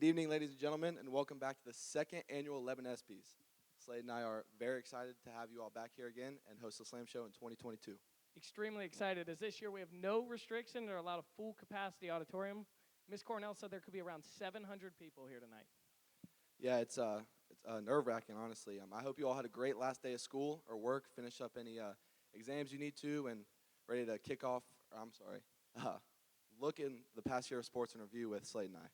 Good evening, ladies and gentlemen, and welcome back to the second annual 11 ESPYs. Slade and I are very excited to have you all back here again and host the Slam Show in 2022. Extremely excited, as this year we have no restriction. There are a lot of full capacity auditorium. Miss Cornell said there could be around 700 people here tonight. Yeah, it's nerve-wracking, honestly. I hope you all had a great last day of school or work, finish up any exams you need to, and ready to kick off, look in the past year of sports and review with Slade and I.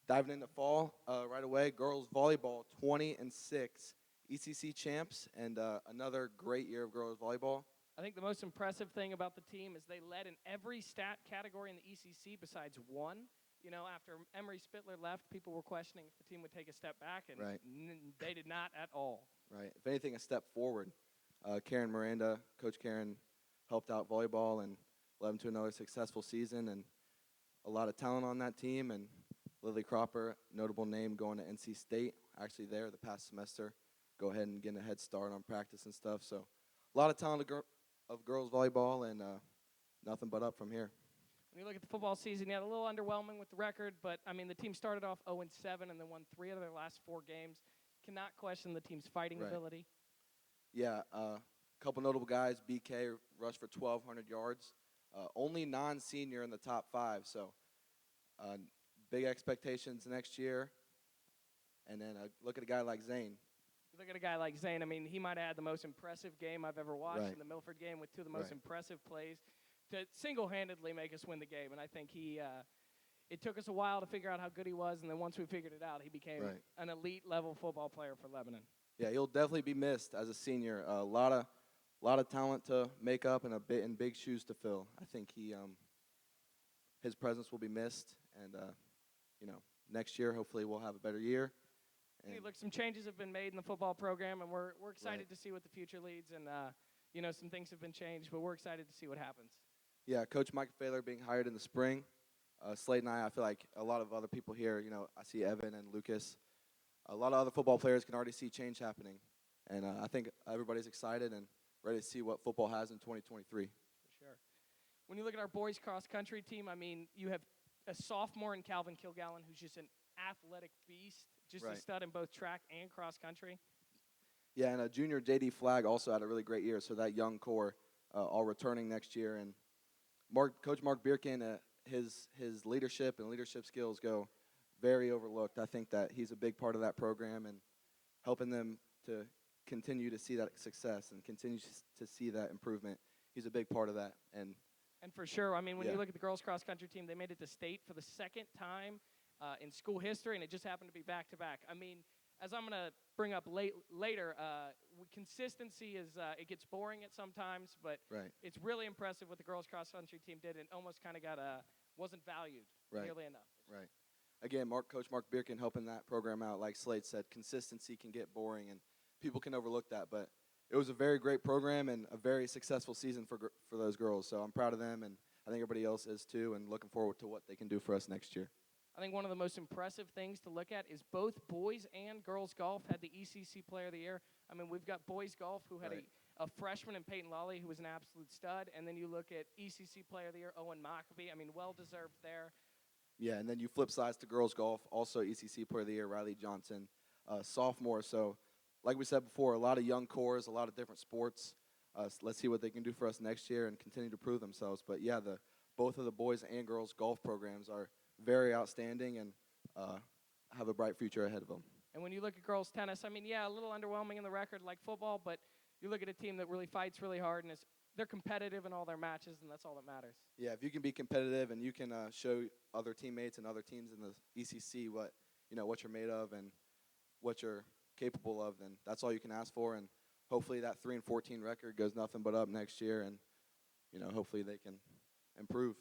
Diving into fall right away, girls volleyball 20-6, ECC champs, and another great year of girls volleyball. I think the most impressive thing about the team is they led in every stat category in the ECC besides one. You know, after Emery Spittler left, people were questioning if the team would take a step back, and right. They did not at all. Right. If anything, a step forward. Karen Miranda, Coach Karen, helped out volleyball and led them to another successful season, and a lot of talent on that team. And Lily Cropper, notable name, going to NC State, actually there the past semester. Go ahead and get a head start on practice and stuff. So a lot of talent of girls volleyball, and nothing but up from here. When you look at the football season, you had a little underwhelming with the record, but, I mean, the team started off 0-7 and then won 3 out of their last 4 games. Cannot question the team's fighting ability. Yeah, a couple notable guys. BK rushed for 1,200 yards. Only non-senior in the top 5, so big expectations next year. And then look at a guy like Zane. You look at a guy like Zane, I mean, he might have had the most impressive game I've ever watched in the Milford game with 2 of the most impressive plays to single-handedly make us win the game. And I think it took us a while to figure out how good he was, and then once we figured it out, he became an elite-level football player for Lebanon. Yeah, he'll definitely be missed as a senior. A lot of talent to make up and big shoes to fill. I think his presence will be missed, and next year hopefully we'll have a better year. Hey, look, some changes have been made in the football program, and we're excited to see what the future leads. And some things have been changed, but we're excited to see what happens. Yeah, Coach Mike Failer being hired in the spring. Slade and I feel like a lot of other people here, I see Evan and Lucas. A lot of other football players can already see change happening. And I think everybody's excited and ready to see what football has in 2023. For sure. When you look at our boys cross-country team, I mean, you have a sophomore in Calvin Kilgallen who's just an athletic beast, just a stud in both track and cross-country. Yeah, and a junior J.D. Flagg also had a really great year, so that young core all returning next year. And Coach Mark Bierkin, his leadership and leadership skills go very overlooked. I think that he's a big part of that program and helping them to continue to see that success and continue to see that improvement. He's a big part of that. And for sure, I mean, when you look at the girls cross-country team, they made it to state for the second time in school history, and it just happened to be back-to-back. I mean, as I'm going to bring up later, consistency is it gets boring at sometimes, but it's really impressive what the girls cross-country team did, and almost kind of wasn't valued nearly enough. Right. Again, Coach Mark Bierkin helping that program out. Like Slade said, consistency can get boring, and people can overlook that. But it was a very great program and a very successful season for those girls. So I'm proud of them, and I think everybody else is too, and looking forward to what they can do for us next year. I think one of the most impressive things to look at is both boys and girls golf had the ECC Player of the Year. I mean, we've got boys golf who had a freshman in Peyton Lawley who was an absolute stud, and then you look at ECC Player of the Year, Owen Mockabee. I mean, well-deserved there. Yeah, and then you flip sides to girls golf, also ECC Player of the Year, Riley Johnson, sophomore. So like we said before, a lot of young cores, a lot of different sports. Let's see what they can do for us next year and continue to prove themselves. But, yeah, both of the boys and girls golf programs are very outstanding and have a bright future ahead of them. And when you look at girls tennis, I mean, yeah, a little underwhelming in the record like football, but you look at a team that really fights really hard and they're competitive in all their matches, and that's all that matters. Yeah, if you can be competitive and you can show other teammates and other teams in the ECC what you're made of and what you're capable of, then that's all you can ask for. And hopefully that 3-14 record goes nothing but up next year, and hopefully they can improve.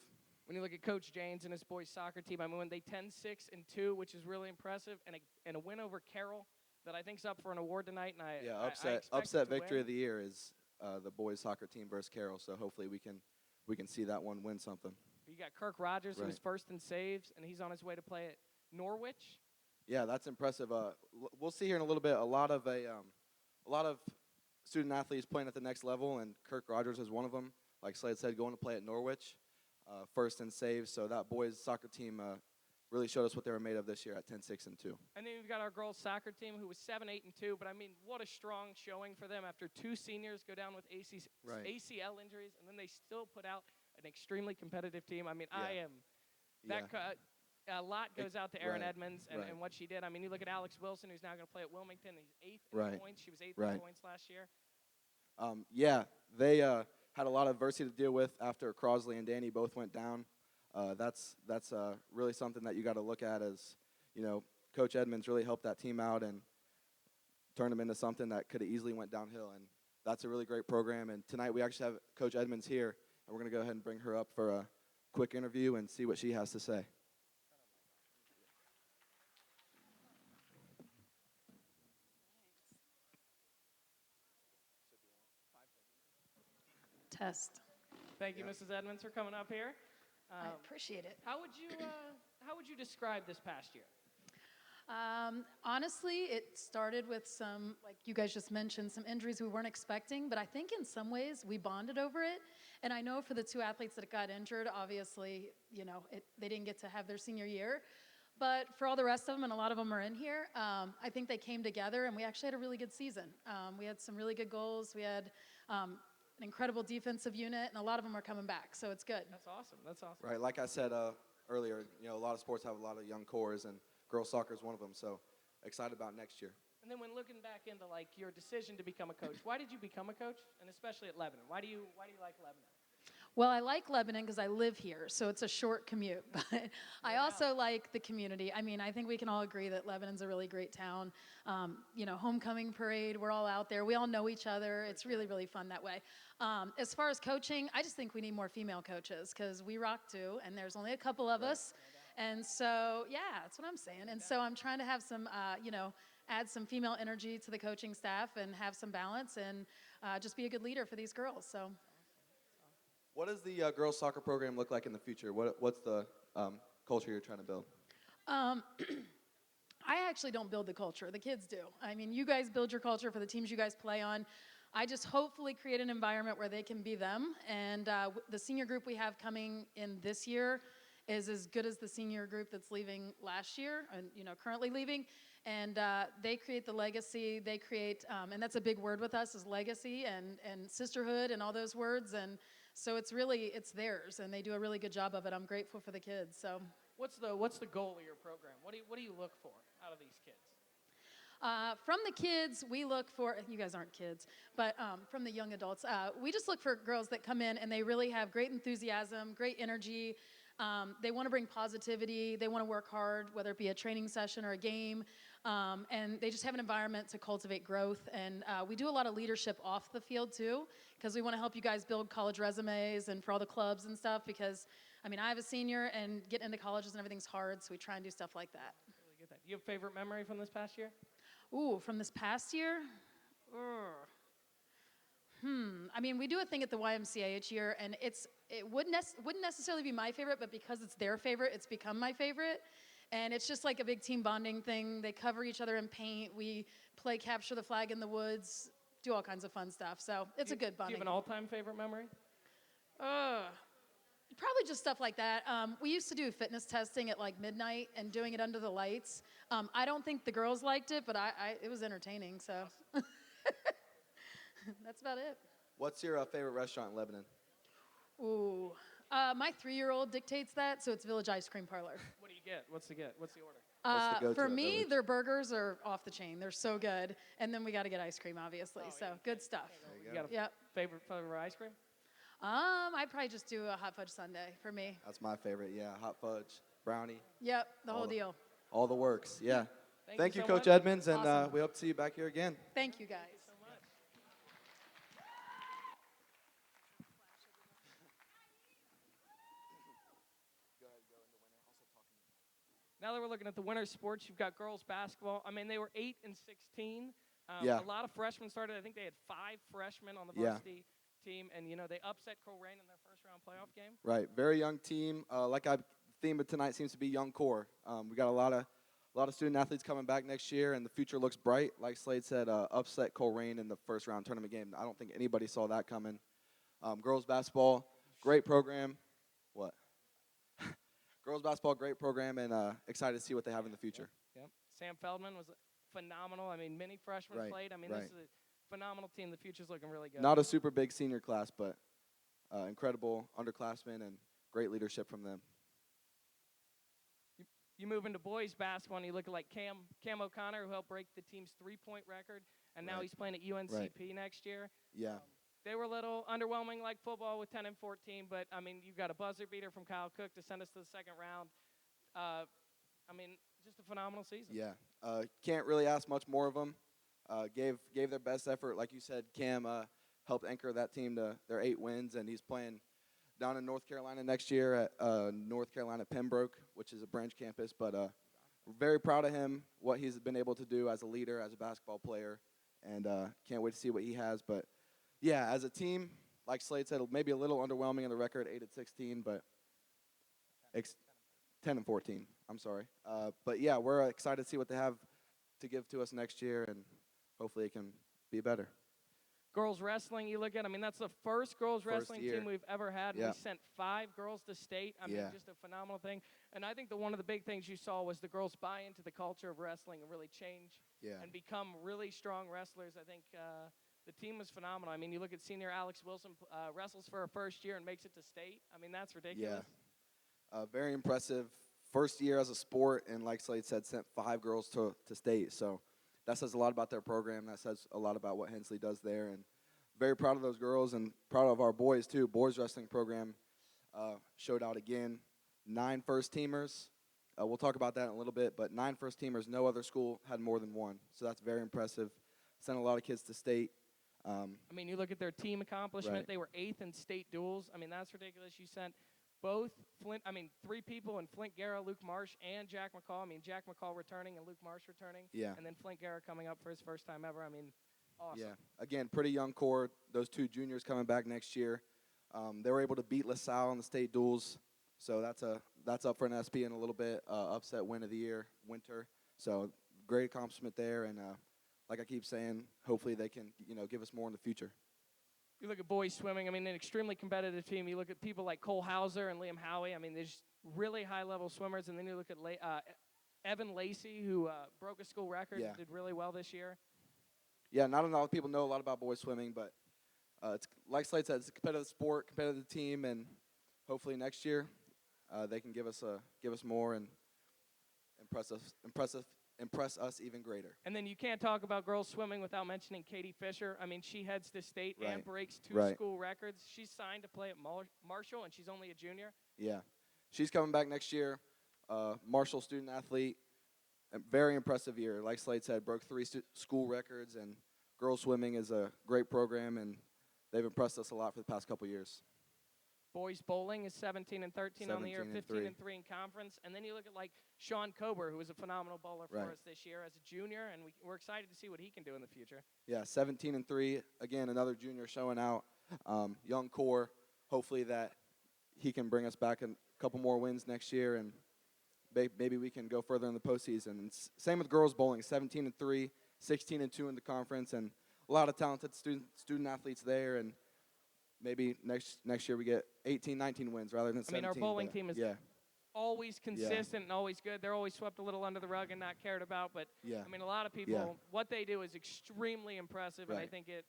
When you look at Coach Janes and his boys soccer team, I mean, when they 10-6-2, which is really impressive, and a win over Carroll that I think is up for an award tonight. And I upset victory of the year is the boys soccer team versus Carroll. So hopefully we can see that one win something. You got Kirk Rogers, who's first in saves, and he's on his way to play at Norwich. Yeah, that's impressive. We'll see here in a little bit. A lot of student athletes playing at the next level, and Kirk Rogers is one of them. Like Slade said, going to play at Norwich. first in saves. So that boys soccer team really showed us what they were made of this year at 10-6-2. And then we've got our girls soccer team who was 7-8-2. But I mean, what a strong showing for them after 2 seniors go down with ACL injuries, and then they still put out an extremely competitive team. I mean, a lot goes out to Erin Edmonds and what she did. I mean, you look at Alex Wilson, who's now going to play at Wilmington. He's 8th in points. She was 8th in points last year. They had a lot of adversity to deal with after Crosley and Danny both went down. That's really something that you got to look at as, Coach Edmonds really helped that team out and turned them into something that could have easily went downhill. And that's a really great program. And tonight we actually have Coach Edmonds here, and we're going to go ahead and bring her up for a quick interview and see what she has to say. Test. Thank you, Mrs. Edmonds, for coming up here. I appreciate it. How would you describe this past year? Honestly, it started with some, like you guys just mentioned, some injuries we weren't expecting, but I think in some ways we bonded over it. And I know for the 2 athletes that got injured, obviously, they didn't get to have their senior year. But for all the rest of them, and a lot of them are in here, I think they came together, and we actually had a really good season. We had some really good goals. We had an incredible defensive unit, and a lot of them are coming back, so it's good. That's awesome. Right, like I said earlier, a lot of sports have a lot of young cores, and girls soccer is one of them, so excited about next year. And then when looking back into, your decision to become a coach, why did you become a coach, and especially at Lebanon? Why do you like Lebanon? Well, I like Lebanon because I live here, so it's a short commute. But I also like the community. I mean, I think we can all agree that Lebanon's a really great town. Homecoming parade, we're all out there. We all know each other. It's really, really fun that way. As far as coaching, I just think we need more female coaches because we rock too, and there's only a couple of us. And so, yeah, that's what I'm saying. And so I'm trying to have some, add some female energy to the coaching staff and have some balance and just be a good leader for these girls. So. What does the girls soccer program look like in the future? What's the culture you're trying to build? I actually don't build the culture. The kids do. I mean, you guys build your culture for the teams you guys play on. I just hopefully create an environment where they can be them. And the senior group we have coming in this year is as good as the senior group that's leaving last year and, currently leaving. And they create the legacy. They create, and that's a big word with us, is legacy and sisterhood and all those words. And so it's theirs, and they do a really good job of it. I'm grateful for the kids. So, what's the goal of your program? What do you look for out of these kids? From the kids, we look for, you guys aren't kids, but from the young adults, we just look for girls that come in and they really have great enthusiasm, great energy. They want to bring positivity. They want to work hard, whether it be a training session or a game. And they just have an environment to cultivate growth. And we do a lot of leadership off the field, too, because we want to help you guys build college resumes and for all the clubs and stuff because, I have a senior, and getting into colleges and everything's hard, so we try and do stuff like that. Really get that. Do you have a favorite memory from this past year? Ooh, from this past year? We do a thing at the YMCA each year, and it wouldn't necessarily be my favorite, but because it's their favorite, it's become my favorite. And it's just like a big team bonding thing. They cover each other in paint. We play capture the flag in the woods, do all kinds of fun stuff. So it's a good bonding. Do you have an all-time favorite memory? Probably just stuff like that. We used to do fitness testing at midnight and doing it under the lights. I don't think the girls liked it, but it was entertaining. So that's about it. What's your favorite restaurant in Lebanon? Ooh, my 3-year-old dictates that, so it's Village Ice Cream Parlor. What do you get? What's the order? What's the go-to for at me, Village? their burgers are off the chain. They're so good. And then we got to get ice cream, obviously. Good stuff. You got a favorite ice cream? I'd probably just do a hot fudge sundae for me. That's my favorite, yeah. Hot fudge, brownie. Yep, the whole deal. All the works, yeah. Thank you, so Coach much. Edmonds, and Awesome. we hope to see you back here again. Thank you, guys. So much. Now that we're looking at the winter sports, you've got girls basketball. They were 8 and 16. Yeah. A lot of freshmen started. I think they had 5 freshmen on the varsity team, and they upset Coleraine in their first-round playoff game. Right, very young team. The theme of tonight seems to be young core. We got a lot of student athletes coming back next year, and the future looks bright. Like Slade said, upset Coleraine in the first-round tournament game. I don't think anybody saw that coming. Girls basketball, great program. What? Girls basketball, great program, and excited to see what they have in the future. Yep. Sam Feldman was phenomenal. I mean, many freshmen played. I mean, this is a phenomenal team. The future's looking really good. Not a super big senior class, but incredible underclassmen and great leadership from them. You move into boys basketball, and you look at like Cam O'Connor, who helped break the team's three-point record, and now he's playing at UNCP next year. Yeah. They were a little underwhelming like football with 10 and 14, but, I mean, you got a buzzer beater from Kyle Cook to send us to the second round. I mean, just a phenomenal season. Yeah. Can't really ask much more of them. Gave their best effort. Like you said, Cam helped anchor that team to their 8 wins, and he's playing down in North Carolina next year at North Carolina Pembroke, which is a branch campus. But we're very proud of him, what he's been able to do as a leader, as a basketball player, and can't wait to see what he has. But, yeah, as a team, like Slade said, maybe a little underwhelming in the record, 8-16, but 10 and 14. I'm sorry. But, yeah, we're excited to see what they have to give to us next year, and hopefully it can be better. Girls wrestling, you look at, I mean, that's the first girls wrestling team we've ever had. And we sent 5 girls to state. I mean, just a phenomenal thing. And I think one of the big things you saw was the girls buy into the culture of wrestling and really change and become really strong wrestlers. I think the team was phenomenal. I mean, you look at senior Alex Wilson wrestles for her first year and makes it to state. I mean, that's ridiculous. Yeah, very impressive. First year as a sport, and like Slade said, sent 5 girls to state. So that says a lot about their program. That says a lot about what Hensley does there. And very proud of those girls and proud of our boys, too. Boys wrestling program showed out again. 9 first-teamers. We'll talk about that in a little bit, but 9 first-teamers. No other school had more than 1. So that's very impressive. Sent a lot of kids to state. I mean, you look at their team accomplishment. They were 8th in state duels. I mean, that's ridiculous. You sent both 3 people in Flint Guerra, Luke Marsh, and Jack McCall. I mean, Jack McCall returning and Luke Marsh returning. Yeah. And then Flint Guerra coming up for his first time ever. I mean, awesome. Yeah. Again, pretty young core. Those 2 juniors coming back next year. They were able to beat LaSalle in the state duels. So that's up for an SP in a little bit. Upset win of the year, winter. So great accomplishment there. And like I keep saying, hopefully they can, give us more in the future. You look at boys swimming, I mean, an extremely competitive team. You look at people like Cole Hauser and Liam Howie. I mean, there's really high-level swimmers. And then you look at Evan Lacey, who broke a school record and did really well this year. Yeah, not a lot of people know a lot about boys swimming, but it's like Slade said, it's a competitive sport, competitive team, and hopefully next year they can give us more and impress us even greater. And then you can't talk about girls swimming without mentioning Katie Fisher. I mean, she heads to state and breaks 2 school records. She's signed to play at Marshall, and she's only a junior. Yeah. She's coming back next year. Marshall student athlete. A very impressive year. Like Slade said, broke 3 school records, and girls swimming is a great program, and they've impressed us a lot for the past couple years. Boys bowling is 17 and 13 on the year, 15 and 3 in conference. And then you look at like Sean Kober, who was a phenomenal bowler for us this year as a junior, and we're excited to see what he can do in the future. Yeah, 17 and 3. Again, another junior showing out. Young core. Hopefully that he can bring us back a couple more wins next year, and maybe we can go further in the postseason. And same with girls bowling, 17 and 3, 16 and 2 in the conference, and a lot of talented student athletes there. And maybe next year we get 18, 19 wins rather than 17. I mean, our bowling team is always consistent and always good. They're always swept a little under the rug and not cared about. But, I mean, a lot of people, what they do is extremely impressive, and I think it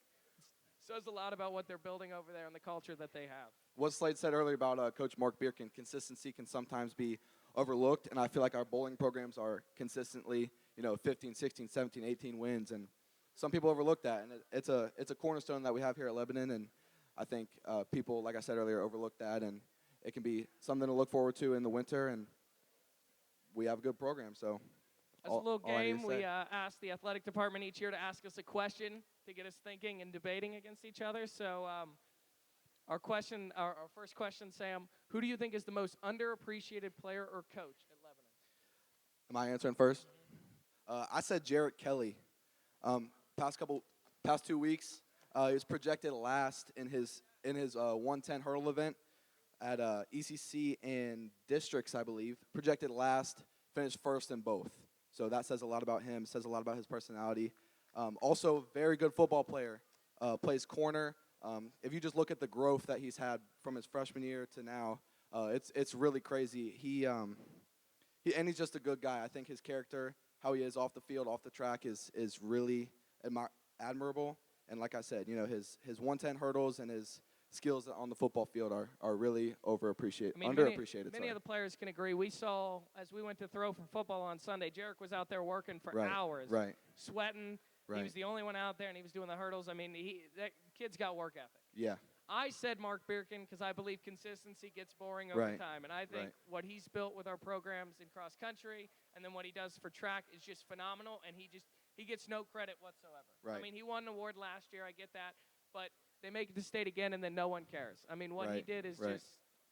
says a lot about what they're building over there and the culture that they have. What Slade said earlier about Coach Mark Bierkin, consistency can sometimes be overlooked, and I feel like our bowling programs are consistently, 15, 16, 17, 18 wins, and some people overlook that, and it's a cornerstone that we have here at Lebanon, and I think people, like I said earlier, overlook that, and it can be something to look forward to in the winter, and we have a good program. So, as a little game, we ask the athletic department each year to ask us a question to get us thinking and debating against each other. So, our first question, Sam, who do you think is the most underappreciated player or coach at Lebanon? Am I answering first? I said Jarrett Kelly. Past 2 weeks. He was projected last in his 110 hurdle event at ECC and districts, I believe. Projected last, finished first in both. So that says a lot about him. Says a lot about his personality. Also, very good football player. Plays corner. If you just look at the growth that he's had from his freshman year to now, It's really crazy. And he's just a good guy. I think his character, how he is off the field, off the track, is really admirable. And like I said, his 110 hurdles and his skills on the football field are really underappreciated. Many of the players can agree. We saw, as we went to throw for football on Sunday, Jarek was out there working for hours, sweating. Right. He was the only one out there, and he was doing the hurdles. I mean, that kid's got work ethic. Yeah. I said Mark Birkin because I believe consistency gets boring over time. And I think what he's built with our programs in cross country and then what he does for track is just phenomenal, and he gets no credit whatsoever. Right. I mean, he won an award last year. I get that. But they make it to state again, and then no one cares. I mean, what he did is just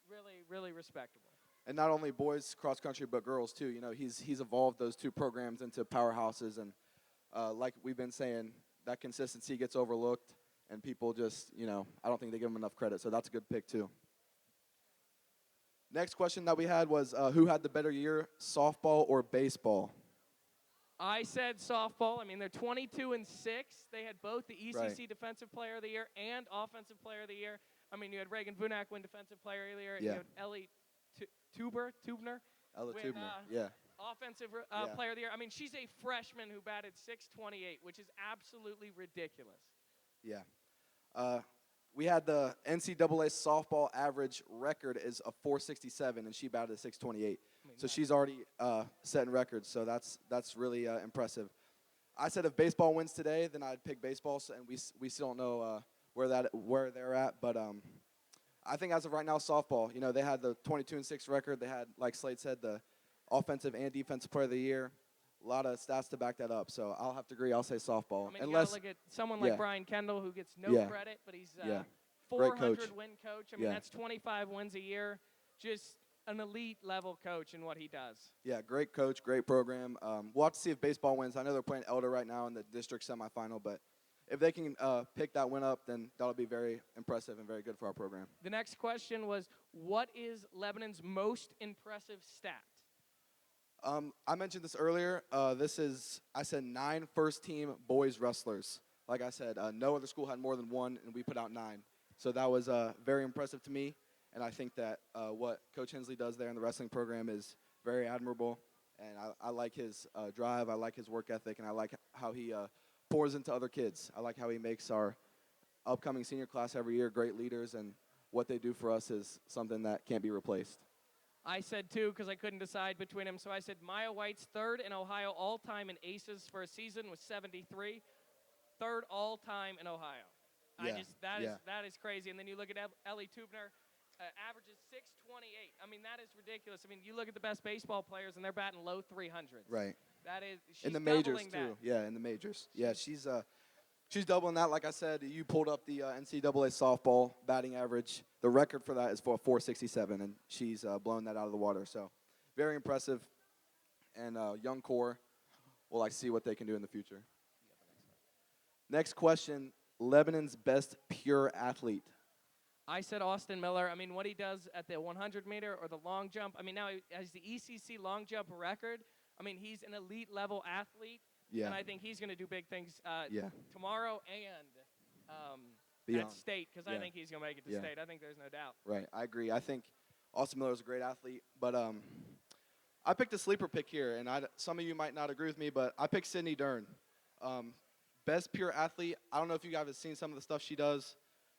really, really respectable. And not only boys cross country, but girls too. He's evolved those two programs into powerhouses, and like we've been saying, that consistency gets overlooked, and people just, I don't think they give him enough credit. So that's a good pick too. Next question that we had was, who had the better year, softball or baseball? I said softball. I mean, they're 22-6. They had both the ECC Defensive Player of the Year and Offensive Player of the Year. I mean, you had Reagan Vunak win Defensive Player of the Year. And you had Ellie Tubner. Ella win, Tubner, Offensive Player of the Year. I mean, she's a freshman who batted .628, which is absolutely ridiculous. Yeah. We had the NCAA softball average record is a .467, and she batted a .628. So she's already setting records, so that's really impressive. I said if baseball wins today, then I'd pick baseball, and we still don't know where they're at. But I think as of right now, softball. They had the 22-6 record. They had, like Slade said, the offensive and defensive player of the year. A lot of stats to back that up. So I'll have to agree. I'll say softball. I mean, you gotta look at someone like Brian Kendall, who gets no credit, but he's 400-win coach. I mean, that's 25 wins a year. Just an elite level coach in what he does. Yeah, great coach, great program. We'll have to see if baseball wins. I know they're playing Elder right now in the district semifinal, but if they can pick that win up, then that'll be very impressive and very good for our program. The next question was, what is Lebanon's most impressive stat? I mentioned this earlier. I said 9 first-team boys wrestlers. Like I said, no other school had more than 1, and we put out 9. So that was very impressive to me, and I think that what Coach Hensley does there in the wrestling program is very admirable, and I like his drive, I like his work ethic, and I like how he pours into other kids. I like how he makes our upcoming senior class every year great leaders, and what they do for us is something that can't be replaced. I said 2 because I couldn't decide between them, so I said Maya White's 3rd in Ohio all-time in aces for a season was 73, 3rd all-time in Ohio. Yeah. That is crazy. And then you look at Ellie Tubner, averages .628. I mean, that is ridiculous. I mean, you look at the best baseball players, and they're batting low 300s. Right. She's in the majors doubling too. that. Yeah, in the majors. Yeah, she's doubling that. Like I said, you pulled up the NCAA softball batting average. The record for that is for .467, and she's blown that out of the water. So, very impressive. And young core, we'll see what they can do in the future. Next question. Lebanon's best pure athlete. I said Austin Miller. I mean, what he does at the 100-meter or the long jump. I mean, now he has the ECC long jump record. I mean, he's an elite level athlete. Yeah. And I think he's going to do big things tomorrow and at state, because I think he's going to make it to state. I think there's no doubt. Right. I agree. I think Austin Miller is a great athlete. But I picked a sleeper pick here, and some of you might not agree with me, but I picked Sydney Dern. Best pure athlete. I don't know if you guys have seen some of the stuff she does.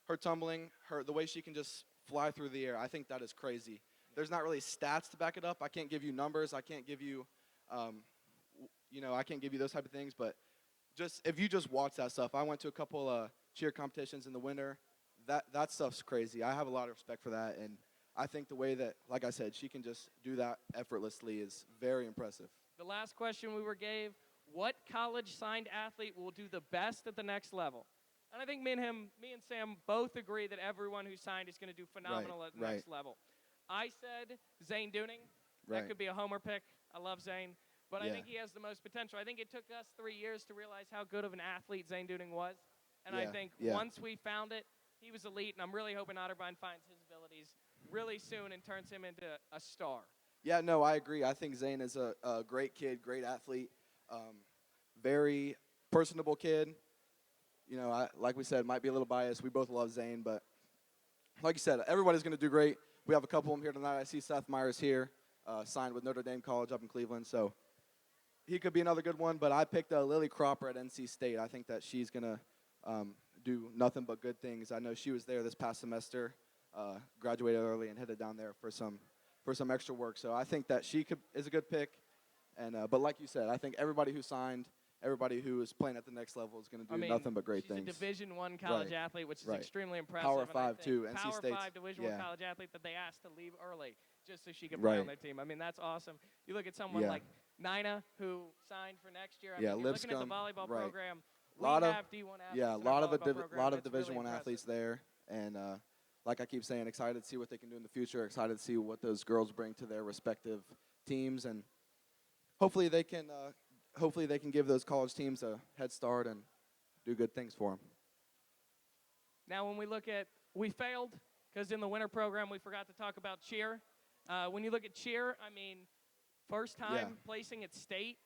Her tumbling, the way she can just fly through the air, I think that is crazy. There's not really stats to back it up. I can't give you numbers. I can't give you, I can't give you those type of things. But if you just watch that stuff, I went to a couple cheer competitions in the winter. That stuff's crazy. I have a lot of respect for that, and I think the way that, like I said, she can just do that effortlessly is very impressive. The last question we gave. What college-signed athlete will do the best at the next level? And I think me and Sam both agree that everyone who signed is going to do phenomenal at the next level. I said Zane Dooning. That could be a homer pick. I love Zane. But I think he has the most potential. I think it took us 3 years to realize how good of an athlete Zane Dooning was. And I think once we found it, he was elite. And I'm really hoping Otterbein finds his abilities really soon and turns him into a star. Yeah, no, I agree. I think Zane is a great kid, great athlete. Very personable kid. Like we said, might be a little biased. We both love Zane, but like you said, everybody's going to do great. we have a couple of them here tonight. I see Seth Myers here, signed with Notre Dame College up in Cleveland. So he could be another good one. But I picked Lily Cropper at NC State. I think that she's going to do nothing but good things. I know she was there this past semester, graduated early and headed down there for some extra work. So I think that she is a good pick. And but like you said, I think everybody who signed, everybody who is playing at the next level is going to do nothing but great things. She's a Division I college athlete, which is extremely impressive. Power 5 too. NC Power State's, 5 Division I college athlete that they asked to leave early just so she could Right. play on their team. I mean, that's awesome. You look at someone like Nina, who signed for next year. I mean, you're looking at the volleyball program. A lot of D1 athletes. Yeah, a lot of Division really I athletes there, and like I keep saying, excited to see what they can do in the future. Excited to see what those girls bring to their respective teams, and hopefully they can give those college teams a head start and do good things for them. Now, when we failed because in the winter program we forgot to talk about cheer. When you look at cheer, I mean, first time placing at state.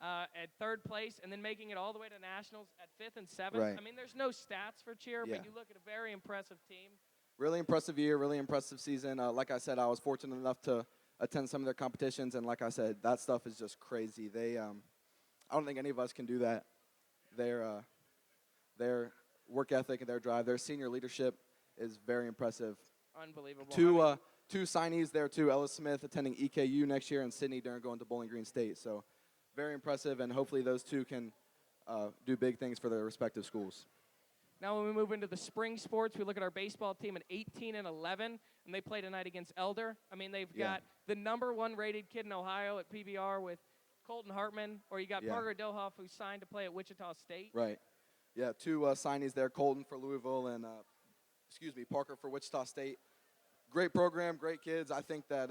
At third place, and then making it all the way to nationals at 5th and 7th. Right. I mean, there's no stats for cheer, but you look at a very impressive team. Really impressive year, really impressive season. Like I said, I was fortunate enough to attend some of their competitions, and like I said, that stuff is just crazy. They, I don't think any of us can do that. Their work ethic and their drive, their senior leadership is very impressive. Unbelievable. Two signees there too. Ella Smith attending EKU next year, and Sydney Dern going to Bowling Green State. So very impressive, and hopefully those two can do big things for their respective schools. Now when we move into the spring sports, we look at our baseball team at 18 and 11, and they play tonight against Elder. I mean, they've got the #1 rated kid in Ohio at PBR with Colton Hartman, or you got Parker Dohoff, who's signed to play at Wichita State. Right. Yeah, two signees there, Colton for Louisville and, Parker for Wichita State. Great program, great kids. I think that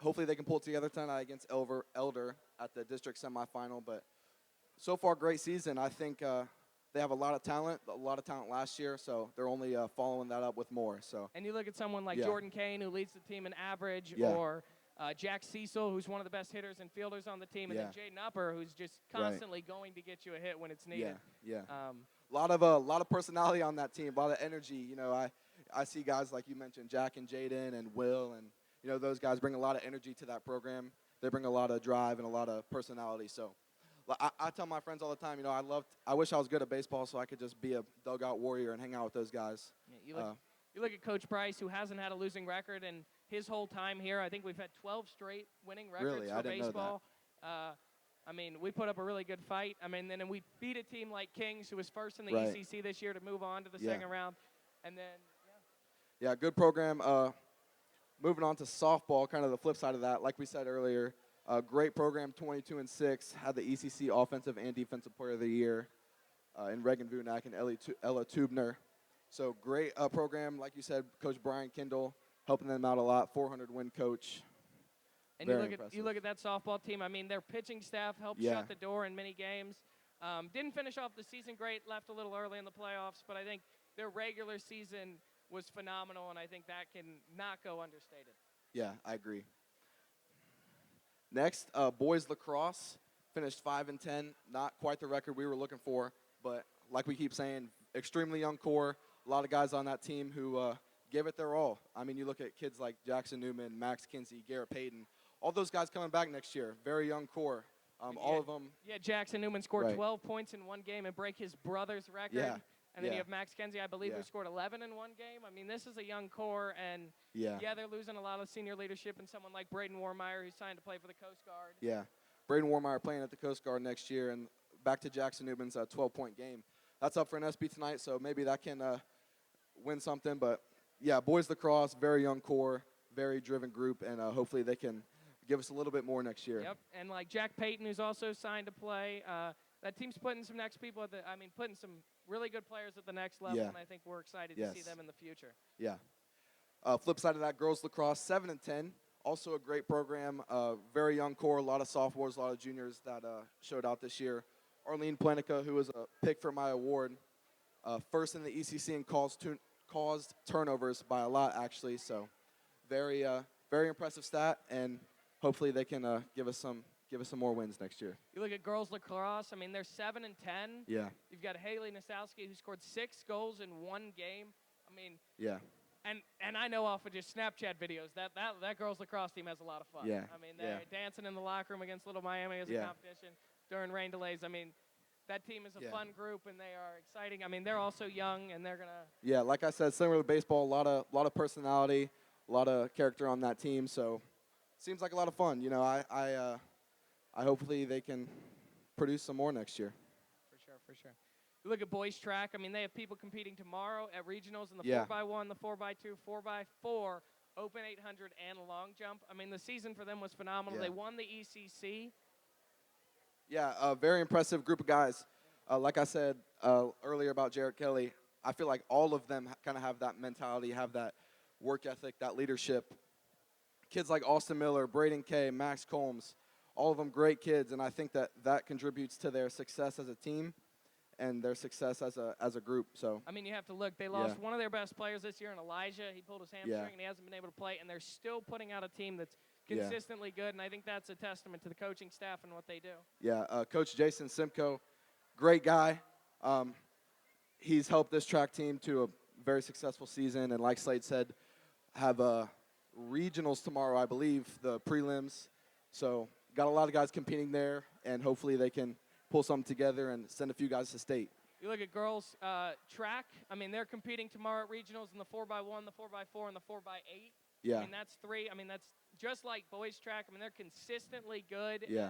hopefully they can pull it together tonight against Elder at the district semifinal. But so far, great season. I think they have a lot of talent last year, so they're only following that up with more. So. And you look at someone like Jordan Kane, who leads the team in average, or Jack Cecil, who's one of the best hitters and fielders on the team, and then Jaden Upper, who's just constantly going to get you a hit when it's needed. Yeah. A lot of personality on that team, a lot of energy. You know, I see guys like you mentioned, Jack and Jaden and Will, and you know those guys bring a lot of energy to that program. They bring a lot of drive and a lot of personality. So I tell my friends all the time, you know, I wish I was good at baseball so I could just be a dugout warrior and hang out with those guys. Yeah, you look at Coach Bryce, who hasn't had a losing record, and his whole time here, I think we've had 12 straight winning records for baseball. I mean, we put up a really good fight. I mean, then we beat a team like Kings, who was first in the ECC this year, to move on to the second round. And then, Yeah, good program. Moving on to softball, kind of the flip side of that. Like we said earlier, great program, 22-6, had the ECC Offensive and Defensive Player of the Year in Reagan Vunak and Ella Tubner. So great program, like you said, Coach Brian Kindle helping them out a lot, 400-win coach. And you look at that softball team. I mean, their pitching staff helped shut the door in many games. Didn't finish off the season great, left a little early in the playoffs, but I think their regular season was phenomenal, and I think that can not go understated. Yeah, I agree. Next, boys lacrosse finished 5-10. Not quite the record we were looking for, but like we keep saying, extremely young core. A lot of guys on that team who gave it their all. I mean, you look at kids like Jackson Newman, Max Kinsey, Garrett Payton. All those guys coming back next year. Very young core. All of them. Yeah, Jackson Newman scored 12 points in one game and break his brother's record. Yeah. And then you have Max Kinsey, I believe, who scored 11 in one game. I mean, this is a young core, and they're losing a lot of senior leadership, and someone like Braden Warmeyer, who's signed to play for the Coast Guard. Yeah, Braden Warmeyer playing at the Coast Guard next year, and back to Jackson Newman's 12-point game. That's up for an SB tonight, so maybe that can win something. But, yeah, boys lacrosse, very young core, very driven group, and hopefully they can give us a little bit more next year. Yep, and like Jack Payton, who's also signed to play. That team's putting some next people putting some really good players at the next level, and I think we're excited to see them in the future. Yeah. Flip side of that, girls lacrosse, 7-10. Also a great program, very young core, a lot of sophomores, a lot of juniors that showed out this year. Arlene Planica, who was a pick for my award, first in the ECC and caused turnovers by a lot, actually. So very impressive stat, and hopefully they can give us some more wins next year. You look at girls lacrosse. I mean, they're 7-10. Yeah. You've got Haley Nasowski, who scored 6 goals in one game. I mean, And I know off of just Snapchat videos that girls lacrosse team has a lot of fun. Yeah. I mean, they're dancing in the locker room against Little Miami as a competition during rain delays. I mean, that team is a fun group, and they are exciting. I mean, they're also young, and they're gonna. Yeah, like I said, similar to baseball, a lot of personality, a lot of character on that team. So, seems like a lot of fun. You know, I hopefully they can produce some more next year. For sure. You look at boys track. I mean, they have people competing tomorrow at regionals in the 4x1, the 4x2, 4x4, open 800, and long jump. I mean, the season for them was phenomenal. Yeah. They won the ECC. Yeah, a very impressive group of guys. Like I said earlier about Jarrett Kelly, I feel like all of them kind of have that mentality, have that work ethic, that leadership. Kids like Austin Miller, Braden Kay, Max Combs, all of them great kids, and I think that contributes to their success as a team and their success as a group. So I mean, you have to look. They lost one of their best players this year in Elijah. He pulled his hamstring, and he hasn't been able to play, and they're still putting out a team that's consistently good, and I think that's a testament to the coaching staff and what they do. Yeah, Coach Jason Simcoe, great guy. He's helped this track team to a very successful season, and like Slade said, have regionals tomorrow, I believe, the prelims. So got a lot of guys competing there, and hopefully they can pull something together and send a few guys to state. You look at girls track. I mean, they're competing tomorrow at regionals in the 4x1, the 4x4, and the 4x8. Yeah. I mean, that's three. I mean, that's just like boys track. I mean, they're consistently good. Yeah.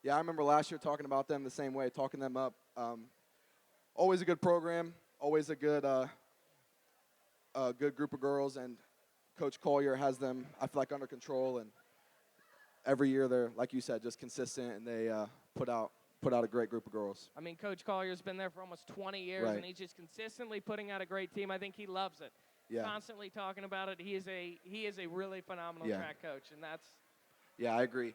Yeah, I remember last year talking about them the same way, talking them up. Always a good program, always a good group of girls, and Coach Collier has them, I feel like, under control. And every year they're, like you said, just consistent, and they put out a great group of girls. I mean, Coach Collier's been there for almost 20 years, and he's just consistently putting out a great team. I think he loves it. Yeah. Constantly talking about it. He is a really phenomenal track coach, and that's. Yeah, I agree.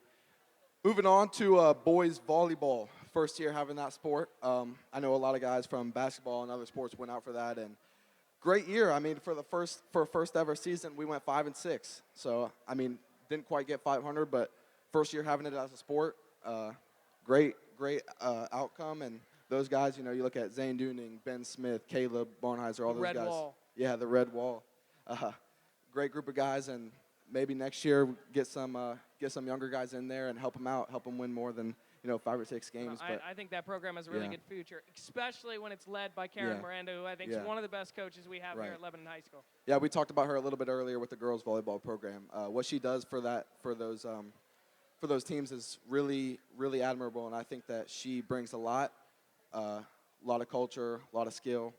Moving on to boys volleyball. First year having that sport. I know a lot of guys from basketball and other sports went out for that, and great year. I mean, for first ever season, we went 5-6. So I mean, didn't quite get 500, but first year having it as a sport, great outcome. And those guys, you know, you look at Zane Dooning, Ben Smith, Caleb Barnheiser, all those guys. Red Wall. Yeah, the Red Wall. Great group of guys, and maybe next year get some younger guys in there and help them out, help them win more than 5 or 6 games. I think that program has a really good future, especially when it's led by Karen Miranda, who I think is one of the best coaches we have here at Lebanon High School. Yeah, we talked about her a little bit earlier with the girls volleyball program. What she does for those teams is really, really admirable, and I think that she brings a lot of culture, a lot of skill,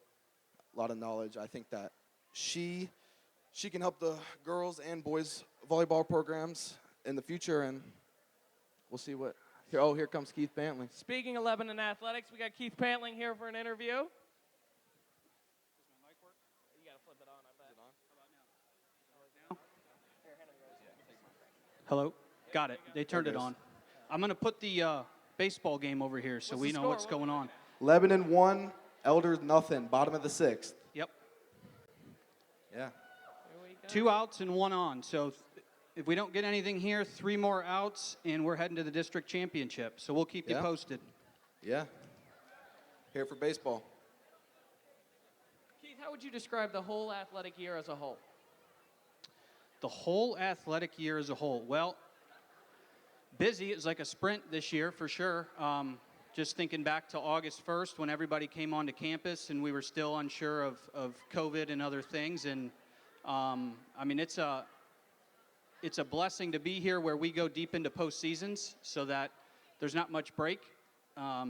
a lot of knowledge. I think that she can help the girls and boys volleyball programs in the future, and we'll see what. Here comes Keith Pantling. Speaking of Lebanon athletics, we got Keith Pantling here for an interview. Does my mic work? You got to flip it on, I bet. Is it on? How about now? Hello? Got it. They turned it on. I'm going to put the baseball game over here so we know what's going on. Lebanon 1, Elders nothing, bottom of the 6th. Yep. Yeah. 2 outs and 1 on. So if we don't get anything here, 3 more outs, and we're heading to the district championship. So we'll keep you posted. Yeah. Here for baseball. Keith, how would you describe the whole athletic year as a whole? The whole athletic year as a whole. Well, busy. It was like a sprint this year for sure. Just thinking back to August 1st when everybody came onto campus and we were still unsure of COVID and other things. And, I mean, it's a blessing to be here where we go deep into postseasons so that there's not much break.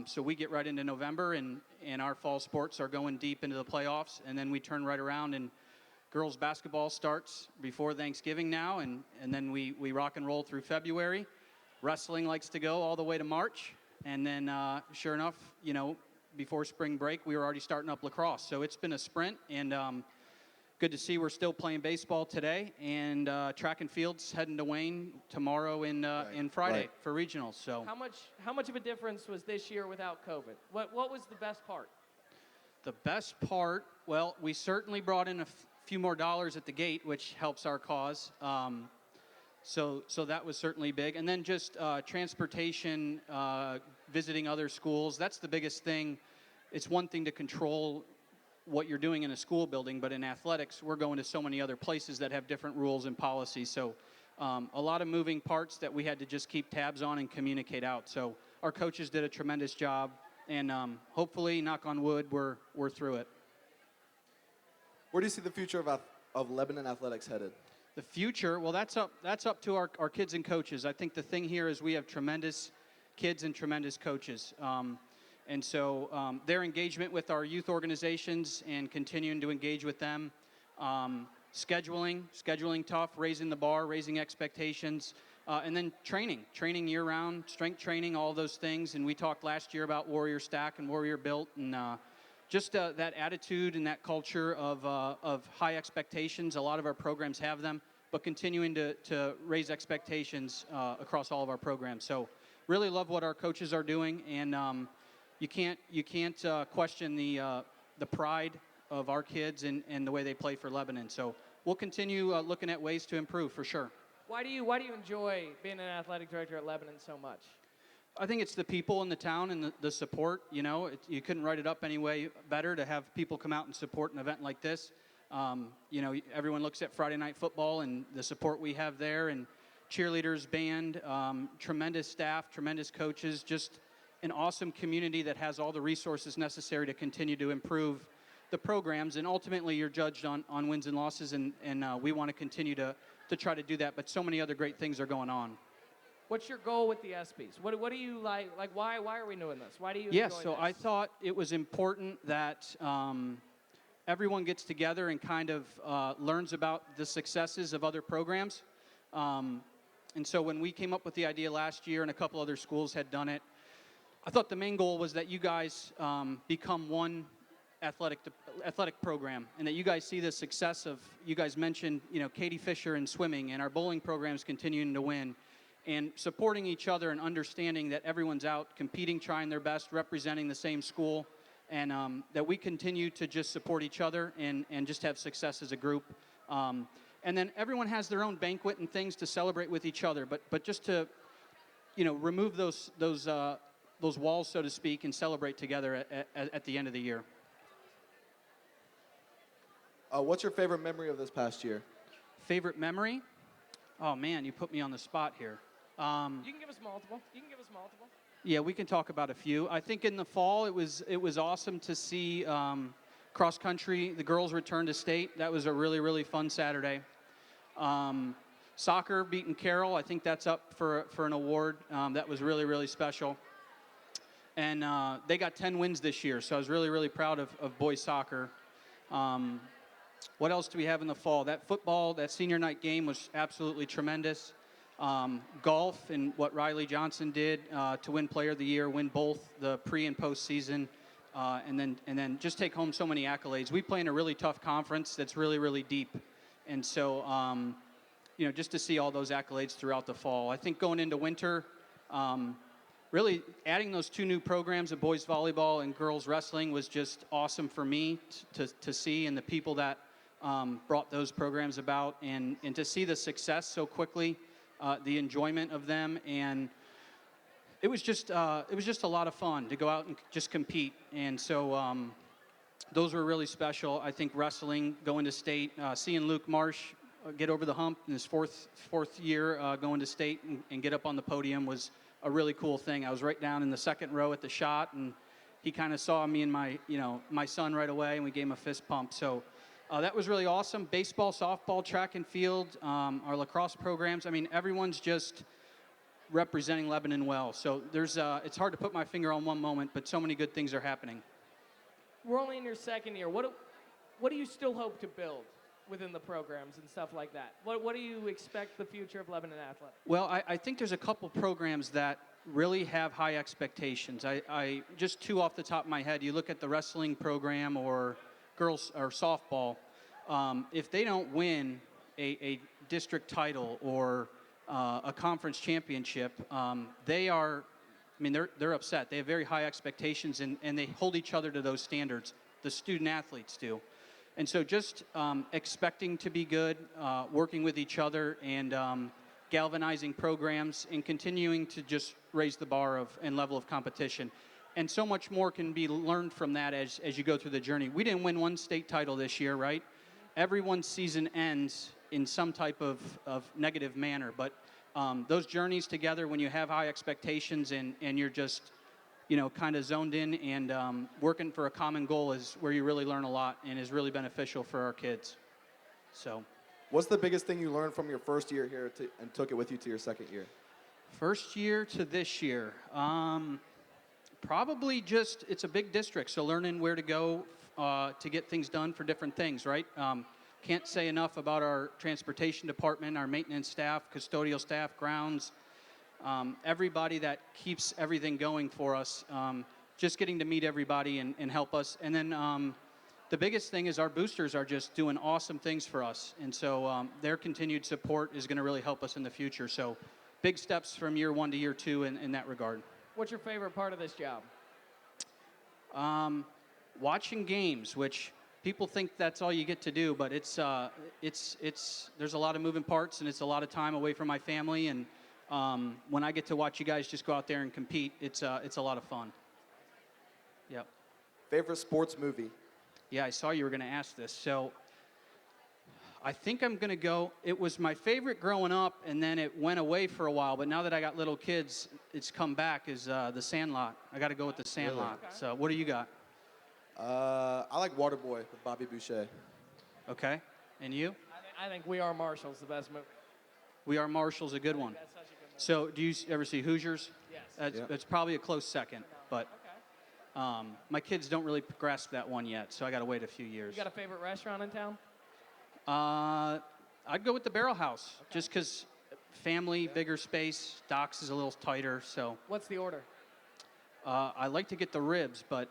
So we get right into November, and our fall sports are going deep into the playoffs, and then we turn right around, and girls basketball starts before Thanksgiving now, and then we rock and roll through February. Wrestling likes to go all the way to March, and then sure enough, before spring break, we were already starting up lacrosse. So it's been a sprint, and good to see we're still playing baseball today, and track and field's heading to Wayne tomorrow and Friday for regionals. So how much of a difference was this year without COVID? What was the best part? The best part, well, we certainly brought in a few more dollars at the gate, which helps our cause. So that was certainly big, and then just transportation, visiting other schools. That's the biggest thing. It's one thing to control what you're doing in a school building, but in athletics, we're going to so many other places that have different rules and policies. So a lot of moving parts that we had to just keep tabs on and communicate out. So our coaches did a tremendous job, and hopefully, knock on wood, we're through it. Where do you see the future of Lebanon athletics headed? The future, well, that's up to our kids and coaches. I think the thing here is we have tremendous kids and tremendous coaches. And so their engagement with our youth organizations and continuing to engage with them, scheduling tough, raising the bar, raising expectations, and then training year-round, strength training, all those things. And we talked last year about Warrior Stack and Warrior Built, and just that attitude and that culture of high expectations. A lot of our programs have them, but continuing to raise expectations across all of our programs. So really love what our coaches are doing, and you can't question the pride of our kids and the way they play for Lebanon. So we'll continue looking at ways to improve for sure. Why do you enjoy being an athletic director at Lebanon so much? I think it's the people in the town and the support. You know, you couldn't write it up any way better to have people come out and support an event like this. You know, everyone looks at Friday Night Football and the support we have there, and cheerleaders, band, tremendous staff, tremendous coaches, just an awesome community that has all the resources necessary to continue to improve the programs. And ultimately, you're judged on wins and losses, and we want to continue to try to do that. But so many other great things are going on. What's your goal with the ESPYs? What do you like? Like, why are we doing this? Why do you Yes, enjoy so this? I thought it was important that everyone gets together and kind of learns about the successes of other programs. And so when we came up with the idea last year and a couple other schools had done it, I thought the main goal was that you guys become one athletic program, and that you guys see the success of, you guys mentioned, you know, Katie Fisher in swimming, and our bowling programs continuing to win, and supporting each other and understanding that everyone's out competing, trying their best, representing the same school, and that we continue to just support each other and just have success as a group. And then everyone has their own banquet and things to celebrate with each other, but just to, you know, remove those walls, so to speak, and celebrate together at the end of the year. What's your favorite memory of this past year? Favorite memory? Oh man, you put me on the spot here. You can give us multiple. Yeah, we can talk about a few. I think in the fall it was awesome to see cross country, the girls return to state. That was a really, really fun Saturday. Soccer beating Carroll, I think that's up for an award. That was really, really special. And they got 10 wins this year, so I was really, really proud of boys soccer. What else do we have in the fall? That football, that senior night game was absolutely tremendous. Golf and what Riley Johnson did to win Player of the Year, win both the pre and post season, and then just take home so many accolades. We play in a really tough conference that's really, really deep, and so you know, just to see all those accolades throughout the fall. I think going into winter, really adding those two new programs of boys volleyball and girls wrestling was just awesome for me to see, and the people that brought those programs about, and to see the success so quickly, the enjoyment of them, and it was just a lot of fun to go out and just compete. And so those were really special. I think wrestling, going to state, seeing Luke Marsh get over the hump in his fourth year going to state and get up on the podium was a really cool thing. I was right down in the second row at the shot, and he kind of saw me and my son right away, and we gave him a fist pump. So that was really awesome. Baseball, softball, track and field, our lacrosse programs. I mean, everyone's just representing Lebanon well. So it's hard to put my finger on one moment, but so many good things are happening. We're only in your second year. What do you still hope to build within the programs and stuff like that? What do you expect the future of Lebanon Athletics? Well, I think there's a couple programs that really have high expectations. I just two off the top of my head. You look at the wrestling program or girls or softball. If they don't win a district title or a conference championship, they're upset. They have very high expectations, and they hold each other to those standards. The student athletes do. And so just expecting to be good, working with each other, and galvanizing programs, and continuing to just raise the bar and level of competition. and so much more can be learned from that as you go through the journey. We didn't win one state title this year, right? Everyone's season ends in some type of negative manner, but those journeys together, when you have high expectations and you're just, kind of zoned in and working for a common goal, is where you really learn a lot and is really beneficial for our kids. So, What's the biggest thing you learned from your first year here and took it with you to your second year? first year to this year, probably just, it's a big district, so learning where to go to get things done for different things, right? Can't say enough about our transportation department, our maintenance staff, custodial staff, grounds, everybody that keeps everything going for us. Just getting to meet everybody and help us. And then the biggest thing is our boosters are just doing awesome things for us. And so their continued support is going to really help us in the future. So big steps from year 1 to year 2 in that regard. What's your favorite part of this job? Watching games, which people think that's all you get to do, but it's there's a lot of moving parts, and it's a lot of time away from my family. And when I get to watch you guys just go out there and compete, it's a lot of fun. Yep. Favorite sports movie? Yeah, I saw you were going to ask this. So I think I'm going to go, it was my favorite growing up, and then it went away for a while. But now that I got little kids, it's come back, is The Sandlot. I got to go with The Sandlot. Okay. So what do you got? I like Waterboy with Bobby Boucher. Okay. And you? I think We Are Marshall's the best movie. We Are Marshall's a good one. That's such a good movie. So do you ever see Hoosiers? Yes. That's probably a close second. But Okay. my kids don't really grasp that one yet, so I got to wait a few years. You got a favorite restaurant in town? I'd go with the Barrel House, just because family, bigger space. Doc's is a little tighter, so. What's the order? I like to get the ribs, but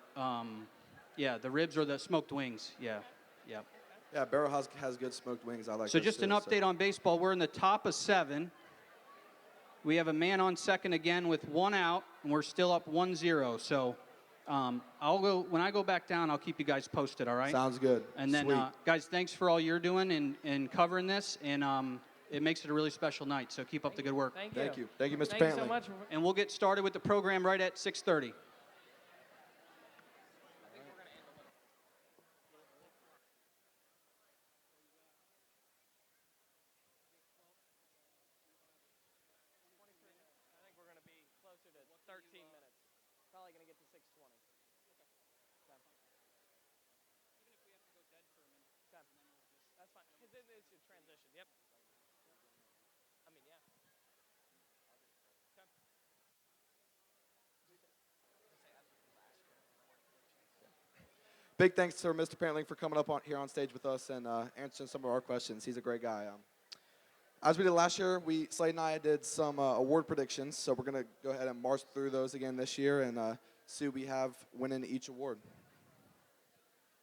yeah, the ribs or the smoked wings. Yeah, yeah. Yeah, Barrel House has good smoked wings. I like. So those just too, an update on baseball. We're in the top of 7. We have a man on second again with 1 out, and we're still up 1-0. So I'll go when I go back down. I'll keep you guys posted. All right. Sounds good. And then, Sweet. guys, thanks for all you're doing and covering this, and it makes it a really special night. So keep up the good work. Thank you. Thank you. Thank you, Mr. Thank you Pantley. so much. And we'll get started with the program right at 6:30. I think we're going to be closer to 13 minutes. Probably going to get to 6:20. Okay. Even if we have to go dead for a minute. Okay. That's fine. Because then it's a transition. Yep. I mean, yeah. Okay. Big thanks to Mr. Pantley for coming up here on stage with us and answering some of our questions. He's a great guy. As we did last year, Slade and I did some award predictions, so we're going to go ahead and march through those again this year and see who we have winning each award.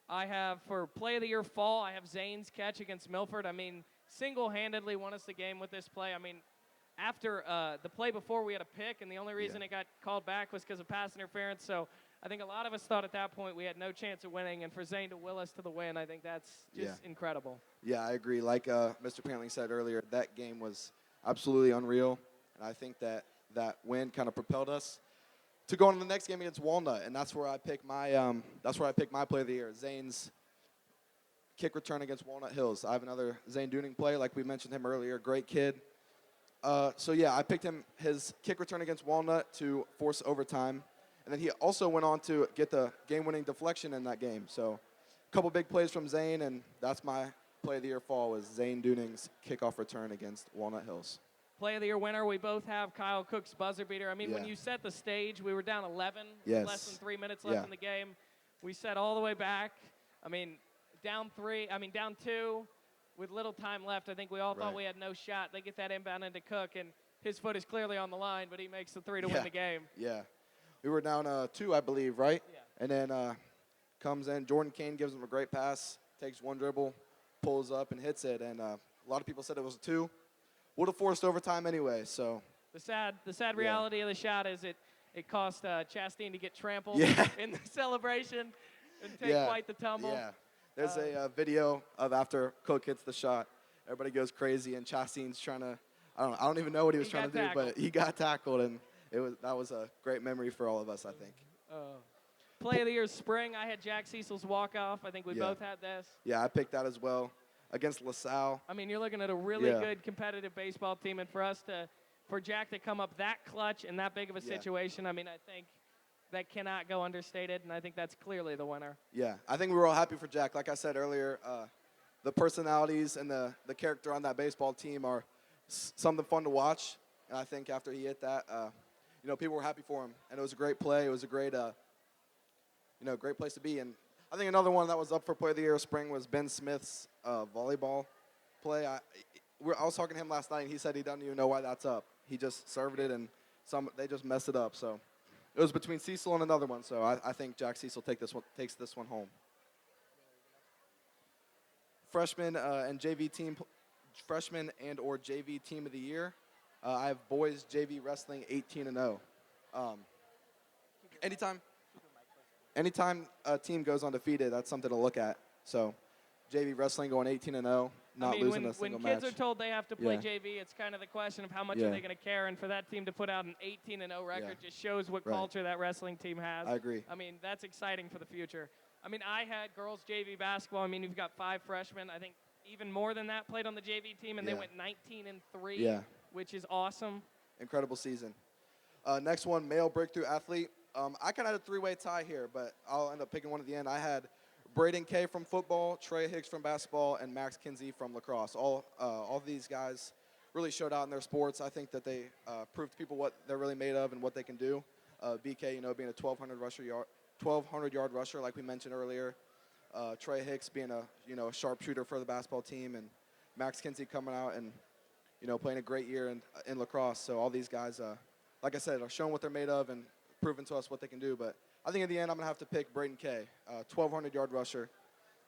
I have, for Play of the Year Fall, I have Zane's catch against Milford. I mean, single-handedly won us the game with this play. I mean, after the play before, we had a pick, and the only reason it got called back was because of pass interference. So I think a lot of us thought at that point we had no chance of winning, and for Zane to will us to the win, I think that's just incredible. Yeah, I agree. Like Mr. Pantley said earlier, that game was absolutely unreal, and I think that win kind of propelled us to go on to the next game against Walnut, and that's where I pick my play of the year. Zane's kick return against Walnut Hills. I have another Zane Dooning play, like we mentioned him earlier. Great kid. So yeah, I picked his kick return against Walnut to force overtime, and then he also went on to get the game-winning deflection in that game. So a couple big plays from Zane, and that's my play of the year fall was Zane Dooning's kickoff return against Walnut Hills. Play of the Year winner, we both have Kyle Cook's buzzer beater. I mean, when you set the stage, we were down 11, less than 3 minutes left in the game. We set all the way back. I mean, down 2 with little time left. I think we all thought we had no shot. They get that inbound into Cook, and his foot is clearly on the line, but he makes the 3 to win the game. Yeah. We were down 2, I believe, right? Yeah. And then comes in. Jordan Kane gives him a great pass, takes one dribble, pulls up, and hits it. And a lot of people said it was a 2. Would have forced overtime anyway, so. The sad reality of the shot is it cost Chastain to get trampled in the celebration and take quite the tumble. Yeah. There's a video of after Cook hits the shot. Everybody goes crazy, and Chastain's trying to, I don't even know what he was trying to do, but he got tackled, and that was a great memory for all of us, I think. Play of the year spring, I had Jack Cecil's walk-off. I think we both had this. Yeah, I picked that as well against LaSalle. I mean, you're looking at a really good competitive baseball team, and for Jack to come up that clutch in that big of a situation, I mean, I think that cannot go understated, and I think that's clearly the winner. Yeah, I think we were all happy for Jack. Like I said earlier, the personalities and the character on that baseball team are something fun to watch, and I think after he hit that, people were happy for him, and it was a great play. It was a great great place to be. And I think another one that was up for Play of the Year spring was Ben Smith's volleyball play. I was talking to him last night, and he said he doesn't even know why that's up. He just served it, and they just messed it up. So it was between Cecil and another one. So I think Jack Cecil takes this one home. Freshman and or JV team of the year. I have boys JV wrestling 18-0. Anytime a team goes undefeated, that's something to look at. So, JV wrestling going 18-0, not losing a single match. When kids are told they have to play JV, it's kind of the question of how much are they going to care. And for that team to put out an 18-0 record just shows what culture that wrestling team has. I agree. I mean, that's exciting for the future. I mean, I had girls JV basketball. I mean, you've got 5 freshmen. I think even more than that played on the JV team, and they went 19-3, which is awesome. Incredible season. Next one, male breakthrough athlete. I kind of had a 3-way tie here, but I'll end up picking one at the end. I had Braden Kay from football, Trey Hicks from basketball, and Max Kinsey from lacrosse. All of these guys really showed out in their sports. I think that they proved to people what they're really made of and what they can do. BK, being a 1,200-yard rusher, like we mentioned earlier. Trey Hicks being a sharpshooter for the basketball team, and Max Kinsey coming out and playing a great year in lacrosse. So all these guys, like I said, are showing what they're made of and proving to us what they can do. But I think in the end, I'm going to have to pick Braden Kay, 1,200-yard rusher.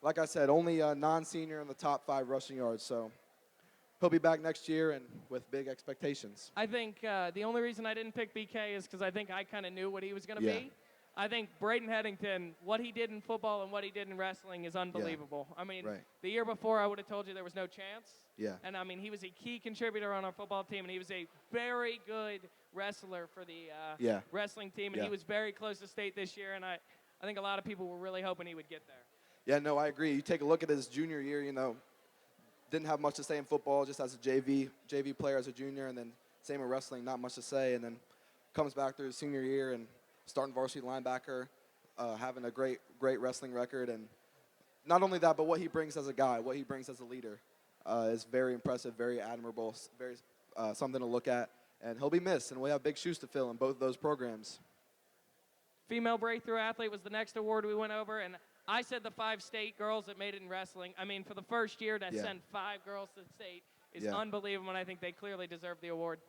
Like I said, only a non-senior in the top 5 rushing yards. So he'll be back next year and with big expectations. I think the only reason I didn't pick BK is because I think I kind of knew what he was going to be. I think Braden Headington, what he did in football and what he did in wrestling is unbelievable. I mean, the year before I would have told you there was no chance. Yeah. And, I mean, he was a key contributor on our football team, and he was a very good wrestler for the wrestling team, and he was very close to state this year, and I think a lot of people were really hoping he would get there. Yeah, no, I agree. You take a look at his junior year, didn't have much to say in football, just as a JV player as a junior, and then same in wrestling, not much to say, and then comes back through his senior year and starting varsity linebacker, having a great wrestling record, and not only that, but what he brings as a guy, what he brings as a leader is very impressive, very admirable, very something to look at, and he'll be missed, and we have big shoes to fill in both of those programs. Female Breakthrough Athlete was the next award we went over, and I said the 5 state girls that made it in wrestling. I mean, for the first year to send 5 girls to state is unbelievable, and I think they clearly deserve the award.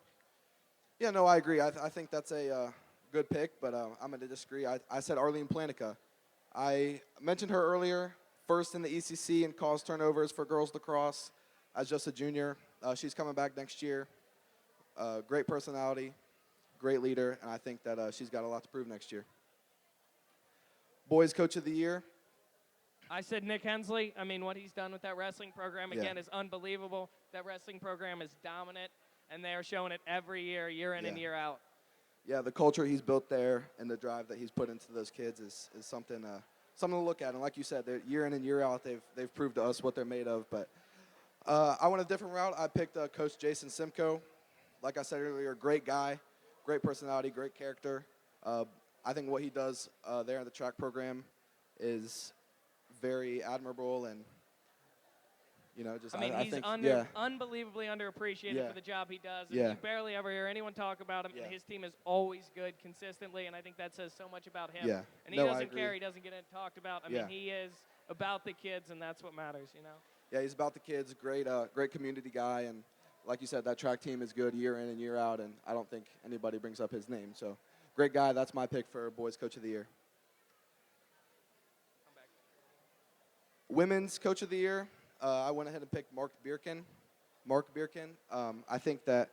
Yeah, no, I agree. I think that's a good pick, but I'm going to disagree. I said Arlene Planica. I mentioned her earlier, first in the ECC in cause turnovers for girls lacrosse as just a junior. She's coming back next year. Great personality, great leader, and I think that she's got a lot to prove next year. Boys Coach of the Year. I said Nick Hensley. I mean, what he's done with that wrestling program, again, is unbelievable. That wrestling program is dominant, and they are showing it every year, year in and year out. Yeah, the culture he's built there and the drive that he's put into those kids is something to look at. And like you said, year in and year out, they've proved to us what they're made of. But I went a different route. I picked Coach Jason Simcoe. Like I said earlier, great guy, great personality, great character. I think what he does there in the track program is very admirable, and I think unbelievably underappreciated for the job he does. And you barely ever hear anyone talk about him, and his team is always good consistently, and I think that says so much about him. Yeah. And he doesn't care. He doesn't get it talked about. I mean, he is about the kids, and that's what matters, Yeah, he's about the kids, great community guy, and like you said, that track team is good year in and year out, and I don't think anybody brings up his name. So, great guy. That's my pick for Boys Coach of the Year. Women's Coach of the Year. I went ahead and picked Mark Bierkin. I think that,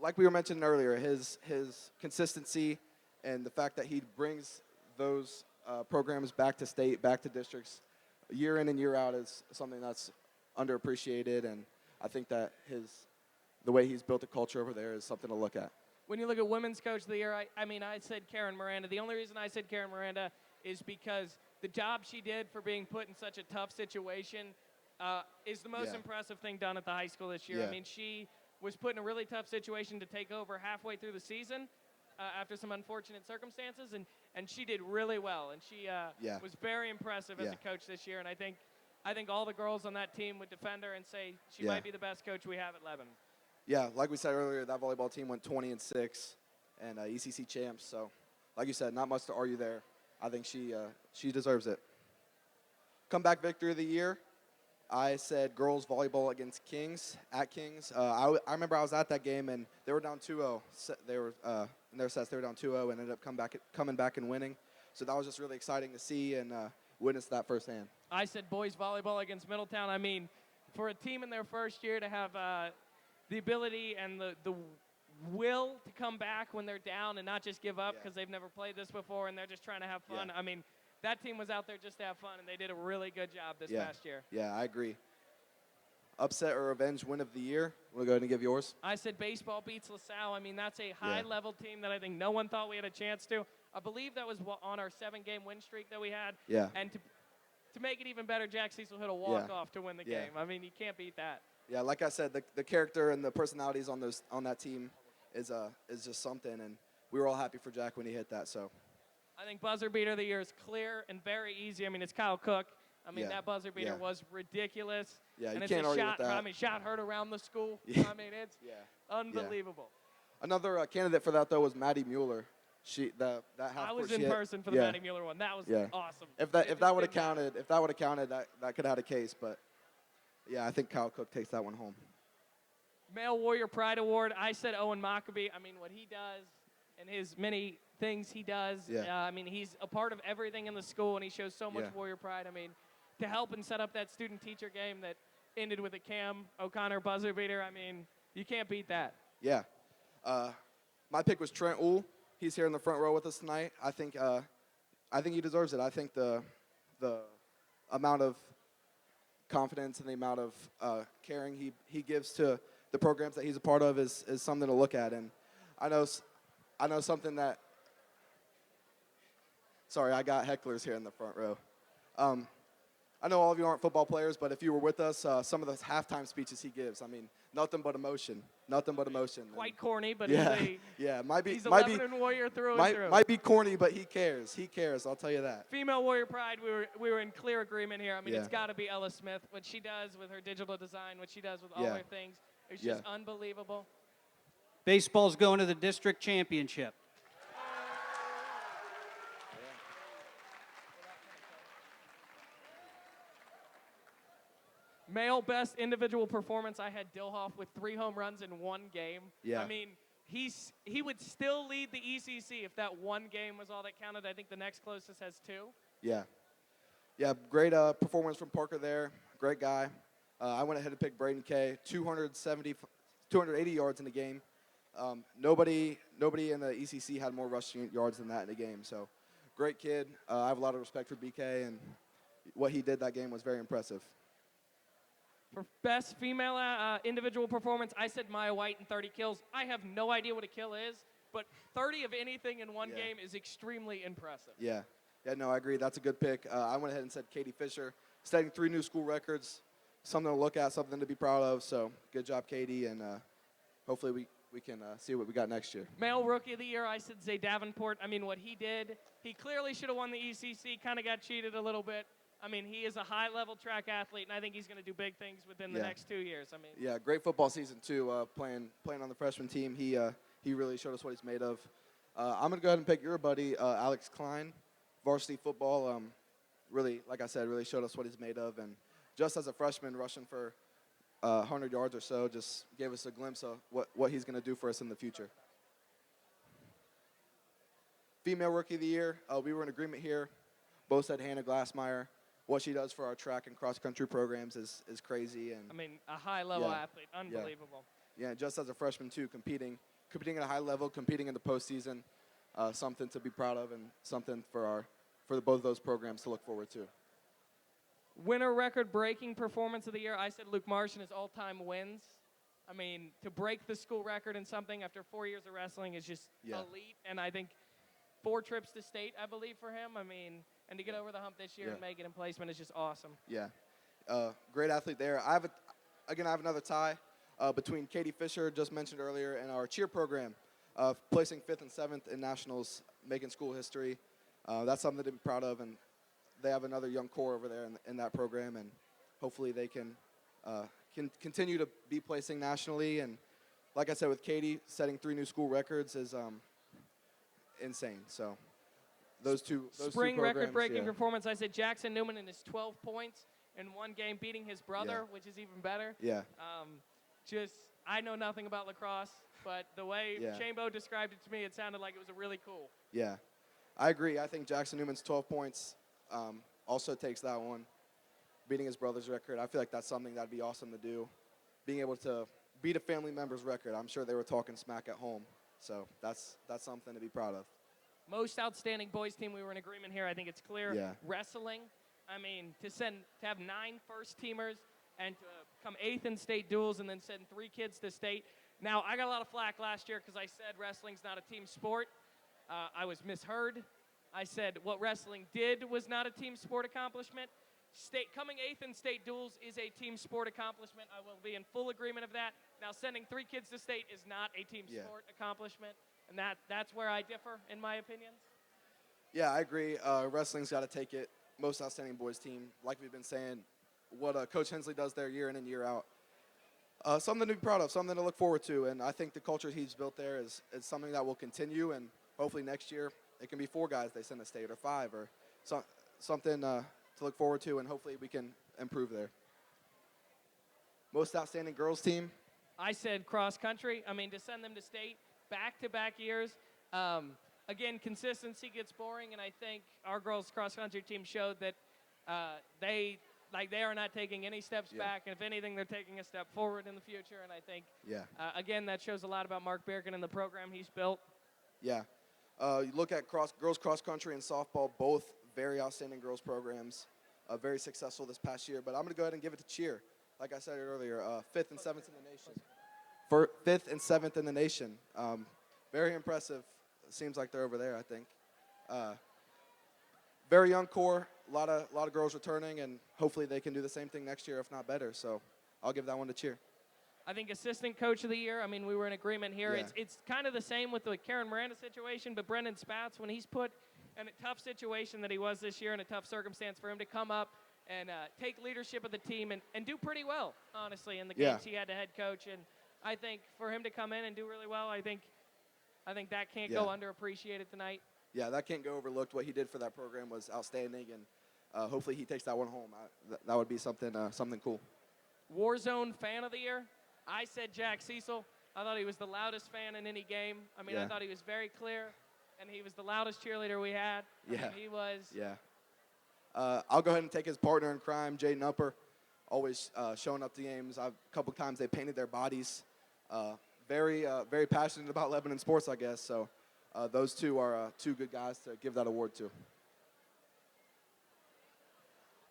like we were mentioning earlier, his consistency and the fact that he brings those programs back to state, back to districts, year in and year out is something that's underappreciated, and I think that the way he's built a culture over there is something to look at. when you look at women's coach of the year, I mean, I said Karen Miranda. The only reason I said Karen Miranda is because the job she did for being put in such a tough situation is the most impressive thing done at the high school this year. Yeah. I mean, she was put in a really tough situation to take over halfway through the season after some unfortunate circumstances, and she did really well. And she was very impressive as a coach this year. And I think all the girls on that team would defend her and say she might be the best coach we have at Lebanon. Yeah, like we said earlier, that volleyball team went 20-6 and ECC champs. So, like you said, not much to argue there. I think she deserves it. Comeback victory of the year. I said girls volleyball against Kings at Kings. I remember I was at that game and they were down 2-0. They were in their sets. They were down 2-0 and ended up coming back and winning. So that was just really exciting to see and witness that firsthand. I said boys volleyball against Middletown. I mean, for a team in their first year to have the ability and the will to come back when they're down and not just give up because they've never played this before and they're just trying to have fun. Yeah. I mean, that team was out there just to have fun, and they did a really good job this past year. Yeah, I agree. Upset or revenge win of the year? We'll go ahead and give yours. I said baseball beats LaSalle. I mean, that's a high-level team that I think no one thought we had a chance to. I believe that was on our 7-game win streak that we had. Yeah. And to make it even better, Jack Cecil hit a walk-off to win the game. I mean, you can't beat that. Yeah, like I said, the character and the personalities on that team is just something, and we were all happy for Jack when he hit that. So. I think buzzer beater of the year is clear and very easy. I mean, it's Kyle Cook. I mean, that buzzer beater was ridiculous. Yeah, and you can't argue with that. I mean, shot heard around the school. Yeah. I mean, it's unbelievable. Yeah. Another candidate for that, though, was Maddie Mueller. That half I was court in person for the Maddie Mueller one. That was awesome. If that would have counted, that could have had a case. But yeah, I think Kyle Cook takes that one home. Male Warrior Pride Award. I said Owen Maccabee. I mean, what he does and his many things he does. I mean, he's a part of everything in the school, and he shows so much warrior pride. I mean, to help and set up that student-teacher game that ended with a Cam O'Connor buzzer beater, I mean, you can't beat that. Yeah. My pick was Trent Uhl. He's here in the front row with us tonight. I think he deserves it. I think the amount of confidence and the amount of caring he gives to the programs that he's a part of is something to look at. And I know something that. Sorry, I got hecklers here in the front row. I know all of you aren't football players, but if you were with us, some of the halftime speeches he gives, I mean, nothing but emotion. Nothing but emotion. Quite corny, but he's a Lebanon Warrior through and through. Might be corny, but he cares. He cares, I'll tell you that. Female Warrior Pride, we were in clear agreement here. I mean, it's got to be Ella Smith. What she does with her digital design, what she does with all her things, it's just unbelievable. Baseball's going to the district championship. Male best individual performance, I had Dilhoff with 3 home runs in 1 game. Yeah. I mean, he would still lead the ECC if that 1 game was all that counted. I think the next closest has 2. Yeah. Yeah, great performance from Parker there. Great guy. I went ahead and picked Braden Kay, 280 yards in the game. Nobody in the ECC had more rushing yards than that in the game. So, great kid. I have a lot of respect for BK, and what he did that game was very impressive. For best female individual performance, I said Maya White in 30 kills. I have no idea what a kill is, but 30 of anything in one game is extremely impressive. Yeah. Yeah, no, I agree. That's a good pick. I went ahead and said Katie Fisher, setting 3 new school records. Something to look at, something to be proud of. So, good job, Katie, and hopefully we can see what we got next year. Male Rookie of the Year, I said Zay Davenport. I mean, what he did, he clearly should have won the ECC, kind of got cheated a little bit. I mean, he is a high-level track athlete, and I think he's going to do big things within the next 2 years. I mean, yeah, great football season too. Playing on the freshman team, he really showed us what he's made of. I'm going to go ahead and pick your buddy, Alex Klein, varsity football. Really, like I said, really showed us what he's made of, and just as a freshman, rushing for 100 yards or so, just gave us a glimpse of what he's going to do for us in the future. Female Rookie of the Year, we were in agreement here. Both said Hannah Glassmeyer. What she does for our track and cross-country programs is crazy. And I mean, a high-level athlete, unbelievable. Yeah, just as a freshman, too, competing at a high level, competing in the postseason, something to be proud of and something for both of those programs to look forward to. Winner record-breaking performance of the year, I said Luke Marsh in his all-time wins. I mean, to break the school record in something after 4 years of wrestling is just elite. And I think 4 trips to state, I believe, for him. I mean, and to get over the hump this year and make it in placement is just awesome. Yeah. Great athlete there. I have another tie between Katie Fisher, just mentioned earlier, and our cheer program, placing 5th and 7th in nationals, making school history. That's something to be proud of, and they have another young core over there in that program, and hopefully they can continue to be placing nationally. And like I said, with Katie, setting 3 new school records is insane. So those two Spring programs, record-breaking performance. I said Jackson Newman in his 12 points in one game, beating his brother, which is even better. Yeah. I know nothing about lacrosse, but the way Chambo described it to me, it sounded like it was really cool. Yeah. I agree. I think Jackson Newman's 12 points also takes that one, beating his brother's record. I feel like that's something that'd be awesome to do, being able to beat a family member's record. I'm sure they were talking smack at home, so that's something to be proud of. Most outstanding boys team, we were in agreement here. I think it's clear. Yeah. Wrestling, I mean, to have 9 first-teamers and to come 8th in state duels and then send 3 kids to state. Now, I got a lot of flack last year because I said wrestling's not a team sport. I was misheard. I said what wrestling did was not a team sport accomplishment. Coming 8th in state duels is a team sport accomplishment. I will be in full agreement of that. Now, sending 3 kids to state is not a team sport accomplishment, and that's where I differ in my opinions. Yeah, I agree. Wrestling's got to take it. Most outstanding boys team, like we've been saying, what Coach Hensley does there year in and year out. Something to be proud of, something to look forward to, and I think the culture he's built there is something that will continue, and hopefully next year it can be 4 guys they send to state or 5 or something to look forward to, and hopefully we can improve there. Most outstanding girls team? I said cross country. I mean, to send them to state back-to-back years. Again, consistency gets boring, and I think our girls cross country team showed that they are not taking any steps back, and if anything, they're taking a step forward in the future. And I think, again, that shows a lot about Mark Birkin and the program he's built. Yeah. You look at girls cross country and softball, both very outstanding girls programs, very successful this past year. But I'm going to go ahead and give it to cheer. Like I said earlier, 5th and 7th in the nation. 5th and 7th in the nation. Very impressive. It seems like they're over there, I think. Very young core, a lot of girls returning, and hopefully they can do the same thing next year, if not better. So I'll give that one to cheer. I think assistant coach of the year, I mean, we were in agreement here. Yeah. It's kind of the same with the Karen Miranda situation, but Brendan Spatz, when he's put in a tough situation that he was this year, in a tough circumstance, for him to come up and take leadership of the team and do pretty well, honestly, in the games he had to head coach. And I think for him to come in and do really well, I think that can't go underappreciated tonight. Yeah, that can't go overlooked. What he did for that program was outstanding, and hopefully he takes that one home. That would be something cool. Warzone fan of the year, I said Jack Cecil. I thought he was the loudest fan in any game. I mean, I thought he was very clear, and he was the loudest cheerleader we had. I mean, he was. Yeah. I'll go ahead and take his partner in crime, Jaden Upper, always showing up to games. A couple times they painted their bodies. Very passionate about Lebanon sports, I guess. So those two are 2 good guys to give that award to.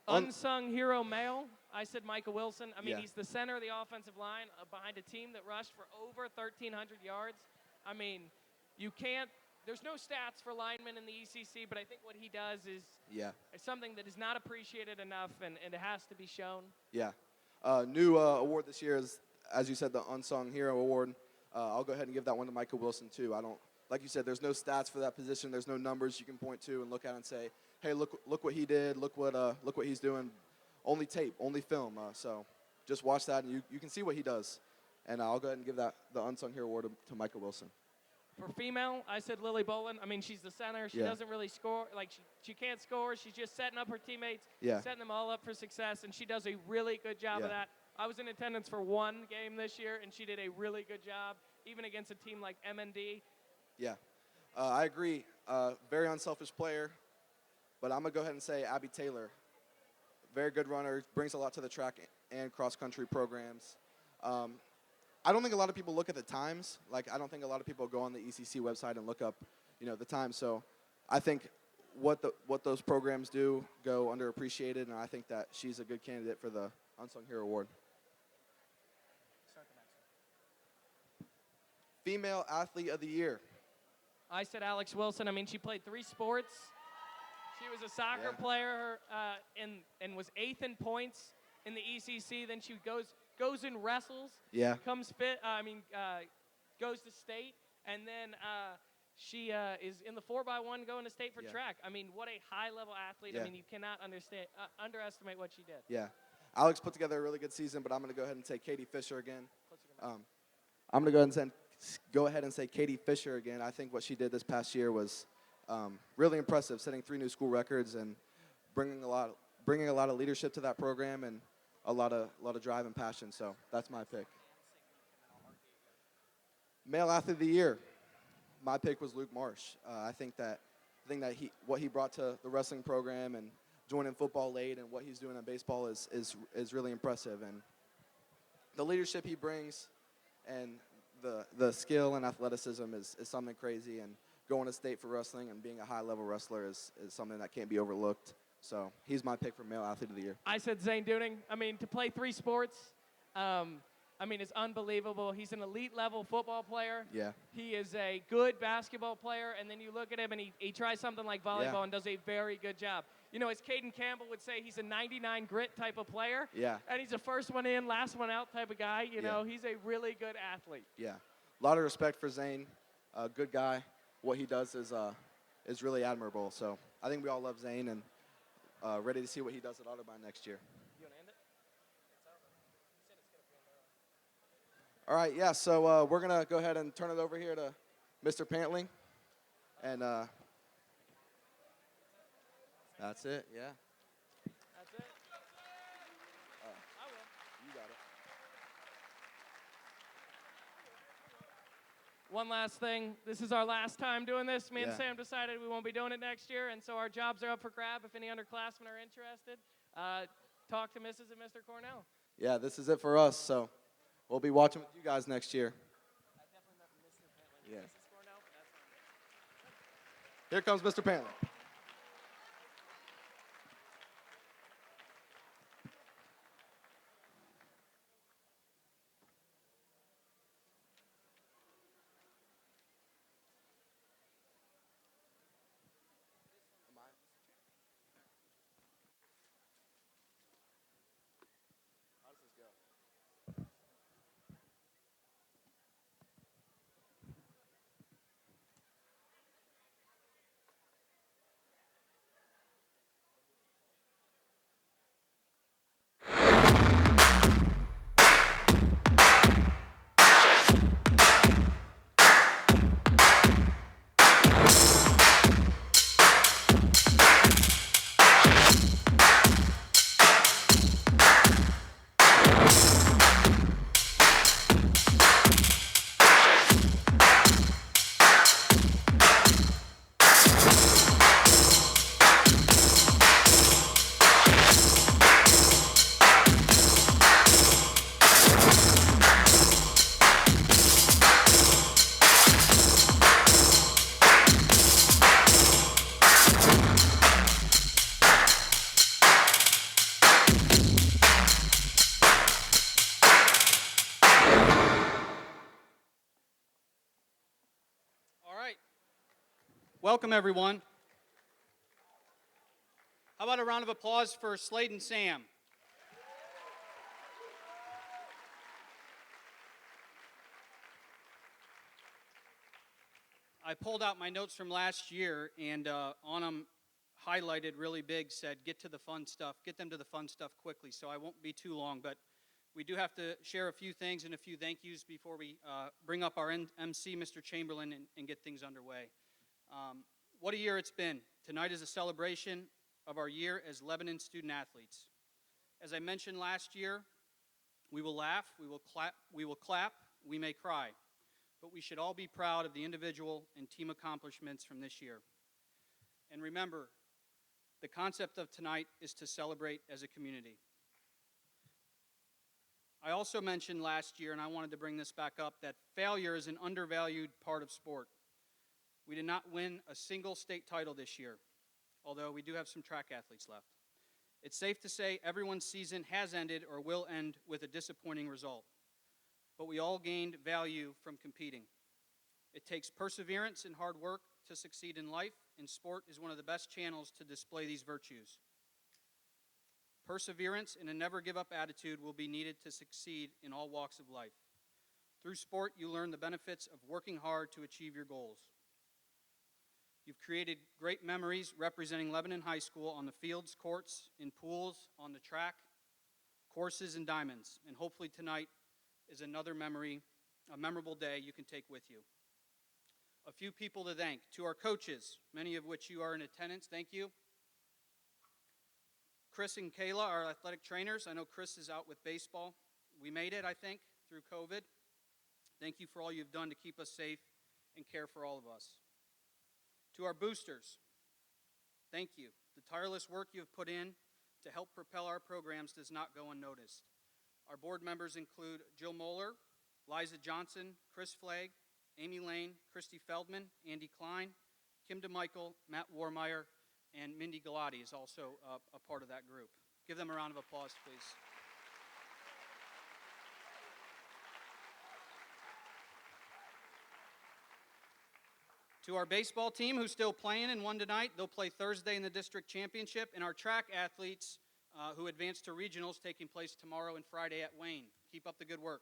Unsung hero male, I said Michael Wilson. I mean, Yeah. he's the center of the offensive line behind a team that rushed for over 1,300 yards. I mean, there's no stats for linemen in the ECC, but I think what he does is something that is not appreciated enough, and it has to be shown. Yeah. New award this year is, as you said, the Unsung Hero Award. I'll go ahead and give that one to Michael Wilson, too. Like you said, there's no stats for that position. There's no numbers you can point to and look at and say, hey, look what he did. Look what he's doing. Only tape, only film. So just watch that, and you can see what he does. And I'll go ahead and give the Unsung Hero Award to Michael Wilson. For female, I said Lily Bolin. I mean, she's the center. She doesn't really score. Like, she can't score. She's just setting up her teammates, setting them all up for success, and she does a really good job of that. I was in attendance for 1 game this year, and she did a really good job, even against a team like MND. Yeah, I agree. Very unselfish player, but I'm going to go ahead and say Abby Taylor. Very good runner, brings a lot to the track and cross-country programs. I don't think a lot of people look at the times. Like, I don't think a lot of people go on the ECC website and look up, the times. So I think what those programs do go underappreciated, and I think that she's a good candidate for the Unsung Hero Award. Female Athlete of the Year. I said Alex Wilson. I mean, she played 3 sports. She was a soccer player and was 8th in points in the ECC. Then she goes and wrestles. Yeah. Goes to state, and then she is in the 4x1 going to state for track. I mean, what a high-level athlete. Yeah. I mean, you cannot underestimate what she did. Yeah. Alex put together a really good season, but I'm going to go ahead and say Katie Fisher again. I'm going to go ahead and say Katie Fisher again. I think what she did this past year was really impressive, setting 3 new school records and bringing a lot of leadership to that program and a lot of drive and passion. So that's my pick. Male Athlete of the Year. My pick was Luke Marsh. I think that what he brought to the wrestling program and joining football late and what he's doing in baseball is really impressive. And the leadership he brings and the skill and athleticism is something crazy. And going to state for wrestling and being a high-level wrestler is something that can't be overlooked. So he's my pick for Male Athlete of the Year. I said Zane Dooning. I mean, to play 3 sports, it's unbelievable. He's an elite-level football player. Yeah. He is a good basketball player, and then you look at him, and he tries something like volleyball and does a very good job. You know, as Caden Campbell would say, he's a 99 grit type of player. Yeah. And he's a first one in, last one out type of guy. You know, he's a really good athlete. Yeah. A lot of respect for Zane. Good guy. What he does is really admirable. So I think we all love Zane and ready to see what he does at Audubon next year. You want to end it? All right, yeah, so we're going to go ahead and turn it over here to Mr. Pantling. And that's it, yeah. That's it. I will. You got it. One last thing. This is our last time doing this. Me and Yeah. Sam decided we won't be doing it next year, and so our jobs are up for grab. If any underclassmen are interested, talk to Mrs. and Mr. Cornell. Yeah, this is it for us, so we'll be watching with you guys next year. I definitely met Mr. Pentland. Yeah. Mrs. Cornell, but that's fine. Here comes Mr. Pantling. Welcome, everyone. How about a round of applause for Slade and Sam? I pulled out my notes from last year, and on them, highlighted really big, said, get to the fun stuff, get them to the fun stuff quickly, so I won't be too long, but we do have to share a few things and a few thank yous before we bring up our MC, Mr. Chamberlain, and get things underway. What a year it's been. Tonight is a celebration of our year as Lebanon student athletes. As I mentioned last year, we will laugh, we will clap, we may cry, but we should all be proud of the individual and team accomplishments from this year. And remember, the concept of tonight is to celebrate as a community. I also mentioned last year, and I wanted to bring this back up, that failure is an undervalued part of sport. We did not win a single state title this year, although we do have some track athletes left. It's safe to say everyone's season has ended or will end with a disappointing result. But we all gained value from competing. It takes perseverance and hard work to succeed in life, and sport is one of the best channels to display these virtues. Perseverance and a never-give-up attitude will be needed to succeed in all walks of life. Through sport, you learn the benefits of working hard to achieve your goals. You've created great memories representing Lebanon High School on the fields, courts, in pools, on the track, courses, and diamonds. And hopefully tonight is another memory, a memorable day you can take with you. A few people to thank. To our coaches, many of which you are in attendance, thank you. Chris and Kayla, our athletic trainers. I know Chris is out with baseball. We made it, I think, through COVID. Thank you for all you've done to keep us safe and care for all of us. To our boosters, thank you. The tireless work you have put in to help propel our programs does not go unnoticed. Our board members include Jill Moeller, Liza Johnson, Chris Flagg, Amy Lane, Christy Feldman, Andy Klein, Kim DeMichael, Matt Warmeyer, and Mindy Galati is also a part of that group. Give them a round of applause, please. To our baseball team, who's still playing and won tonight, they'll play Thursday in the district championship. And our track athletes who advanced to regionals taking place tomorrow and Friday at Wayne. Keep up the good work.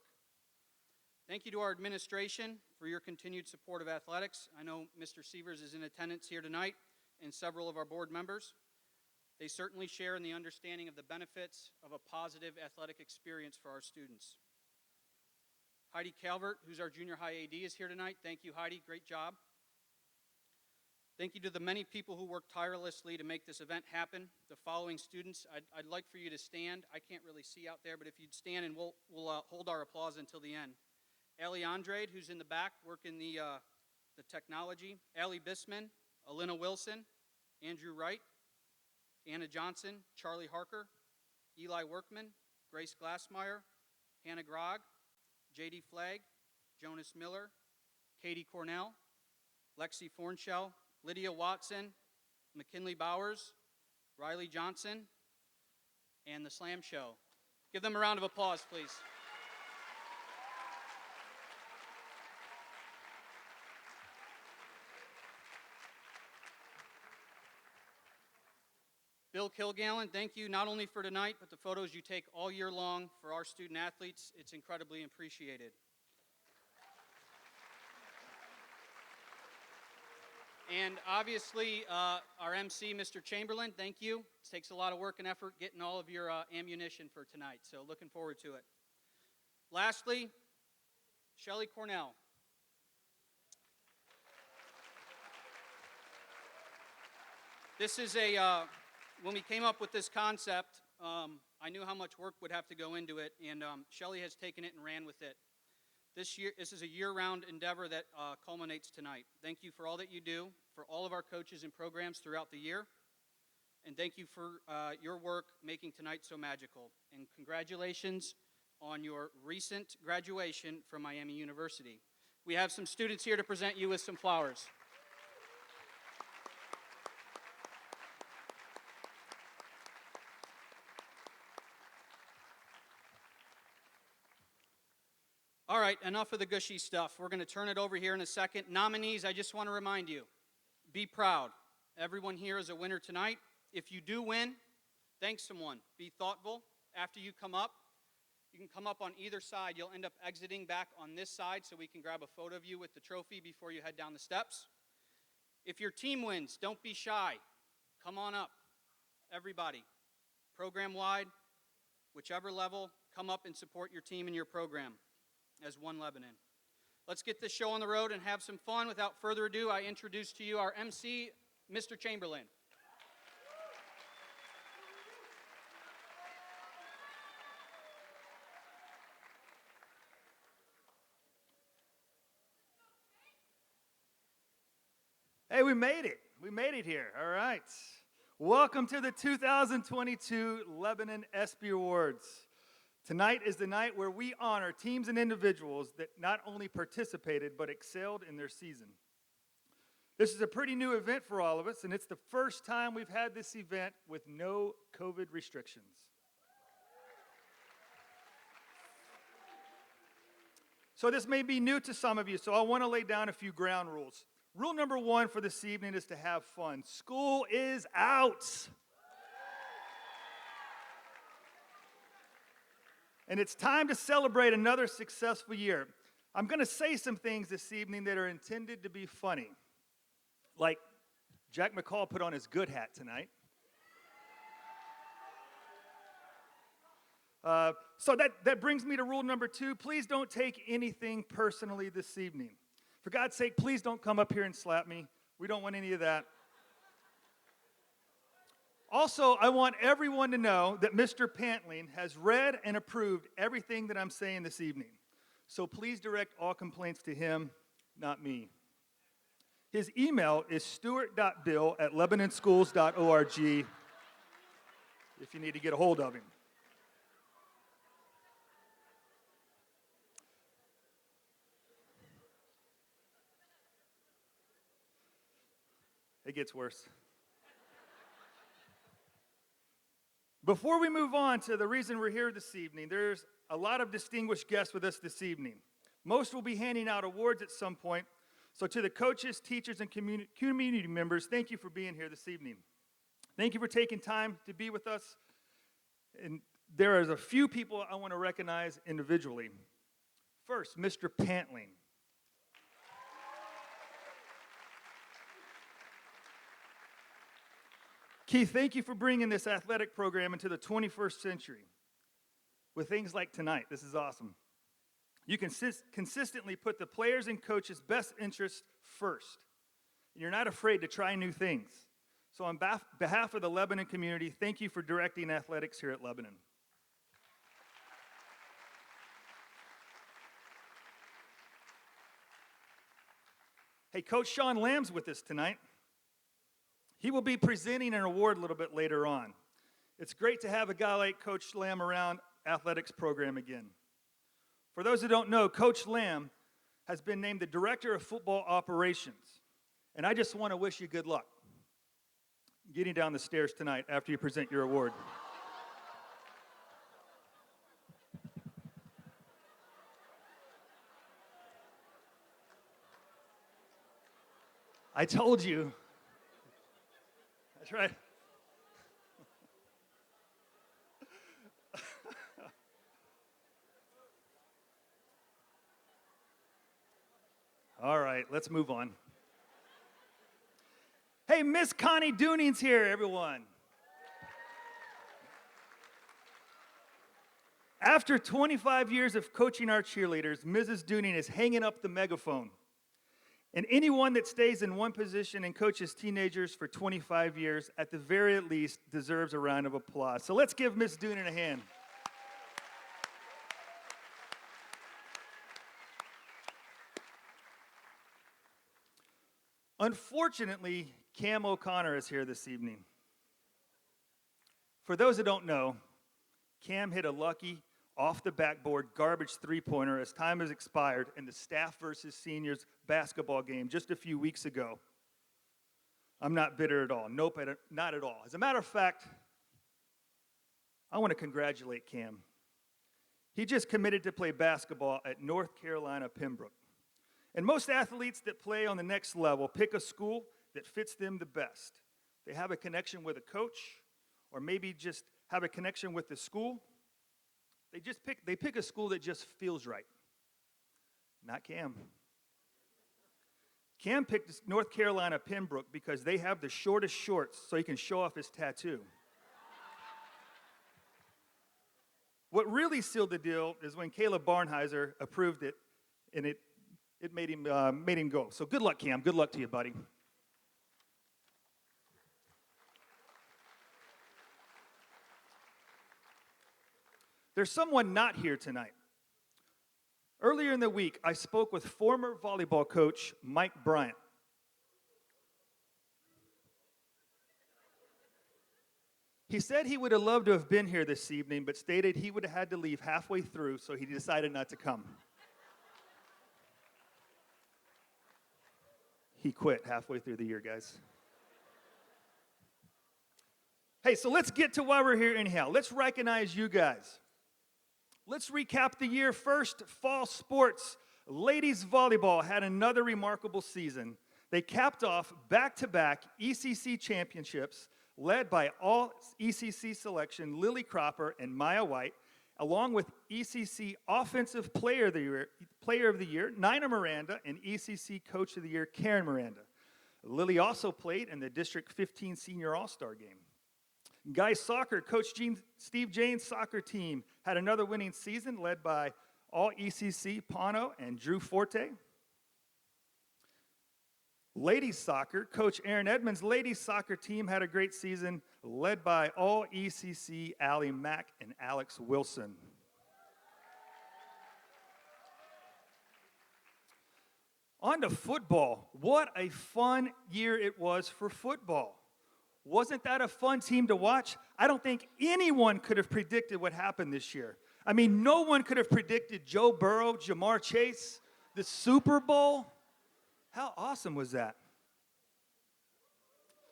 Thank you to our administration for your continued support of athletics. I know Mr. Sievers is in attendance here tonight and several of our board members. They certainly share in the understanding of the benefits of a positive athletic experience for our students. Heidi Calvert, who's our junior high AD, is here tonight. Thank you, Heidi. Great job. Thank you to the many people who worked tirelessly to make this event happen. The following students, I'd like for you to stand. I can't really see out there, but if you'd stand and we'll hold our applause until the end. Allie Andrade, who's in the back working the technology. Allie Bisman, Alina Wilson, Andrew Wright, Anna Johnson, Charlie Harker, Eli Workman, Grace Glassmeyer, Hannah Grog, J.D. Flagg, Jonas Miller, Katie Cornell, Lexi Fornshell, Lydia Watson, McKinley Bowers, Riley Johnson, and the Slam Show. Give them a round of applause, please. Bill Kilgallen, thank you not only for tonight, but the photos you take all year long for our student athletes. It's incredibly appreciated. And obviously, our MC, Mr. Chamberlain, thank you. It takes a lot of work and effort getting all of your ammunition for tonight, so looking forward to it. Lastly, Shelley Cornell. This is when we came up with this concept, I knew how much work would have to go into it, and Shelley has taken it and ran with it. This is a year-round endeavor that culminates tonight. Thank you for all that you do, for all of our coaches and programs throughout the year, and thank you for your work making tonight so magical. And congratulations on your recent graduation from Miami University. We have some students here to present you with some flowers. All right, enough of the gushy stuff. We're going to turn it over here in a second. Nominees, I just want to remind you, be proud. Everyone here is a winner tonight. If you do win, thank someone. Be thoughtful. After you come up, you can come up on either side. You'll end up exiting back on this side so we can grab a photo of you with the trophy before you head down the steps. If your team wins, don't be shy. Come on up. Everybody, program-wide, whichever level, come up and support your team and your program as One Lebanon. Let's get this show on the road and have some fun. Without further ado, I introduce to you our MC, Mr. Chamberlain. Hey, we made it. We made it here. All right. Welcome to the 2022 Lebanon ESPY Awards. Tonight is the night where we honor teams and individuals that not only participated but excelled in their season. This is a pretty new event for all of us, and it's the first time we've had this event with no COVID restrictions. So this may be new to some of you, so I want to lay down a few ground rules. Rule number 1 for this evening is to have fun. School is out. And it's time to celebrate another successful year. I'm going to say some things this evening that are intended to be funny. Like Jack McCall put on his good hat tonight. So that brings me to rule number 2. Please don't take anything personally this evening. For God's sake, please don't come up here and slap me. We don't want any of that. Also, I want everyone to know that Mr. Pantling has read and approved everything that I'm saying this evening. So please direct all complaints to him, not me. His email is stewart.bill@lebanonschools.org if you need to get a hold of him. It gets worse. Before we move on to the reason we're here this evening, there's a lot of distinguished guests with us this evening. Most will be handing out awards at some point. So to the coaches, teachers, and community members, thank you for being here this evening. Thank you for taking time to be with us. And there is a few people I want to recognize individually. First, Mr. Pantling. Keith, thank you for bringing this athletic program into the 21st century with things like tonight. This is awesome. You consistently put the players and coaches' best interests first. And you're not afraid to try new things. So on behalf of the Lebanon community, thank you for directing athletics here at Lebanon. Hey, Coach Sean Lamb's with us tonight. He will be presenting an award a little bit later on. It's great to have a guy like Coach Lamb around athletics program again. For those who don't know, Coach Lamb has been named the Director of Football Operations. And I just want to wish you good luck getting down the stairs tonight after you present your award. I told you. That's right. All right, let's move on. Hey, Miss Connie Dooning's here, everyone. After 25 years of coaching our cheerleaders, Mrs. Dooning is hanging up the megaphone. And anyone that stays in one position and coaches teenagers for 25 years, at the very least, deserves a round of applause. So let's give Miss Doonan a hand. Unfortunately, Cam O'Connor is here this evening. For those that don't know, Cam hit a lucky off the backboard garbage three-pointer as time has expired in the staff versus seniors basketball game just a few weeks ago. I'm not bitter at all. Nope, not at all. As a matter of fact, I want to congratulate Cam. He just committed to play basketball at North Carolina Pembroke. And most athletes that play on the next level pick a school that fits them the best. They have a connection with a coach, or maybe just have a connection with the school. They pick a school that just feels right. Not Cam. Cam picked North Carolina Pembroke because they have the shortest shorts so he can show off his tattoo. What really sealed the deal is when Caleb Barnheiser approved it, and it made him go. So good luck, Cam. Good luck to you, buddy. There's someone not here tonight. Earlier in the week, I spoke with former volleyball coach Mike Bryant. He said he would have loved to have been here this evening, but stated he would have had to leave halfway through, so he decided not to come. He quit halfway through the year, guys. Hey, so let's get to why we're here anyhow. Let's recognize you guys. Let's recap the year. First, fall sports. ladies volleyball had another remarkable season. They capped off back-to-back ECC championships led by all ECC selection Lily Cropper and Maya White, along with ECC Offensive Player of the Year, Nina Miranda, and ECC Coach of the Year, Karen Miranda. Lily also played in the District 15 Senior All-Star Game. Guys soccer, Coach Steve Jane's soccer team had another winning season led by all ECC Pano and Drew Forte. Ladies soccer, Coach Aaron Edmonds' ladies soccer team had a great season led by all ECC Allie Mack and Alex Wilson. On to football. What a fun year it was for football. Wasn't that a fun team to watch? I don't think anyone could have predicted what happened this year. I mean, no one could have predicted Joe Burrow, Jamar Chase, the Super Bowl. How awesome was that?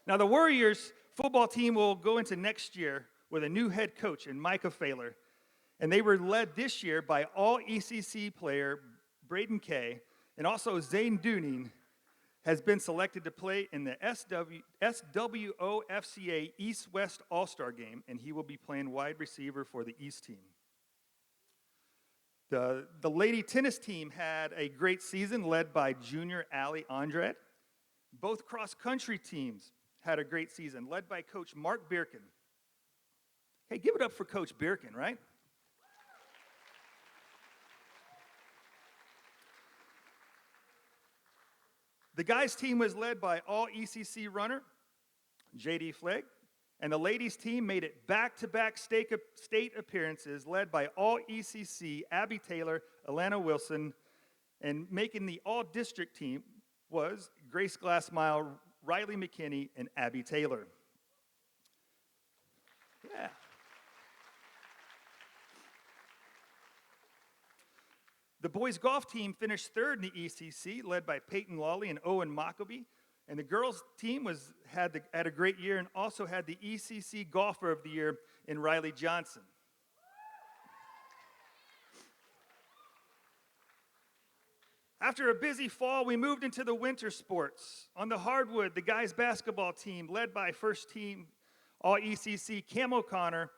Now, the Warriors football team will go into next year with a new head coach in Micah Failer, and they were led this year by all ECC player Braden Kay, and also Zane Dooning has been selected to play in the SWOFCA East-West All-Star Game, and he will be playing wide receiver for the East team. The lady tennis team had a great season led by junior Allie Andrade. Both cross-country teams had a great season led by Coach Mark Birkin. Hey, give it up for Coach Birkin, right? The guys' team was led by all ECC runner, J.D. Flegg, and the ladies' team made it back-to-back state appearances led by all ECC, Abby Taylor, Alana Wilson, and making the all-district team was Grace Glassmile, Riley McKinney, and Abby Taylor. Yeah. The boys' golf team finished third in the ECC, led by Peyton Lawley and Owen Mockabee. And the girls' team had a great year and also had the ECC Golfer of the Year in Riley Johnson. After a busy fall, we moved into the winter sports. On the hardwood, the guys' basketball team, led by first team All-ECC Cam O'Connor,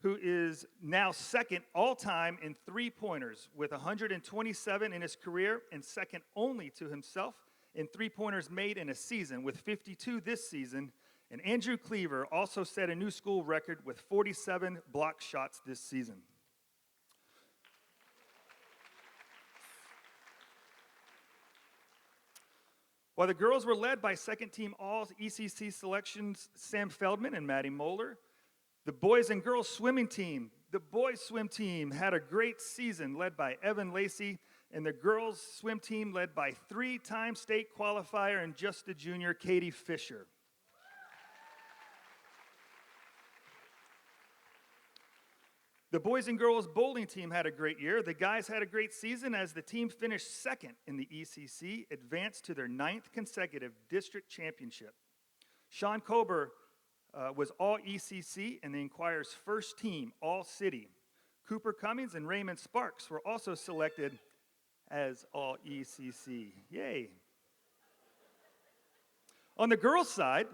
who is now second all-time in three-pointers with 127 in his career and second only to himself in three-pointers made in a season with 52 this season. And Andrew Cleaver also set a new school record with 47 block shots this season. While the girls were led by second-team All-ECC selections Sam Feldman and Maddie Moeller, the boys and girls swimming team, the boys swim team had a great season led by Evan Lacey, and the girls swim team led by three-time state qualifier and just a junior, Katie Fisher. The boys and girls bowling team had a great year. The guys had a great season as the team finished second in the ECC, advanced to their 9th consecutive district championship. Sean Kober was all ECC and the Enquirer's first team, all city. Cooper Cummings and Raymond Sparks were also selected as all ECC. Yay. On the girls' side,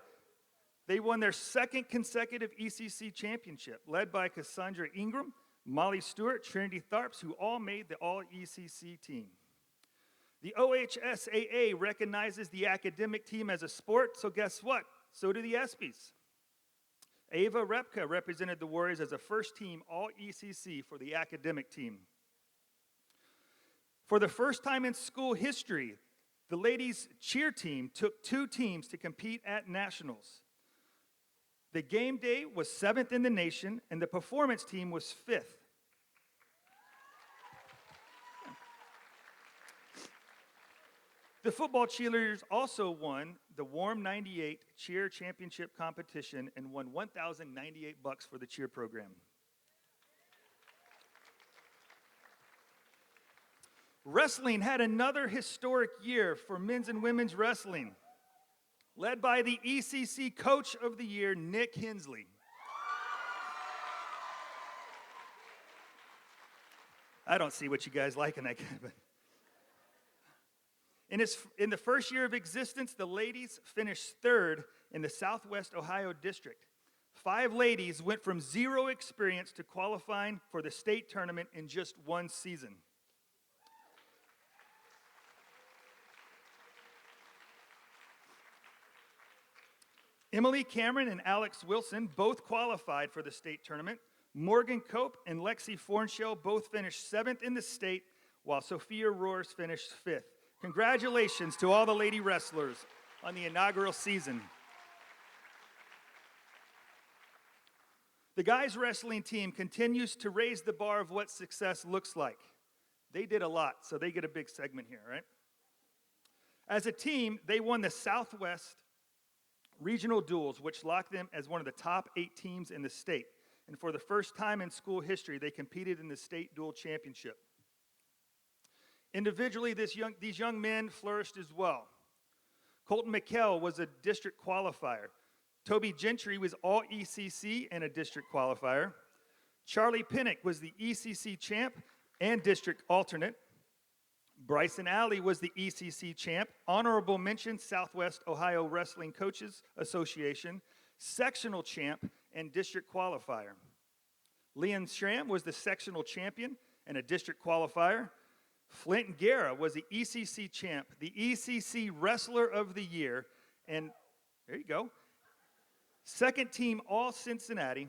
they won their second consecutive ECC championship, led by Cassandra Ingram, Molly Stewart, Trinity Tharps, who all made the all-ECC team. The OHSAA recognizes the academic team as a sport, so guess what? So do the ESPYs. Ava Repka represented the Warriors as a first-team all-ECC for the academic team. For the first time in school history, the ladies' cheer team took 2 teams to compete at nationals. The game day was 7th in the nation, and the performance team was 5th. The football cheerleaders also won the Warm 98 Cheer Championship competition and won $1,098 for the cheer program. Wrestling had another historic year for men's and women's wrestling, led by the ECC Coach of the Year, Nick Hensley. I don't see what you guys like in that. In the first year of existence, the ladies finished third in the Southwest Ohio District. 5 ladies went from 0 experience to qualifying for the state tournament in just 1 season. Emily Cameron and Alex Wilson both qualified for the state tournament. Morgan Cope and Lexi Fornshell both finished 7th in the state, while Sophia Roars finished 5th. Congratulations to all the lady wrestlers on the inaugural season. The guys wrestling team continues to raise the bar of what success looks like. They did a lot, so they get a big segment here, right? As a team, they won the Southwest Regional Duels, which locked them as one of the top 8 teams in the state. And for the first time in school history, they competed in the state dual championship. Individually, these young men flourished as well. Colton McKell was a district qualifier. Toby Gentry was all ECC and a district qualifier. Charlie Pinnock was the ECC champ and district alternate. Bryson Alley was the ECC champ, honorable mention Southwest Ohio Wrestling Coaches Association, sectional champ, and district qualifier. Leon Schramm was the sectional champion and a district qualifier. Flint Guerra was the ECC champ, the ECC Wrestler of the Year, and there you go. Second team All-Cincinnati,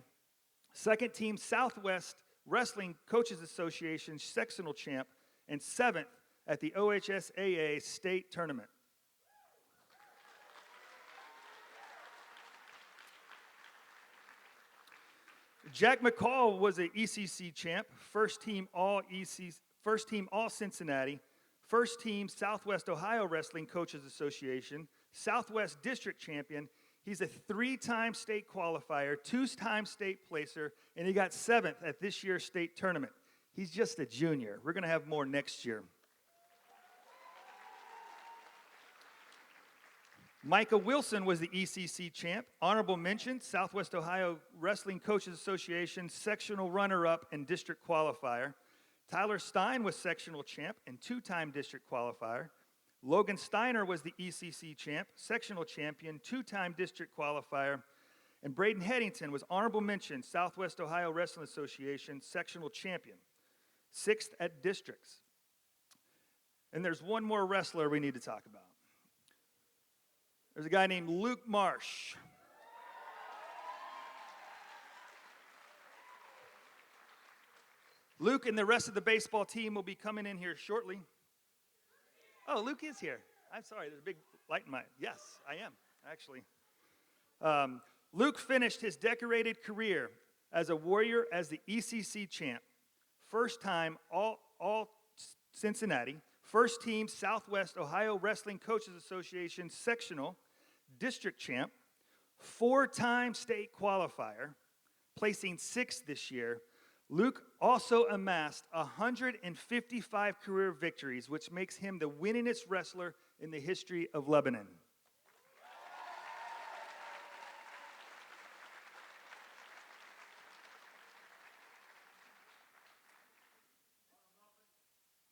second team Southwest Wrestling Coaches Association sectional champ, and 7th at the OHSAA state tournament. Jack McCall was an ECC champ, first team All-Cincinnati, first team Southwest Ohio Wrestling Coaches Association, Southwest District champion. He's a 3-time state qualifier, 2-time state placer, and he got 7th at this year's state tournament. He's just a junior. We're going to have more next year. Micah Wilson was the ECC champ, honorable mention, Southwest Ohio Wrestling Coaches Association, sectional runner-up and district qualifier. Tyler Stein was sectional champ and 2-time district qualifier. Logan Steiner was the ECC champ, sectional champion, 2-time district qualifier. And Braden Headington was honorable mention, Southwest Ohio Wrestling Association, sectional champion, 6th at districts. And there's one more wrestler we need to talk about. There's a guy named Luke Marsh. Luke and the rest of the baseball team will be coming in here shortly. Oh, Luke is here. I'm sorry, there's a big light in my... Yes, I am, actually. Luke finished his decorated career as a Warrior as the ECC champ. First time all Cincinnati. First team Southwest Ohio Wrestling Coaches Association sectional district champ. 4-time state qualifier, placing 6th this year. Luke also amassed 155 career victories, which makes him the winningest wrestler in the history of Lebanon.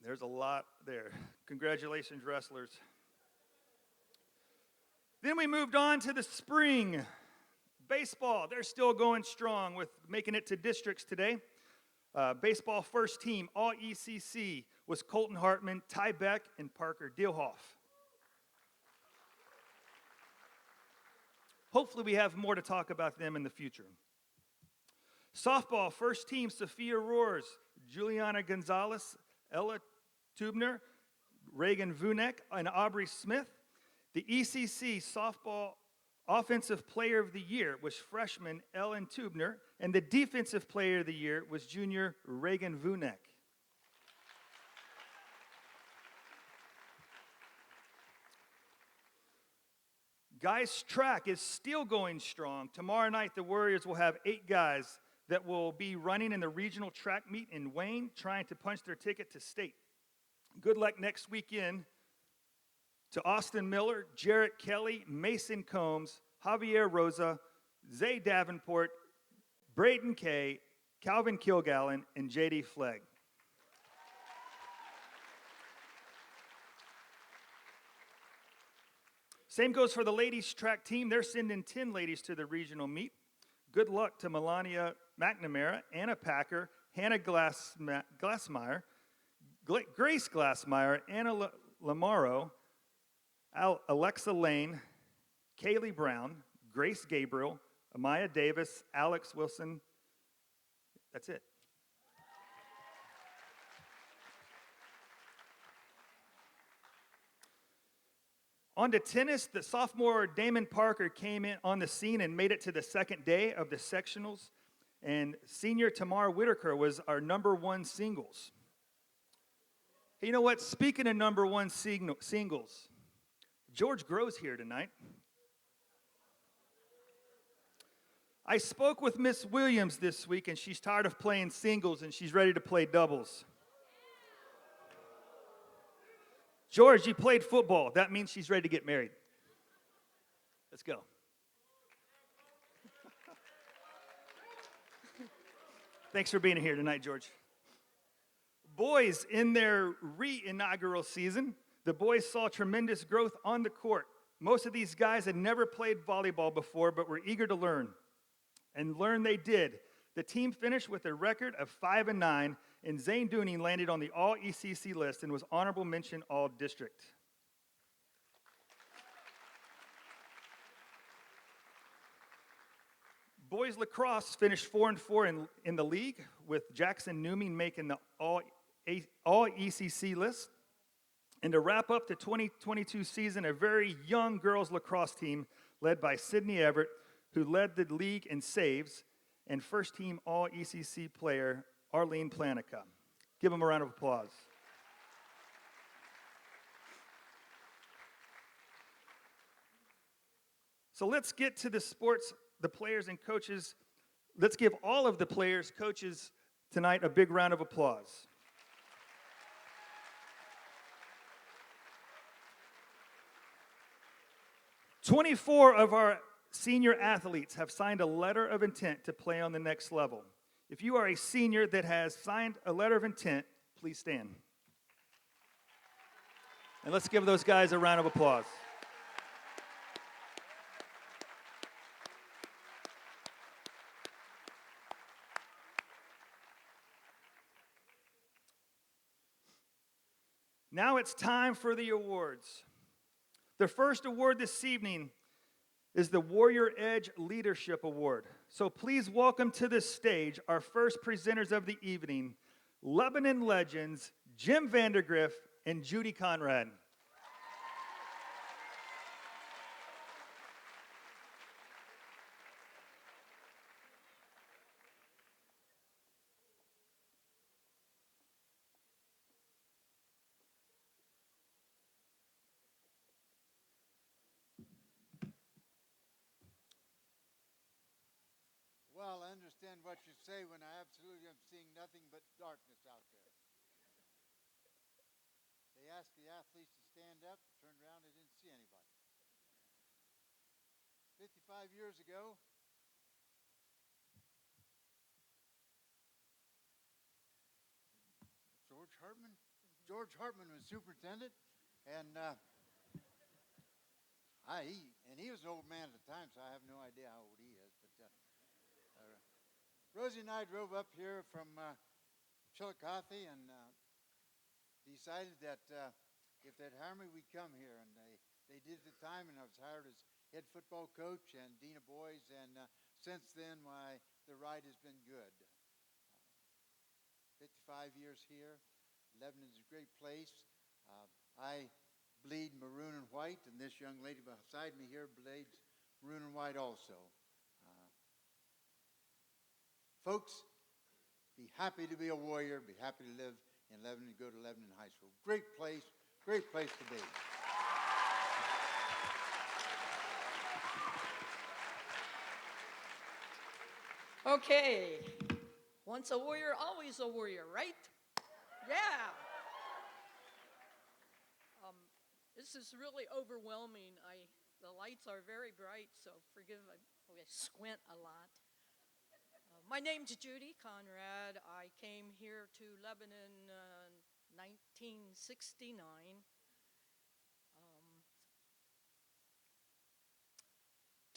There's a lot there. Congratulations, wrestlers. Then we moved on to the spring. Baseball, they're still going strong with making it to districts today. Baseball first team, all ECC, was Colton Hartman, Ty Beck, and Parker Dillhoff. Hopefully we have more to talk about them in the future. Softball first team, Sophia Roars, Juliana Gonzalez, Ella Tubner, Reagan Vunek, and Aubrey Smith. The ECC softball offensive player of the year was freshman Ellen Tubner, and the defensive player of the year was junior Reagan Vunek. Guys track is still going strong. Tomorrow night the Warriors will have 8 guys that will be running in the regional track meet in Wayne, trying to punch their ticket to state. Good luck next weekend to Austin Miller, Jarrett Kelly, Mason Combs, Javier Rosa, Zay Davenport, Braden Kay, Calvin Kilgallen, and J.D. Flegg. Same goes for the ladies track team. They're sending 10 ladies to the regional meet. Good luck to Melania McNamara, Anna Packer, Hannah Glassmeyer, Grace Glassmeyer, Anna Lamaro, Alexa Lane, Kaylee Brown, Grace Gabriel, Amaya Davis, Alex Wilson. That's it. On to tennis, the sophomore Damon Parker came in on the scene and made it to the second day of the sectionals. And senior Tamar Whitaker was our number one singles. Hey, you know what? Speaking of number one singles, George Grove's here tonight. I spoke with Miss Williams this week, and she's tired of playing singles, and she's ready to play doubles. George, you played football. That means she's ready to get married. Let's go. Thanks for being here tonight, George. Boys, in their re-inaugural season, the boys saw tremendous growth on the court. Most of these guys had never played volleyball before, but were eager to learn. And learn they did. The team finished with a record of 5-9, and Zane Dooning landed on the All-ECC list and was honorable mention All-District. Boys lacrosse finished 4-4 in the league, with Jackson Newman making the All-ECC list. And to wrap up the 2022 season, a very young girls lacrosse team led by Sydney Everett, who led the league in saves, and first-team All-ECC player Arlene Planica. Give them a round of applause. So let's get to the sports, the players and coaches. Let's give all of the players, coaches tonight a big round of applause. "24 of our senior athletes have signed a letter of intent to play on the next level. If you are a senior that has signed a letter of intent, please stand. And let's give those guys a round of applause. Now it's time for the awards. The first award this evening is the Warrior Edge Leadership Award. So please welcome to the stage our first presenters of the evening, Lebanon legends Jim Vandergriff and Judy Conrad. Well, I understand what you say when I absolutely am seeing nothing but darkness out there. They asked the athletes to stand up, turned around, they didn't see anybody. 55 years ago, George Hartman was superintendent, and he was an old man at the time, so I have no idea how old he is. But Rosie and I drove up here from Chillicothe and decided that if they'd hire me, we'd come here. And they did at the time, and I was hired as head football coach and dean of boys. And since then, the ride has been good. 55 years here. Lebanon's a great place. I bleed maroon and white, and this young lady beside me here bleeds maroon and white also. Folks, be happy to be a Warrior, be happy to live in Lebanon, go to Lebanon High School. Great place to be. Okay. Once a warrior, always a warrior, right? Yeah. This is really overwhelming. The lights are very bright, so forgive I squint a lot. My name's Judy Conrad. I came here to Lebanon 1969.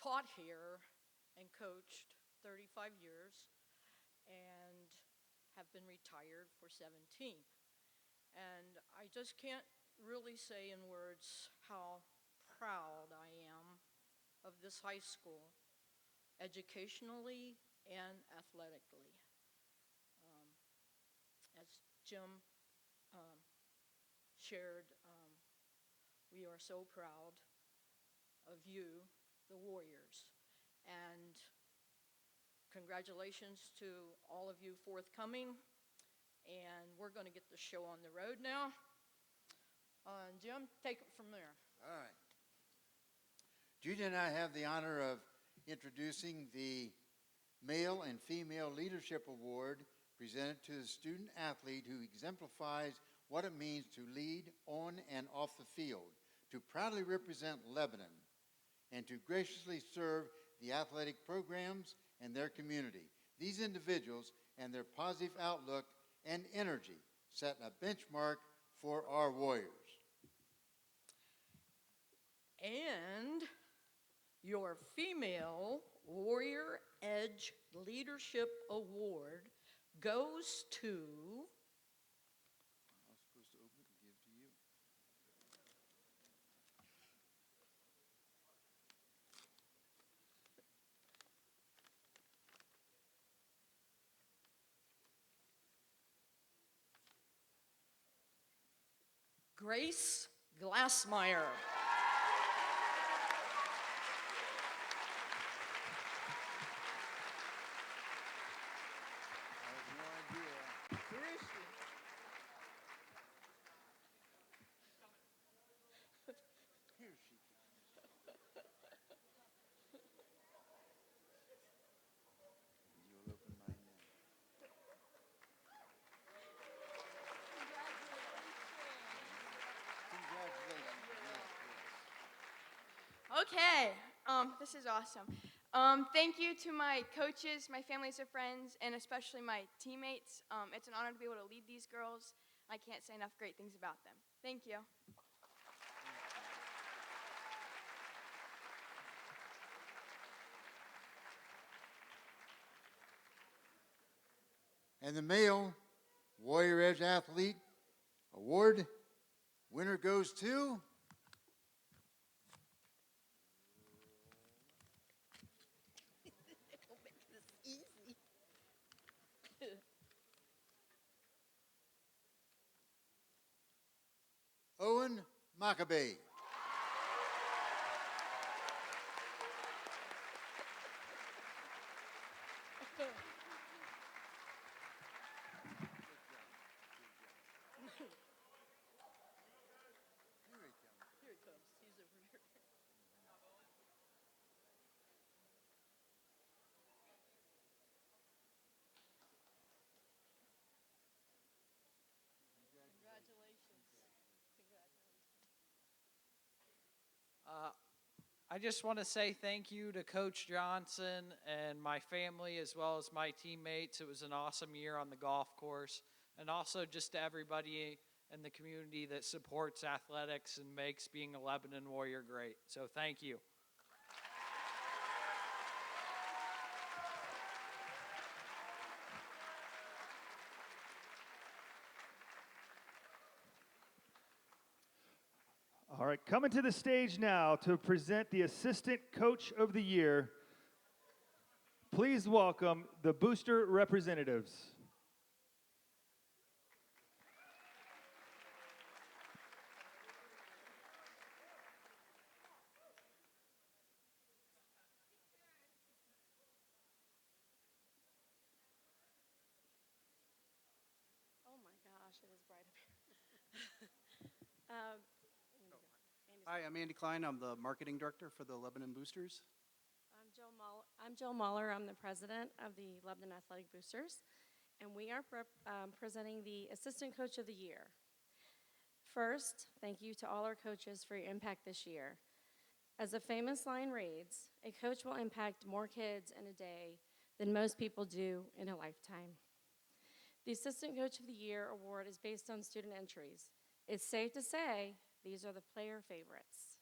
taught here and coached 35 years and have been retired for 17. And I just can't really say in words how proud I am of this high school, educationally and athletically. As Jim shared, we are so proud of you, the Warriors. And congratulations to all of you forthcoming. And we're going to get the show on the road now. Jim, take it from there. All right. Judy and I have the honor of introducing the Male and Female Leadership Award presented to the student athlete who exemplifies what it means to lead on and off the field, to proudly represent Lebanon, and to graciously serve the athletic programs and their community. These individuals and their positive outlook and energy set a benchmark for our Warriors. And your Female Warrior Edge Leadership Award goes to... I was supposed to open it and give to you. Grace Glassmeyer. I have no idea. Where is she? Here she comes. You'll open mine now. Congratulations. Yes, Okay, this is awesome. Thank you to my coaches, my families and friends, and especially my teammates. It's an honor to be able to lead these girls. I can't say enough great things about them. Thank you. And the Male Warrior Edge Athlete Award winner goes to... We'll make this easy. Owen Maccabee. Here he comes. He's over here. Congratulations. I just want to say thank you to Coach Johnson and my family as well as my teammates. It was an awesome year on the golf course, and also just to everybody in the community that supports athletics and makes being a Lebanon Warrior great. So thank you. All right, coming to the stage now to present the Assistant Coach of the Year. Please welcome the booster representatives. Oh my gosh, it is bright up here. Hi, I'm Andy Klein. I'm the marketing director for the Lebanon Boosters. I'm Jill Mahler. I'm the president of the Lebanon Athletic Boosters, and we are presenting the Assistant Coach of the Year. First, thank you to all our coaches for your impact this year. As the famous line reads, a coach will impact more kids in a day than most people do in a lifetime. The Assistant Coach of the Year award is based on student entries. It's safe to say these are the player favorites.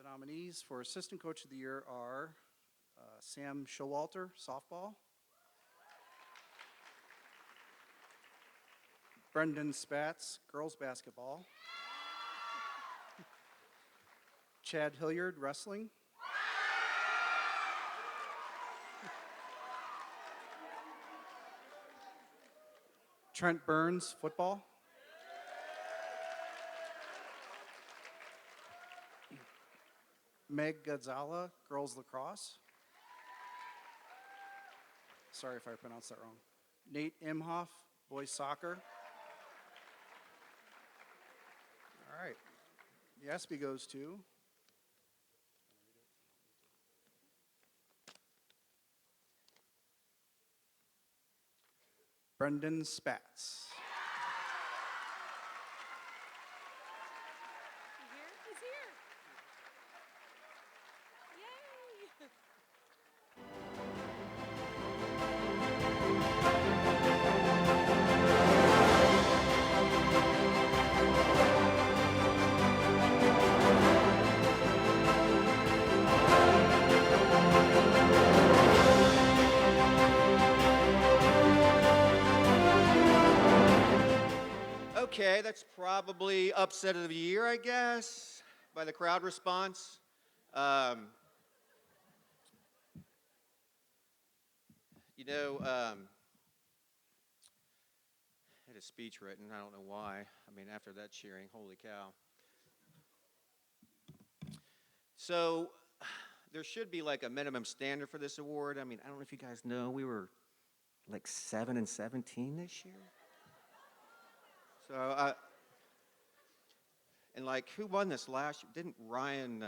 nominees for Assistant Coach of the Year are Sam Showalter, softball. Brendan Spatz, girls basketball. Chad Hilliard, wrestling. Trent Burns, football. Meg Gonzala, girls lacrosse. Sorry if I pronounced that wrong. Nate Imhoff, boys soccer. All right. The ESPY goes to Brendan Spatz. He's here. Yay! Okay, that's probably upset of the year, I guess, by the crowd response. I had a speech written. I don't know why. I mean, after that cheering, holy cow. So there should be like a minimum standard for this award. I mean, I don't know if you guys know, we were like 7-17 this year. So, and like, who won this last year? Didn't Ryan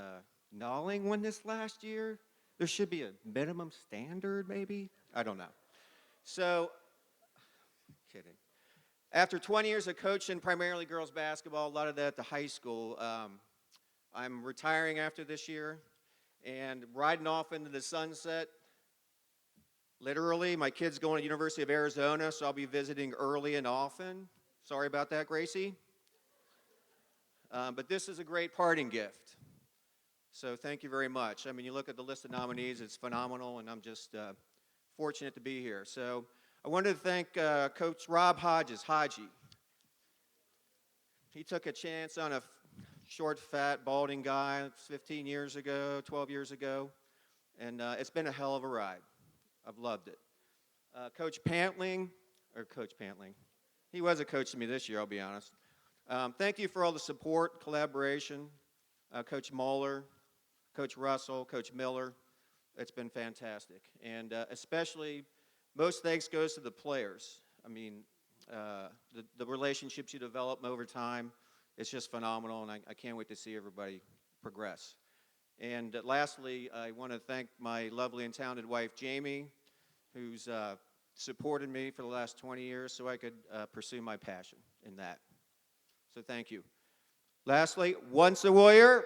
Nalling win this last year? There should be a minimum standard, maybe? I don't know. So, kidding. After 20 years of coaching primarily girls basketball, a lot of that at the high school, I'm retiring after this year and riding off into the sunset. Literally, my kid's going to University of Arizona, so I'll be visiting early and often. Sorry about that, Gracie. But this is a great parting gift. So thank you very much. I mean, you look at the list of nominees, it's phenomenal, and I'm just fortunate to be here. So I wanted to thank Coach Rob Hodges, Haji. He took a chance on a short, fat, balding guy 15 years ago, 12 years ago, and it's been a hell of a ride. I've loved it. Coach Pantling, he was a coach to me this year, I'll be honest. Thank you for all the support, collaboration. Coach Moeller, Coach Russell, Coach Miller. It's been fantastic. And especially, most thanks goes to the players. I mean, the relationships you develop over time, it's just phenomenal, and I can't wait to see everybody progress. And lastly, I want to thank my lovely and talented wife, Jamie, who's supported me for the last 20 years so I could pursue my passion in that. So thank you. Lastly, once a warrior.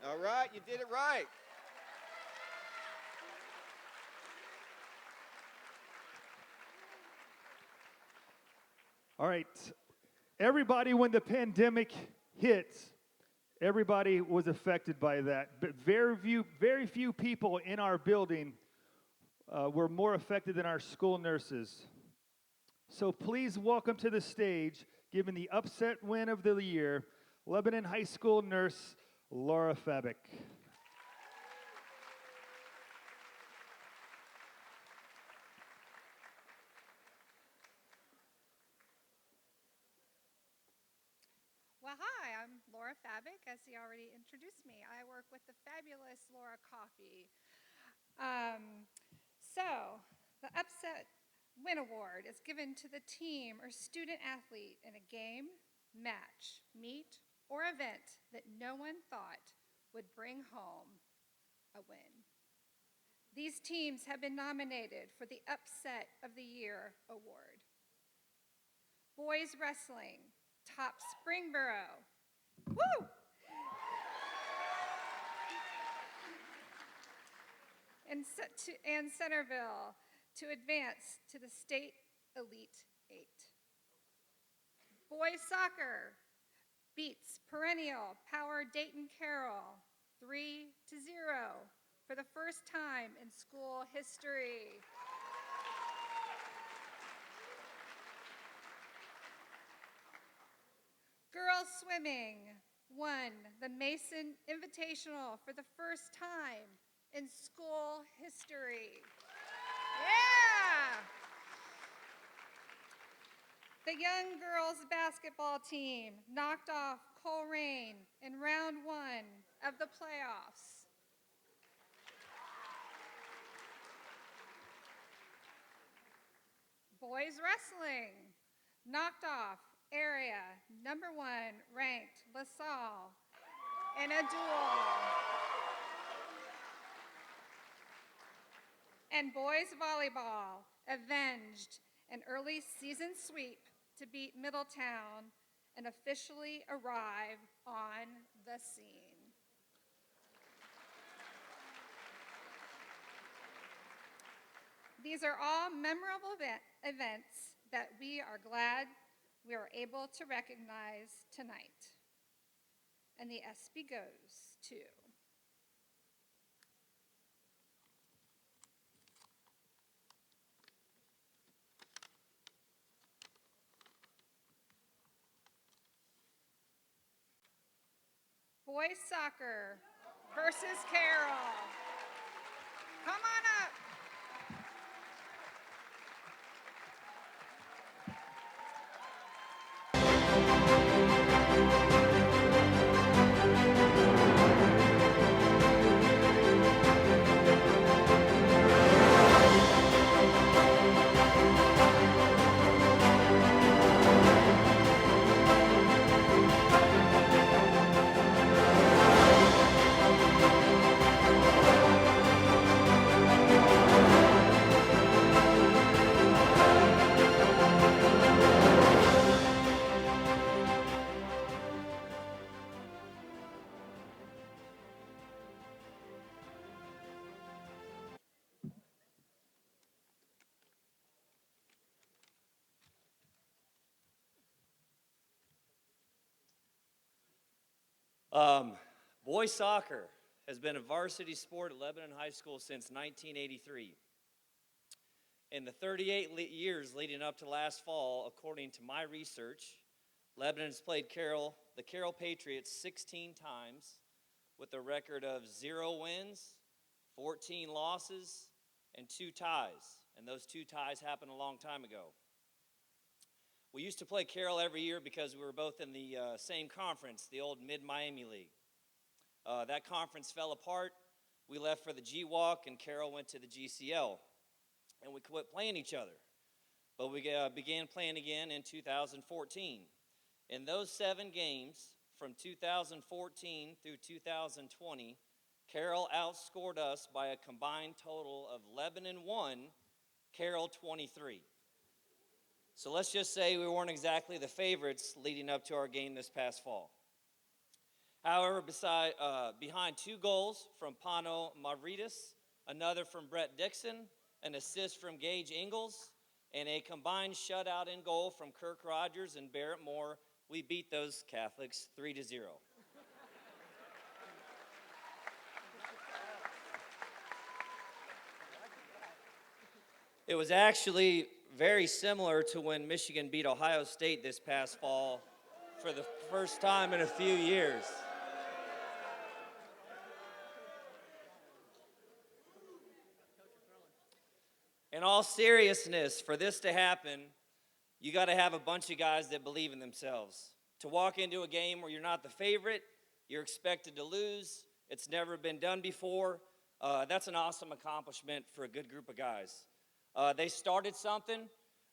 All right, you did it right. All right. Everybody, when the pandemic hit, everybody was affected by that. But very few people in our building were more affected than our school nurses. So please welcome to the stage, given the upset win of the year, Lebanon High School nurse Laura Fabic. Well, hi, I'm Laura Fabic, as he already introduced me. I work with the fabulous Laura Coffey. So, the Upset Win Award is given to the team or student athlete in a game, match, meet, or event that no one thought would bring home a win. These teams have been nominated for the Upset of the Year Award. Boys Wrestling, Top Springboro. Woo! And Centerville to advance to the State Elite 8. Boys Soccer, beats perennial power Dayton Carroll 3-0 for the first time in school history. Girls swimming won the Mason Invitational for the first time in school history. Yeah! The young girls basketball team knocked off Coleraine in round 1 of the playoffs. Boys wrestling knocked off area number 1 ranked LaSalle in a duel. And boys volleyball avenged an early season sweep to beat Middletown and officially arrive on the scene. These are all memorable events that we are glad we are able to recognize tonight. And the ESPY goes to boys soccer versus Carroll. Come on up. Boys soccer has been a varsity sport at Lebanon High School since 1983. In the 38 years leading up to last fall, according to my research, Lebanon has played the Carroll Patriots 16 times with a record of 0 wins, 14 losses, and 2 ties. And those 2 ties happened a long time ago. We used to play Carroll every year because we were both in the same conference, the old Mid-Miami League. That conference fell apart. We left for the GWalk, and Carroll went to the GCL. And we quit playing each other. But we began playing again in 2014. In those 7 games, from 2014 through 2020, Carroll outscored us by a combined total of Lebanon 1, Carroll 23. So let's just say we weren't exactly the favorites leading up to our game this past fall. However, behind 2 goals from Pano Mavridis, another from Brett Dixon, an assist from Gage Ingalls, and a combined shutout in goal from Kirk Rogers and Barrett Moore, we beat those Catholics 3-0. It was actually very similar to when Michigan beat Ohio State this past fall for the first time in a few years. In all seriousness, for this to happen, you got to have a bunch of guys that believe in themselves. To walk into a game where you're not the favorite, you're expected to lose, it's never been done before, that's an awesome accomplishment for a good group of guys. They started something.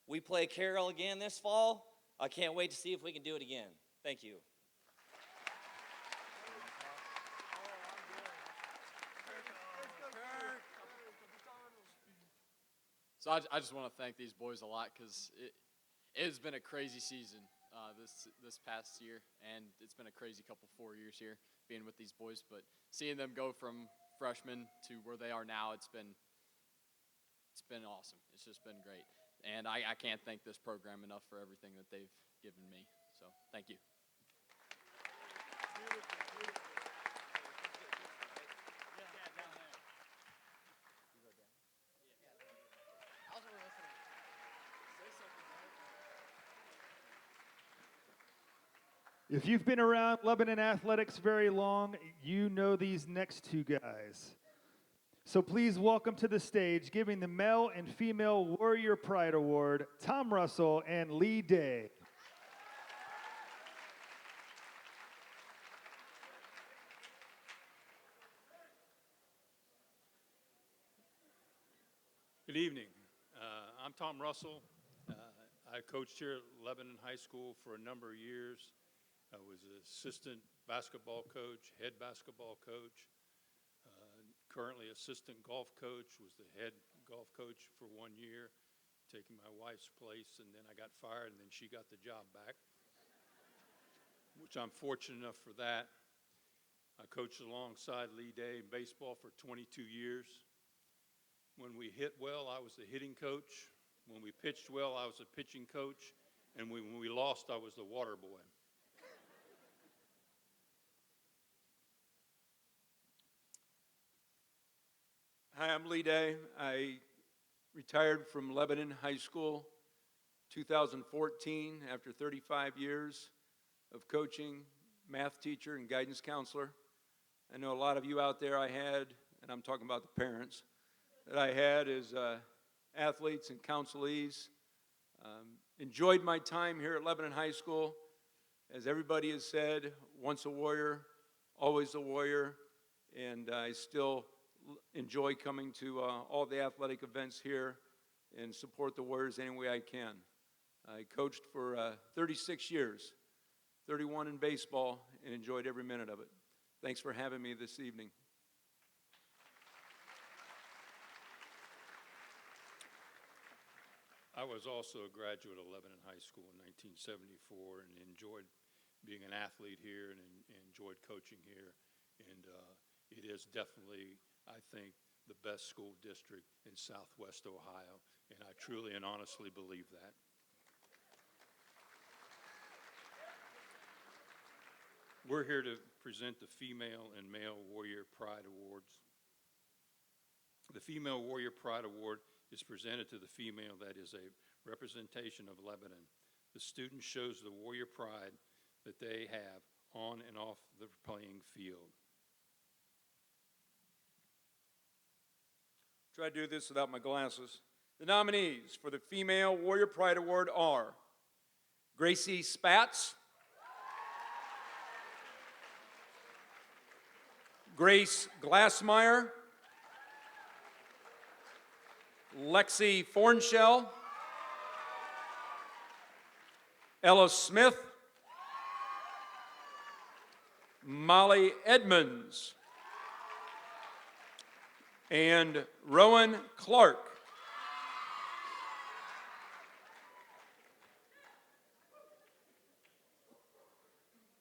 We play Carroll again this fall. I can't wait to see if we can do it again. Thank you. So I just want to thank these boys a lot because it has been a crazy season this past year, and it's been a crazy couple 4 years here being with these boys. But seeing them go from freshmen to where they are now, it's been awesome. It's just been great, and I can't thank this program enough for everything that they've given me. So thank you. If you've been around Lebanon athletics very long, you know these next two guys. So please welcome to the stage, giving the Male and Female Warrior Pride Award, Tom Russell and Lee Day. Good evening. I'm Tom Russell. I coached here at Lebanon High School for a number of years. I was assistant basketball coach, head basketball coach, currently assistant golf coach, was the head golf coach for 1 year, taking my wife's place, and then I got fired, and then she got the job back, which I'm fortunate enough for that. I coached alongside Lee Day in baseball for 22 years. When we hit well, I was the hitting coach. When we pitched well, I was the pitching coach. And when we lost, I was the water boy. Hi, I'm Lee Day. I retired from Lebanon High School 2014 after 35 years of coaching, math teacher, and guidance counselor. I know a lot of you out there I had, and I'm talking about the parents, that I had as athletes and counselees. Enjoyed my time here at Lebanon High School. As everybody has said, once a warrior, always a warrior, and I still enjoy coming to all the athletic events here and support the Warriors any way I can. I coached for 36 years, 31 in baseball, and enjoyed every minute of it. Thanks for having me this evening. I was also a graduate of Lebanon High School in 1974 and enjoyed being an athlete here and enjoyed coaching here. And it is definitely, I think, the best school district in Southwest Ohio. And I truly and honestly believe that. We're here to present the Female and Male Warrior Pride Awards. The Female Warrior Pride Award is presented to the female that is a representation of Lebanon. The student shows the warrior pride that they have on and off the playing field. Try to do this without my glasses. The nominees for the Female Warrior Pride Award are Gracie Spatz, Grace Glassmeyer, Lexi Fornshell, Ella Smith, Molly Edmonds, and Rowan Clark.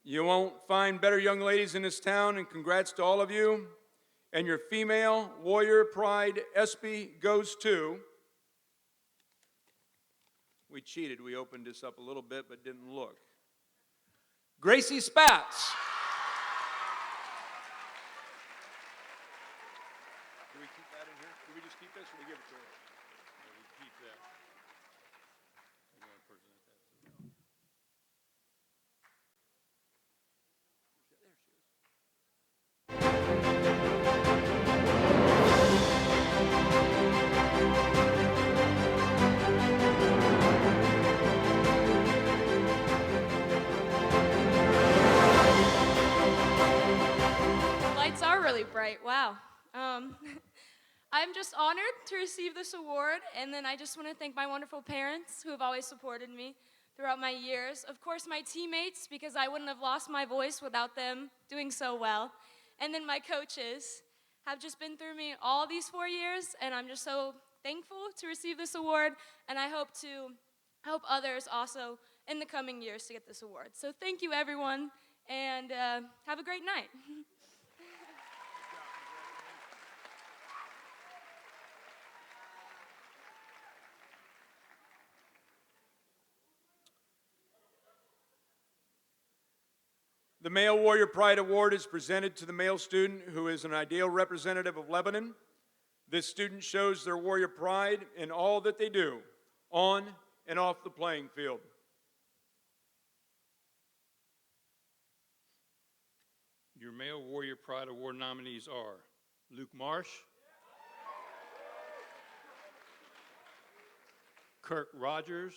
You won't find better young ladies in this town, and congrats to all of you. And your Female Warrior Pride ESPY goes to, we cheated, we opened this up a little bit but didn't look, Gracie Spatz. Do we keep that in here? Do we just keep this or we give it to her? No, we keep that. You want to present that to me? There she is. Lights are really bright, wow. I'm just honored to receive this award, and then I just want to thank my wonderful parents who have always supported me throughout my years. Of course, my teammates, because I wouldn't have lost my voice without them doing so well. And then my coaches have just been through me all these 4 years, and I'm just so thankful to receive this award, and I hope to help others also in the coming years to get this award. So thank you, everyone, and have a great night. The Male Warrior Pride Award is presented to the male student who is an ideal representative of Lebanon. This student shows their warrior pride in all that they do, on and off the playing field. Your Male Warrior Pride Award nominees are Luke Marsh, Kirk Rogers,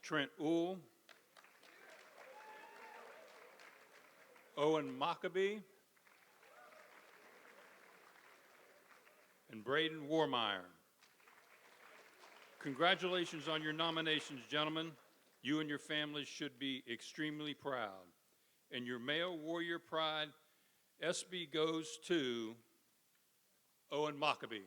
Trent Uhl, Owen Maccabee, and Braden Warmeyer. Congratulations on your nominations, gentlemen. You and your families should be extremely proud. And your Male Warrior Pride SB goes to Owen Maccabee.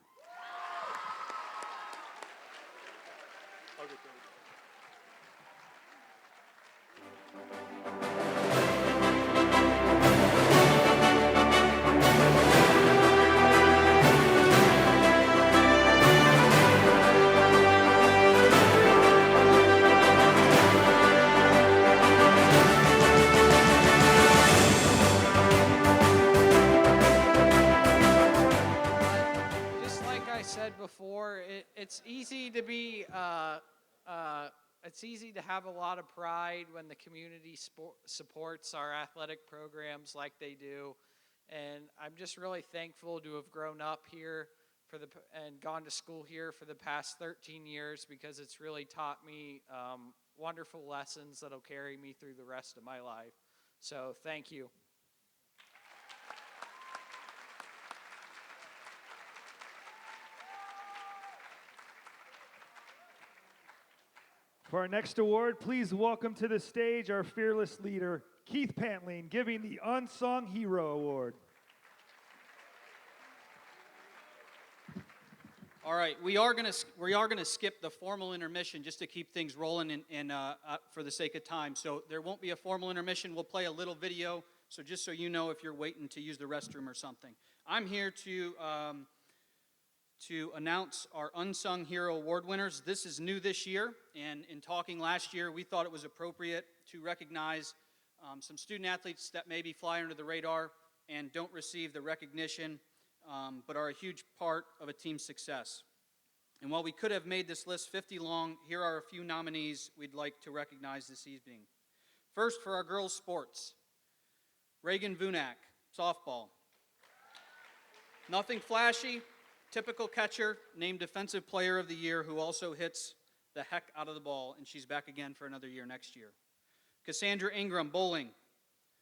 Just like I said before, it's easy to be, it's easy to have a lot of pride when the community supports our athletic programs like they do. And I'm just really thankful to have grown up here and gone to school here for the past 13 years, because it's really taught me wonderful lessons that'll carry me through the rest of my life. So thank you. For our next award, please welcome to the stage our fearless leader, Keith Pantling, giving the Unsung Hero Award. All right, we are gonna skip the formal intermission just to keep things rolling and for the sake of time. So there won't be a formal intermission. We'll play a little video. So just so you know, if you're waiting to use the restroom or something, I'm here to announce our Unsung Hero Award winners. This is new this year, and in talking last year, we thought it was appropriate to recognize some student athletes that maybe fly under the radar and don't receive the recognition, but are a huge part of a team's success. And while we could have made this list 50 long, here are a few nominees we'd like to recognize this evening. First, for our girls' sports, Reagan Vunak, softball. Nothing flashy, typical catcher, named Defensive Player of the Year, who also hits the heck out of the ball, and she's back again for another year next year. Cassandra Ingram, bowling.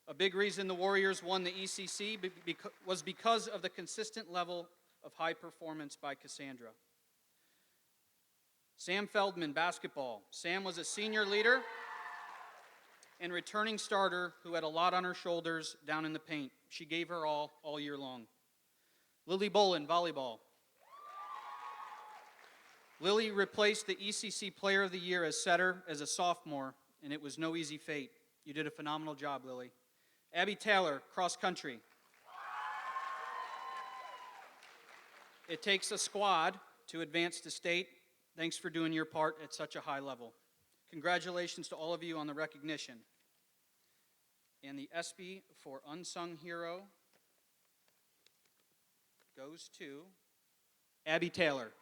A big reason the Warriors won the ECC was because of the consistent level of high performance by Cassandra. Sam Feldman, basketball. Sam was a senior leader and returning starter who had a lot on her shoulders down in the paint. She gave her all year long. Lily Bolin, volleyball. Lily replaced the ECC Player of the Year as setter as a sophomore, and it was no easy fate. You did a phenomenal job, Lily. Abby Taylor, cross country. It takes a squad to advance to state. Thanks for doing your part at such a high level. Congratulations to all of you on the recognition. And the ESPY for Unsung Hero goes to Abby Taylor.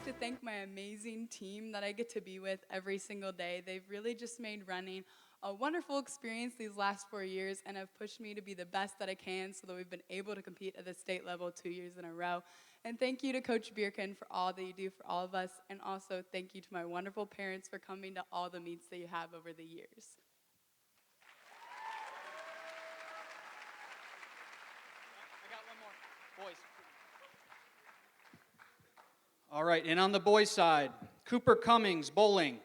To thank my amazing team that I get to be with every single day. They've really just made running a wonderful experience these last 4 years and have pushed me to be the best that I can so that we've been able to compete at the state level 2 years in a row. And thank you to Coach Bierken for all that you do for all of us, and also thank you to my wonderful parents for coming to all the meets that you have over the years. I got one more. Boys. All right, and on the boys' side, Cooper Cummings, bowling.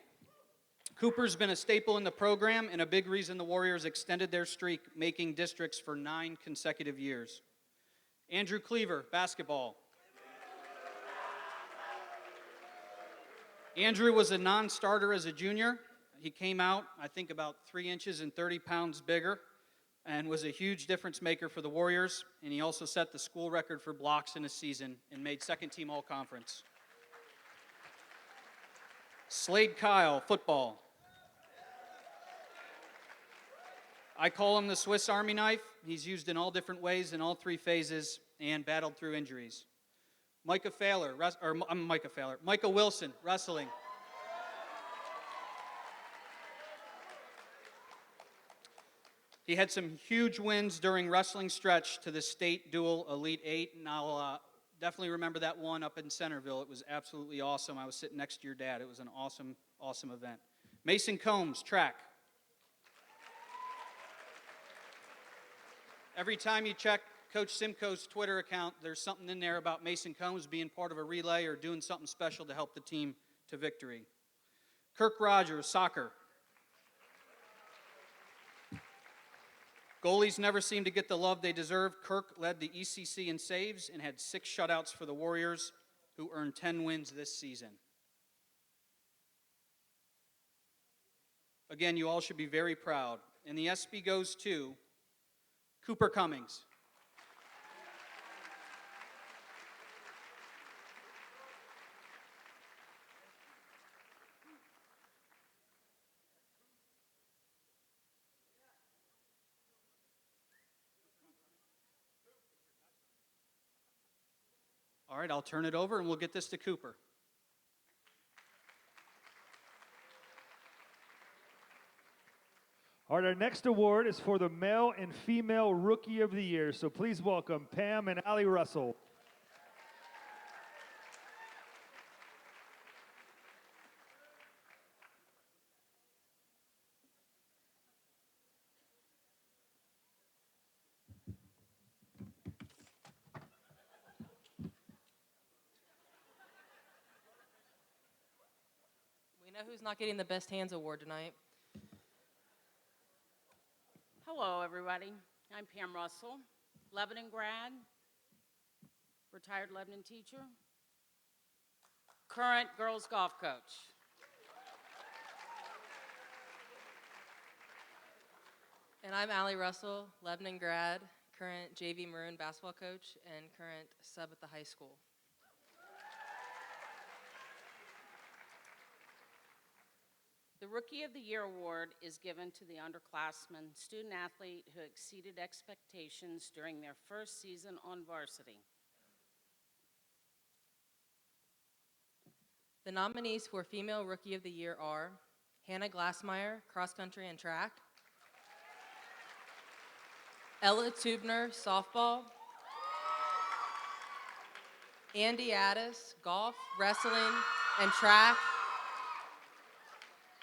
Cooper's been a staple in the program and a big reason the Warriors extended their streak, making districts for 9 consecutive years. Andrew Cleaver, basketball. Andrew was a non-starter as a junior. He came out, I think, about 3 inches and 30 pounds bigger and was a huge difference maker for the Warriors. And he also set the school record for blocks in a season and made second-team All-Conference. Slade Kyle, football. I call him the Swiss Army knife. He's used in all different ways in all 3 phases and battled through injuries. Micah Wilson, wrestling. He had some huge wins during wrestling stretch to the state dual Elite 8, and I'll definitely remember that one up in Centerville. It was absolutely awesome. I was sitting next to your dad. It was an awesome, awesome event. Mason Combs, track. Every time you check Coach Simcoe's Twitter account, there's something in there about Mason Combs being part of a relay or doing something special to help the team to victory. Kirk Rogers, soccer. Goalies never seem to get the love they deserve. Kirk led the ECC in saves and had 6 shutouts for the Warriors, who earned 10 wins this season. Again, you all should be very proud. And the ESPY goes to Cooper Cummings. All right, I'll turn it over and we'll get this to Cooper. All right, our next award is for the Male and Female Rookie of the Year. So please welcome Pam and Allie Russell. We know who's not getting the Best Hands Award tonight. Hello, everybody. I'm Pam Russell, Lebanon grad, retired Lebanon teacher, current girls golf coach. And I'm Allie Russell, Lebanon grad, current JV Maroon basketball coach, and current sub at the high school. The Rookie of the Year award is given to the underclassman student athlete who exceeded expectations during their first season on varsity. The nominees for Female Rookie of the Year are Hannah Glassmeyer, cross country and track, Ella Tubner, softball, Andy Addis, golf, wrestling, and track,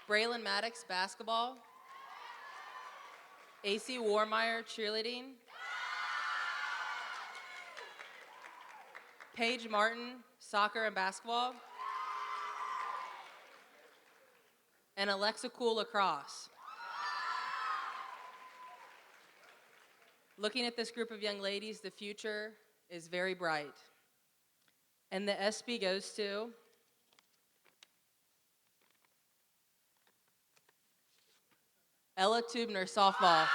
Braylon Maddox, basketball, AC Warmeyer, cheerleading, Paige Martin, soccer and basketball, and Alexa Cool, lacrosse. Looking at this group of young ladies, the future is very bright. And the ESPY goes to Ella Tubner, softball.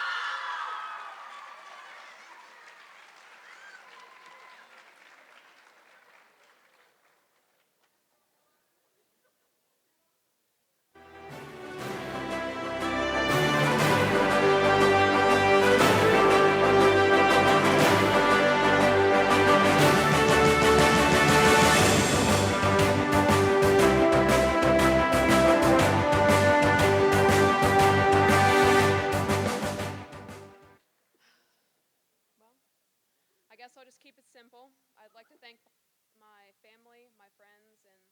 I guess I'll just keep it simple. I'd like to thank my family, my friends, and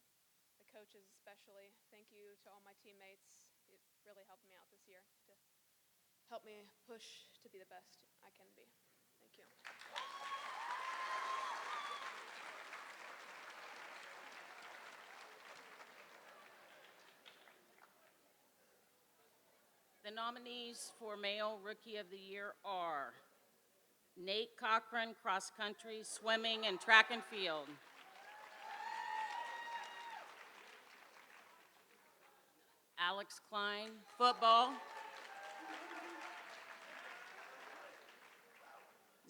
the coaches especially. Thank you to all my teammates. It really helped me out this year to help me push to be the best I can be. Thank you. The nominees for Male Rookie of the Year are Nate Cochran, cross country, swimming, and track and field. Alex Klein, football.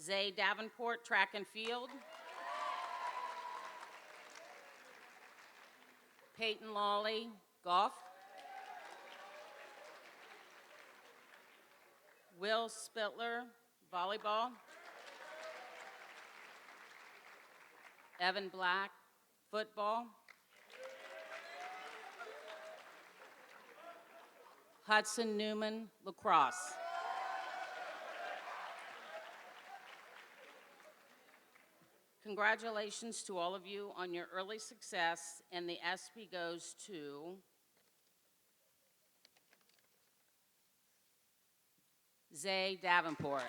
Zay Davenport, track and field. Peyton Lawley, golf. Will Spittler, volleyball. Evan Black, football. Hudson Newman, lacrosse. Congratulations to all of you on your early success, and the ESPY goes to Zay Davenport.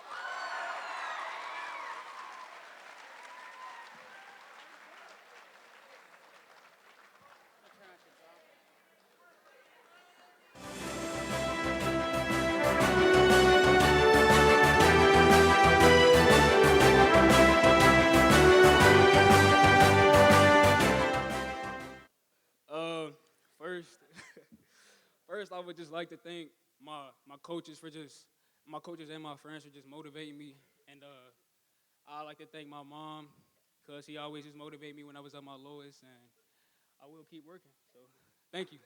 First, first I would just like to thank my coaches for my coaches and my friends for just motivating me, and I like to thank my mom because she always just motivated me when I was at my lowest, and I will keep working. So, thank you.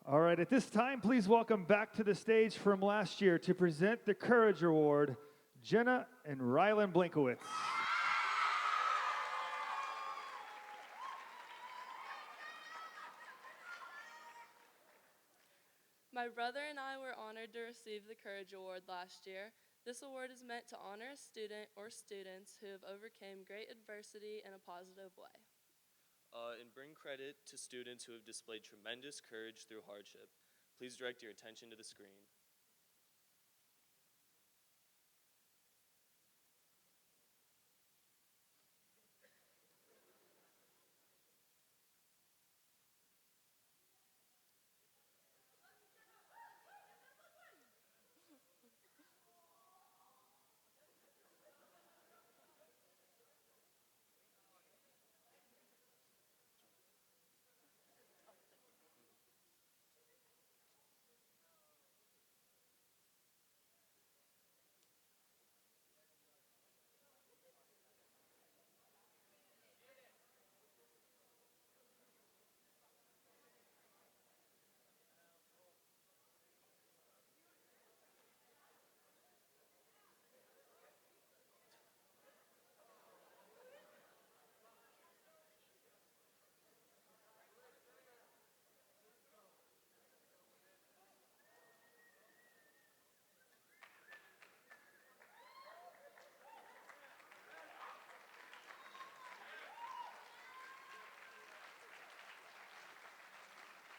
All right, at this time, please welcome back to the stage from last year to present the Courage Award, Jenna and Rylan Blinkowitz. My brother and I were honored to receive the Courage Award last year. This award is meant to honor a student or students who have overcome great adversity in a positive way. And bring credit to students who have displayed tremendous courage through hardship. Please direct your attention to the screen.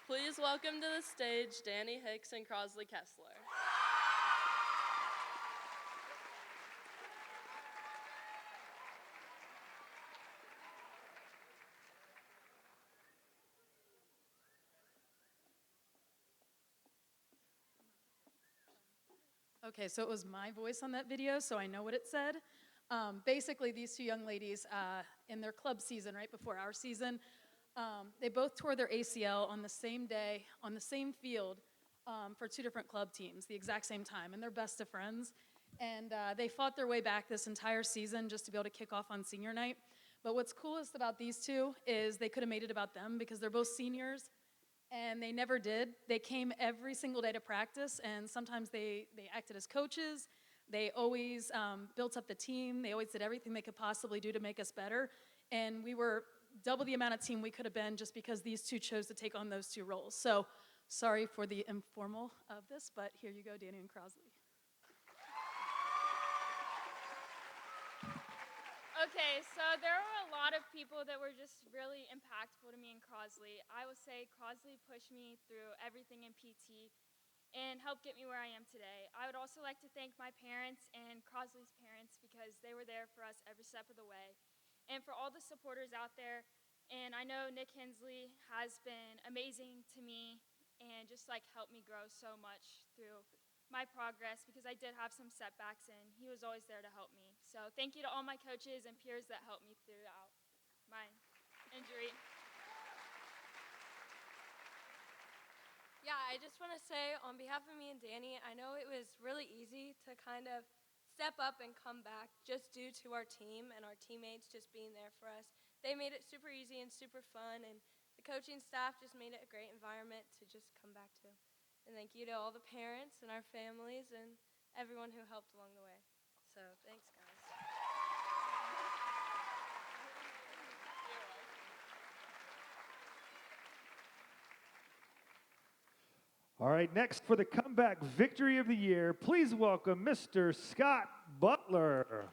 Please welcome to the stage Danny Hicks and Crosley Kessler. Okay, so it was my voice on that video, so I know what it said. Basically, these two young ladies, in their club season, right before our season, they both tore their ACL on the same day, on the same field, for two different club teams, the exact same time, and they're best of friends. And they fought their way back this entire season just to be able to kick off on senior night. But what's coolest about these two is they could have made it about them because they're both seniors, and they never did. They came every single day to practice, and sometimes they acted as coaches. They always built up the team. They always did everything they could possibly do to make us better. And we were double the amount of team we could have been just because these two chose to take on those two roles. So sorry for the informal of this, but here you go, Danny and Crosley. Okay, so there were a lot of people that were just really impactful to me in Crosley. I would say Crosley pushed me through everything in PT and helped get me where I am today. I would also like to thank my parents and Crosley's parents because they were there for us every step of the way. And for all the supporters out there, And I know Nick Hensley has been amazing to me and just like helped me grow so much through my progress because I did have some setbacks and he was always there to help me. So thank you to all my coaches and peers that helped me throughout my injury. Yeah, I just want to say on behalf of me and Danny, I know it was really easy to kind of step up and come back just due to our team and our teammates just being there for us. They made it super easy and super fun, and the coaching staff just made it a great environment to just come back to. And thank you to all the parents and our families and everyone who helped along the way. So thanks, guys. All right, next for the comeback victory of the year, please welcome Mr. Scott Butler.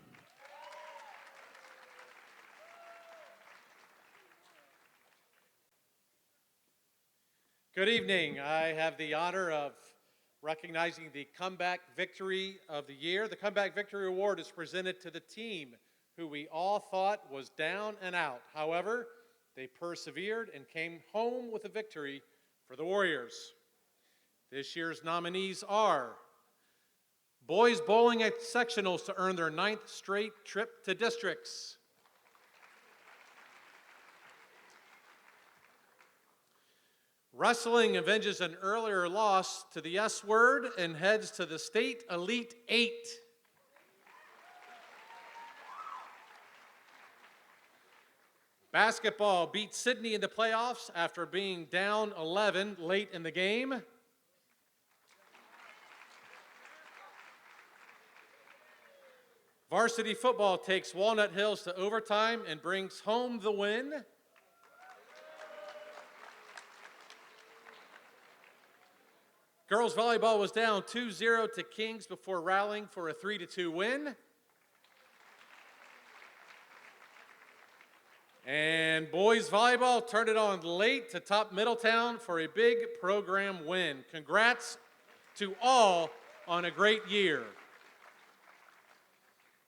Good evening. I have the honor of recognizing the Comeback Victory of the Year. The Comeback Victory Award is presented to the team who we all thought was down and out. However, they persevered and came home with a victory for the Warriors. This year's nominees are boys bowling at sectionals to earn their 9th straight trip to districts. Wrestling avenges an earlier loss to the S word and heads to the State Elite 8. Basketball beat Sydney in the playoffs after being down 11 late in the game. Varsity football takes Walnut Hills to overtime and brings home the win. Girls volleyball was down 2-0 to Kings before rallying for a 3-2 win. And boys volleyball turned it on late to top Middletown for a big program win. Congrats to all on a great year.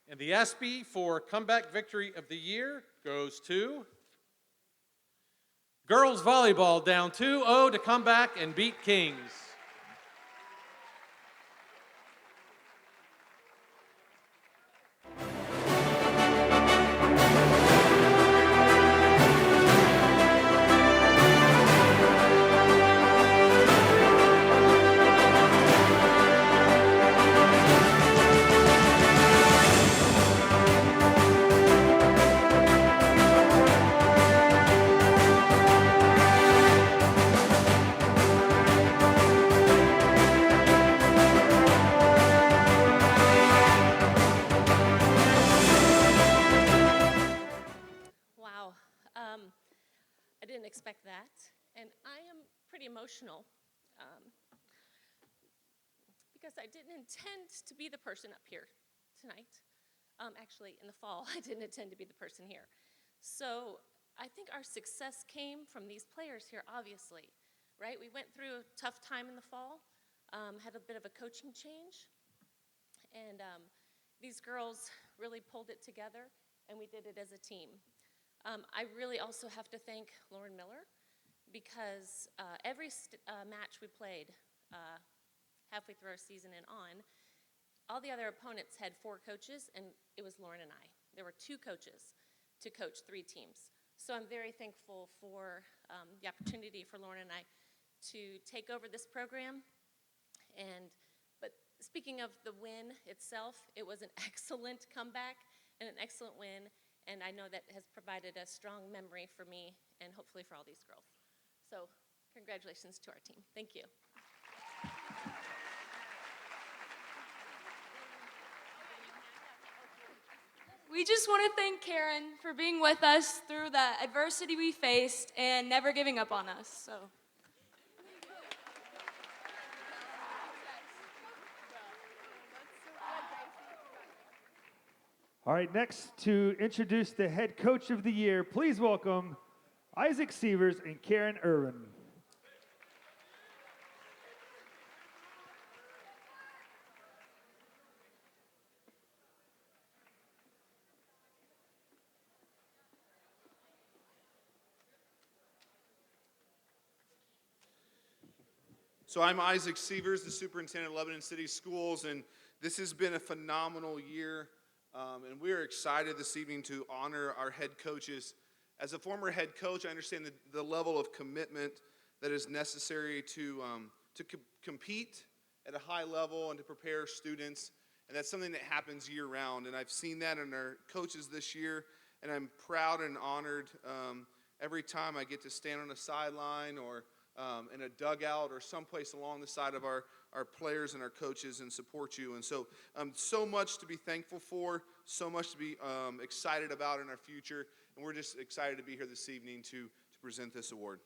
And the ESPY for Comeback Victory of the Year goes to girls volleyball, down 2-0 to come back and beat Kings. Wow, I didn't expect that, and I am pretty emotional because I didn't intend to be the person up here tonight. Actually, in the fall, I didn't intend to be the person here. So I think our success came from these players here, obviously, right? We went through a tough time in the fall, had a bit of a coaching change, and these girls really pulled it together, and we did it as a team. I really also have to thank Lauren Miller because every match we played halfway through our season and on, all the other opponents had 4 coaches, and it was Lauren and I. There were 2 coaches to coach 3 teams. So I'm very thankful for the opportunity for Lauren and I to take over this program. But speaking of the win itself, it was an excellent comeback and an excellent win, and I know that has provided a strong memory for me and hopefully for all these girls. So congratulations to our team. Thank you. We just want to thank Karen for being with us through the adversity we faced and never giving up on us. So. All right, next to introduce the head coach of the year, please welcome Isaac Severs and Karen Irvin. So I'm Isaac Sievers, the superintendent of Lebanon City Schools, and this has been a phenomenal year, and we're excited this evening to honor our head coaches. As a former head coach, I understand the level of commitment that is necessary to compete at a high level and to prepare students, and that's something that happens year-round, and I've seen that in our coaches this year, and I'm proud and honored every time I get to stand on a sideline or in a dugout or someplace along the side of our players and our coaches and support you. And so so much to be thankful for, so much to be excited about in our future, and we're just excited to be here this evening to present this award.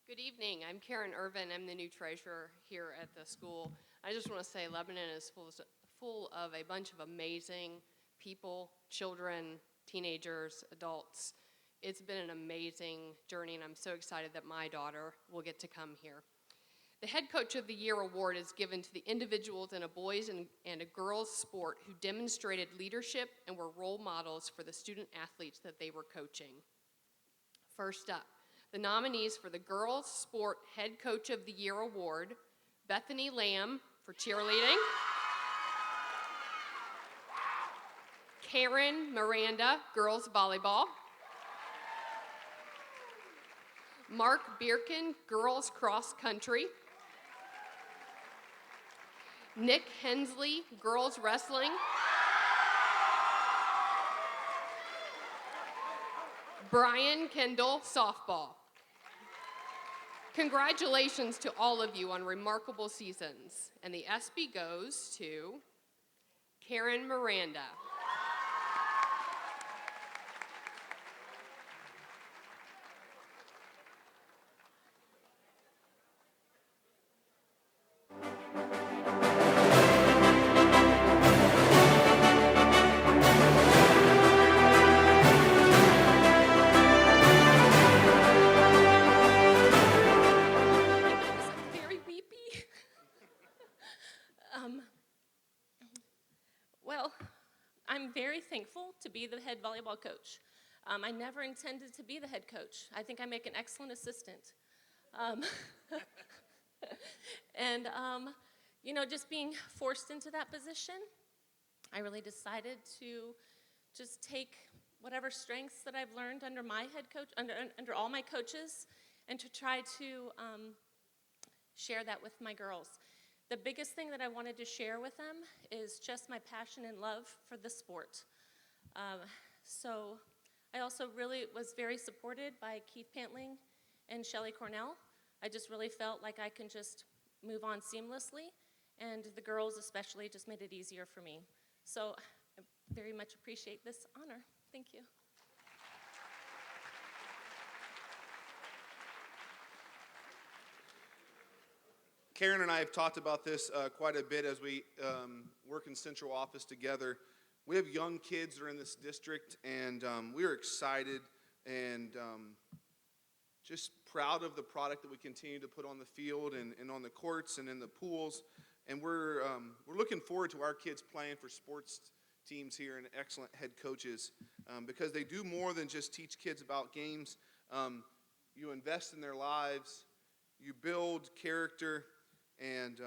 Good evening. I'm Karen Irvin. I'm the new treasurer here at the school. I just want to say Lebanon is full of a bunch of amazing people, children, teenagers, adults. It's been an amazing journey, and I'm so excited that my daughter will get to come here. The Head Coach of the Year award is given to the individuals in a boys and a girls sport who demonstrated leadership and were role models for the student athletes that they were coaching. First up, the nominees for the Girls Sport Head Coach of the Year award: Bethany Lamb for cheerleading, Karen Miranda, girls volleyball, Mark Bierkin, girls cross country, Nick Hensley, girls wrestling, Brian Kendall, softball. Congratulations to all of you on remarkable seasons. And the ESPY goes to Karen Miranda. Very weepy. Well, I'm very thankful to be the head volleyball coach. I never intended to be the head coach. I think I make an excellent assistant. And, you know, just being forced into that position, I really decided to just take whatever strengths that I've learned under my head coach, under all my coaches, and to try to share that with my girls. The biggest thing that I wanted to share with them is just my passion and love for the sport. So I also really was very supported by Keith Pantling and Shelley Cornell. I just really felt like I can just move on seamlessly, and the girls especially just made it easier for me. So I very much appreciate this honor. Thank you. Karen and I have talked about this quite a bit as we work in central office together. We have young kids that are in this district, and we are excited and just proud of the product that we continue to put on the field and on the courts and in the pools. And we're looking forward to our kids playing for sports teams here and excellent head coaches because they do more than just teach kids about games. You invest in their lives, you build character, and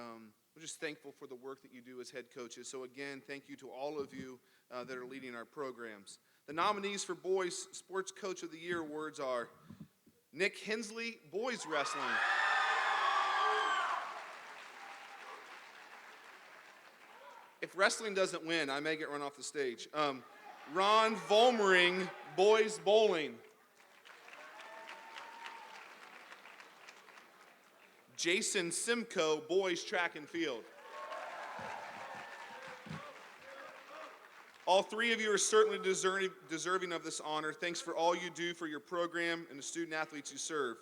we're just thankful for the work that you do as head coaches. So again, thank you to all of you that are leading our programs. The nominees for Boys Sports Coach of the Year awards are Nick Hensley, boys wrestling. If wrestling doesn't win, I may get run off the stage. Ron Volmering, boys bowling. Jason Simcoe, boys track and field. All three of you are certainly deserving of this honor. Thanks for all you do for your program and the student athletes you serve.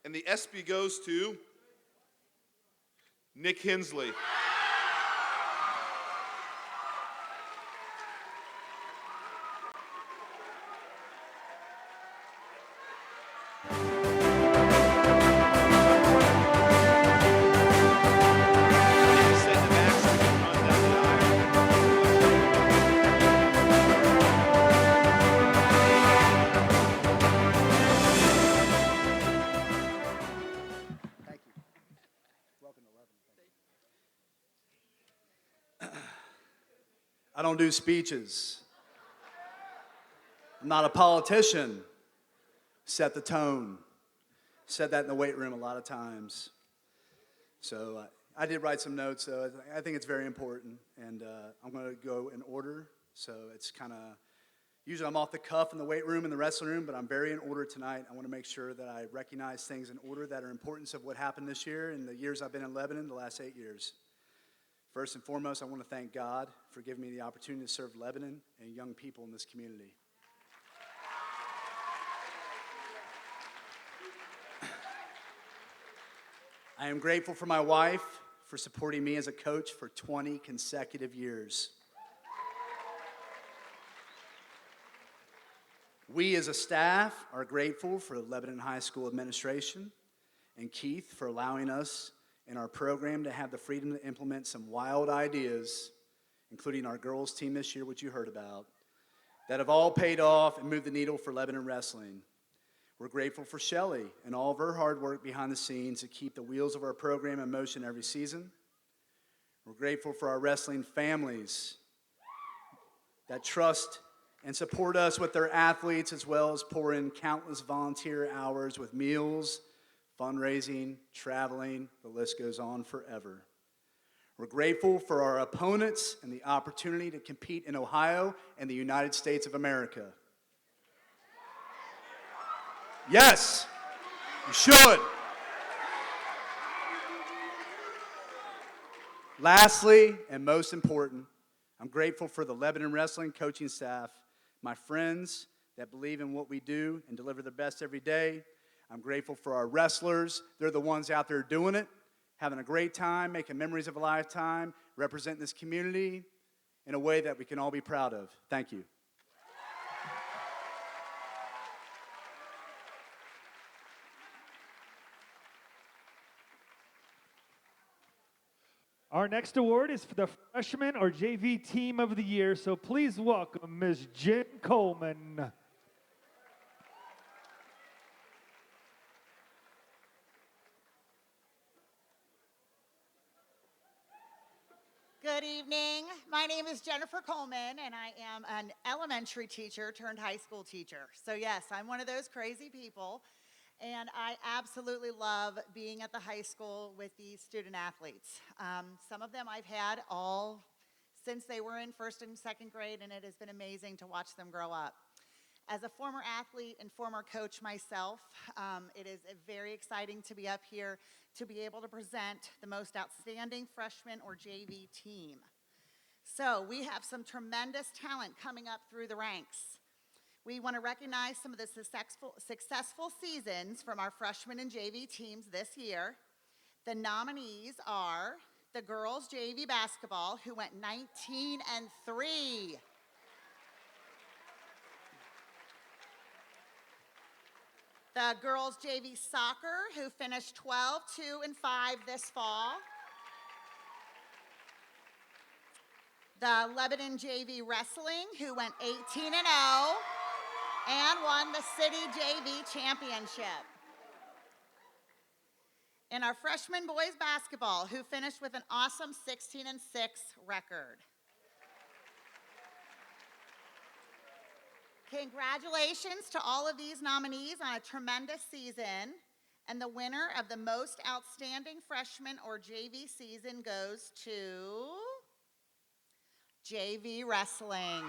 And the ESPY goes to Nick Hensley. I don't do speeches. I'm not a politician. Set the tone. Said that in the weight room a lot of times. So I did write some notes, so I think it's very important. And I'm going to go in order. So it's kind of, usually I'm off the cuff in the weight room and the wrestling room, but I'm very in order tonight. I want to make sure that I recognize things in order that are importance of what happened this year and the years I've been in Lebanon, the last 8 years. First and foremost, I want to thank God for giving me the opportunity to serve Lebanon and young people in this community. I am grateful for my wife for supporting me as a coach for 20 consecutive years. We as a staff are grateful for Lebanon High School administration and Keith for allowing us in our program to have the freedom to implement some wild ideas, including our girls team this year, which you heard about, that have all paid off and moved the needle for Lebanon wrestling. We're grateful for Shelley and all of her hard work behind the scenes to keep the wheels of our program in motion every season. We're grateful for our wrestling families that trust and support us with their athletes, as well as pour in countless volunteer hours with meals, fundraising, traveling, the list goes on forever. We're grateful for our opponents and the opportunity to compete in Ohio and the United States of America. Yes, you should. Lastly, and most important, I'm grateful for the Lebanon Wrestling coaching staff, my friends that believe in what we do and deliver their best every day. I'm grateful for our wrestlers. They're the ones out there doing it, having a great time, making memories of a lifetime, representing this community in a way that we can all be proud of. Thank you. Our next award is for the freshman or JV team of the year, so please welcome Ms. Jen Coleman. Good evening. My name is Jennifer Coleman, and I am an elementary teacher turned high school teacher. So yes, I'm one of those crazy people, and I absolutely love being at the high school with these student athletes. Some of them I've had all since they were in first and second grade, and it has been amazing to watch them grow up. As a former athlete and former coach myself, it is very exciting to be up here to be able to present the most outstanding freshman or JV team. So we have some tremendous talent coming up through the ranks. We want to recognize some of the successful seasons from our freshman and JV teams this year. The nominees are the girls JV basketball, who went 19-3. The girls JV soccer, who finished 12-2-5 this fall. The Lebanon JV wrestling, who went 18-0 and won the city JV championship. And our freshman boys basketball, who finished with an awesome 16-6 record. Congratulations to all of these nominees on a tremendous season. And the winner of the most outstanding freshman or JV season goes to JV wrestling.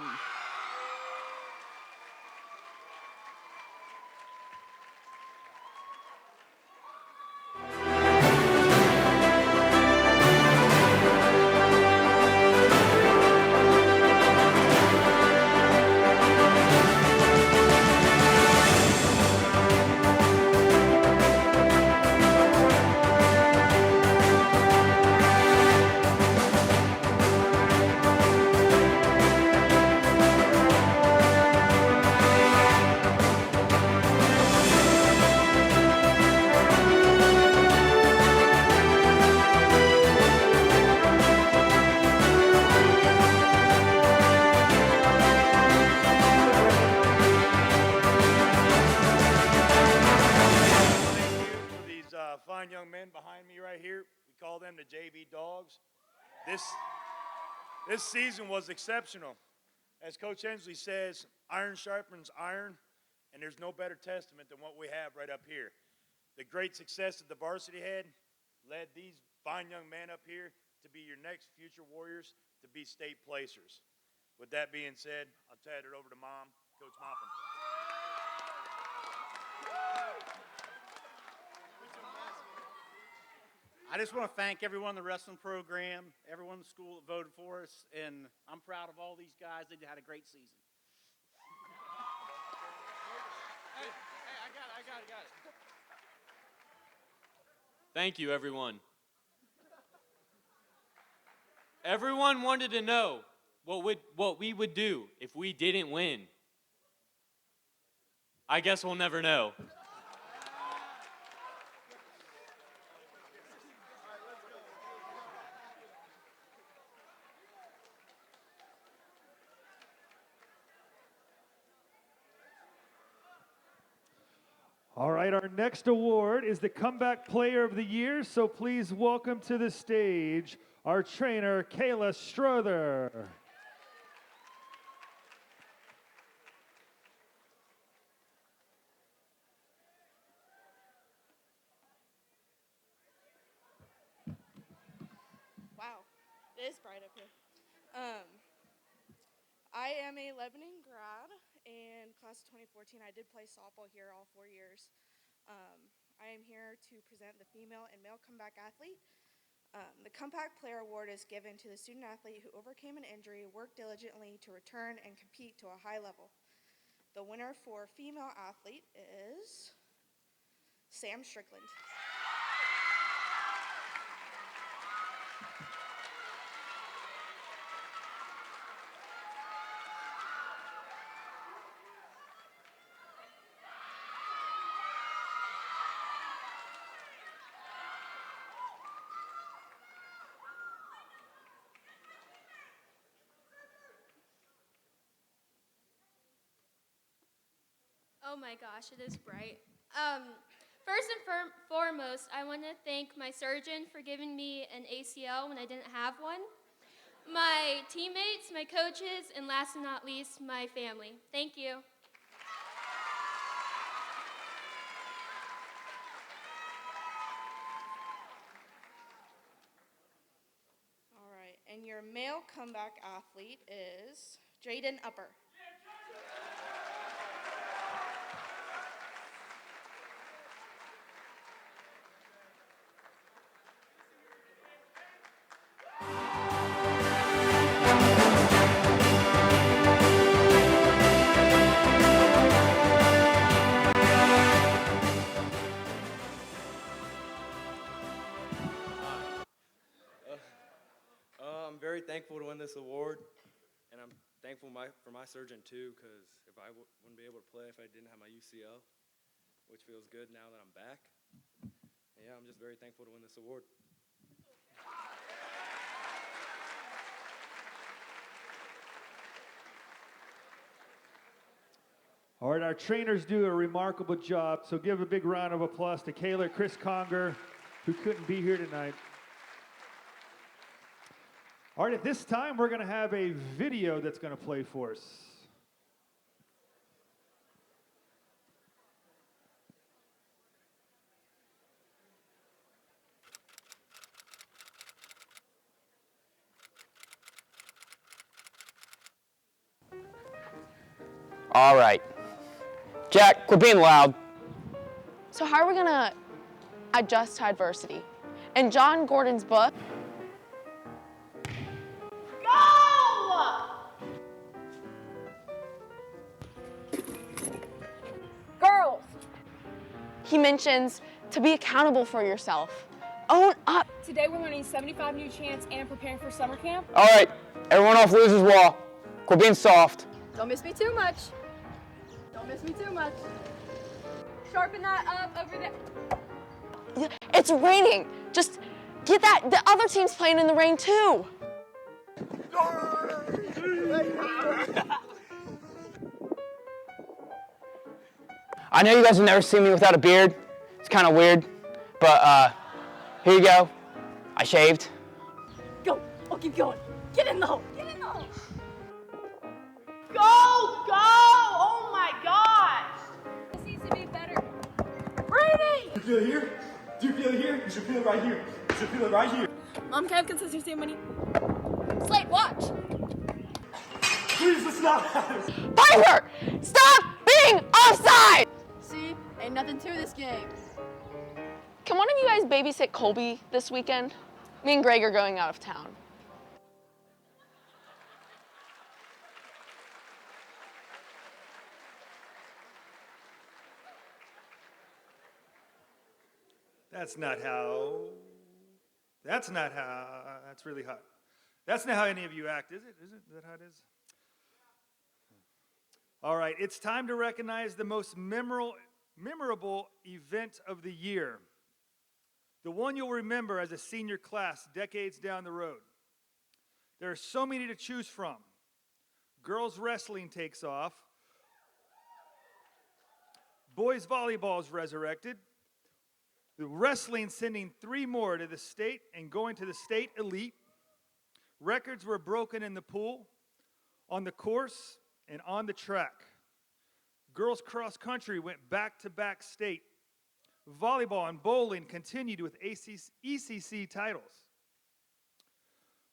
Fine young men behind me right here. We call them the JV Dogs. This season was exceptional. As Coach Hensley says, iron sharpens iron, and there's no better testament than what we have right up here. The great success that the varsity had led these fine young men up here to be your next future Warriors, to be state placers. With that being said, I'll turn it over to Mom, Coach Moppin. I just want to thank everyone in the wrestling program, everyone in the school that voted for us, and I'm proud of all these guys. They had a great season. Hey, I got it. Thank you, everyone. Everyone wanted to know what we would do if we didn't win. I guess we'll never know. All right, our next award is the Comeback Player of the Year, so please welcome to the stage our trainer, Kayla Strother. Wow, it is bright up here. I am a Lebanon grad, and class of 2014, I did play softball here all 4 years. I am here to present the female and male comeback athlete. The Comeback Player Award is given to the student athlete who overcame an injury, worked diligently to return and compete to a high level. The winner for female athlete is Sam Strickland. Oh my gosh, it is bright. First and foremost, I want to thank my surgeon for giving me an ACL when I didn't have one, my teammates, my coaches, and last but not least, my family. Thank you. All right, and your male comeback athlete is Jaden Upper. I'm very thankful to win this award, and I'm thankful for my surgeon too, because if I wouldn't be able to play if I didn't have my UCL, which feels good now that I'm back. And yeah, I'm just very thankful to win this award. All right, our trainers do a remarkable job, so give a big round of applause to Kayla, Chris Conger, who couldn't be here tonight. All right, at this time, we're going to have a video that's going to play for us. All right. Jack, quit being loud. So how are we gonna adjust to adversity? In John Gordon's book, Girls! he mentions to be accountable for yourself. Own up. Today we're learning 75 new chants and preparing for summer camp. All right, everyone off Losers Wall. Quit being soft. Don't miss me too much. Don't miss me too much. Sharpen that up over there. It's raining. Just get that. The other team's playing in the rain too. I know you guys have never seen me without a beard. It's kind of weird, but here you go. I shaved. Go. I'll keep going. Get in the hole. You feel it here? Do you feel it here? You should feel it right here. You should feel it right here. Mom, can I have consistency money? Slate, watch. Please listen out. Piper, stop being offside! See, ain't nothing to this game. Can one of you guys babysit Colby this weekend? Me and Greg are going out of town. That's not how. That's really hot. That's not how any of you act, is it? Is that how it is? All right, it's time to recognize the most memorable event of the year. The one you'll remember as a senior class decades down the road. There are so many to choose from. Girls wrestling takes off. Boys volleyball is resurrected. The wrestling sending 3 more to the state and going to the state elite. Records were broken in the pool, on the course, and on the track. Girls cross country went back-to-back state. Volleyball and bowling continued with ECC titles.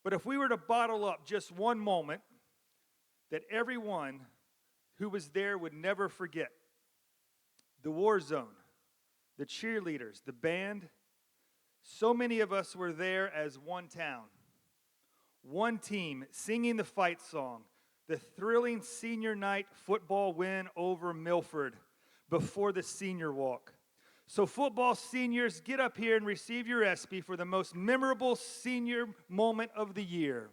But if we were to bottle up just one moment that everyone who was there would never forget, the war zone, the cheerleaders, the band, so many of us were there as one town, one team singing the fight song, the thrilling senior night football win over Milford before the senior walk. So football seniors, get up here and receive your ESPY for the most memorable senior moment of the year.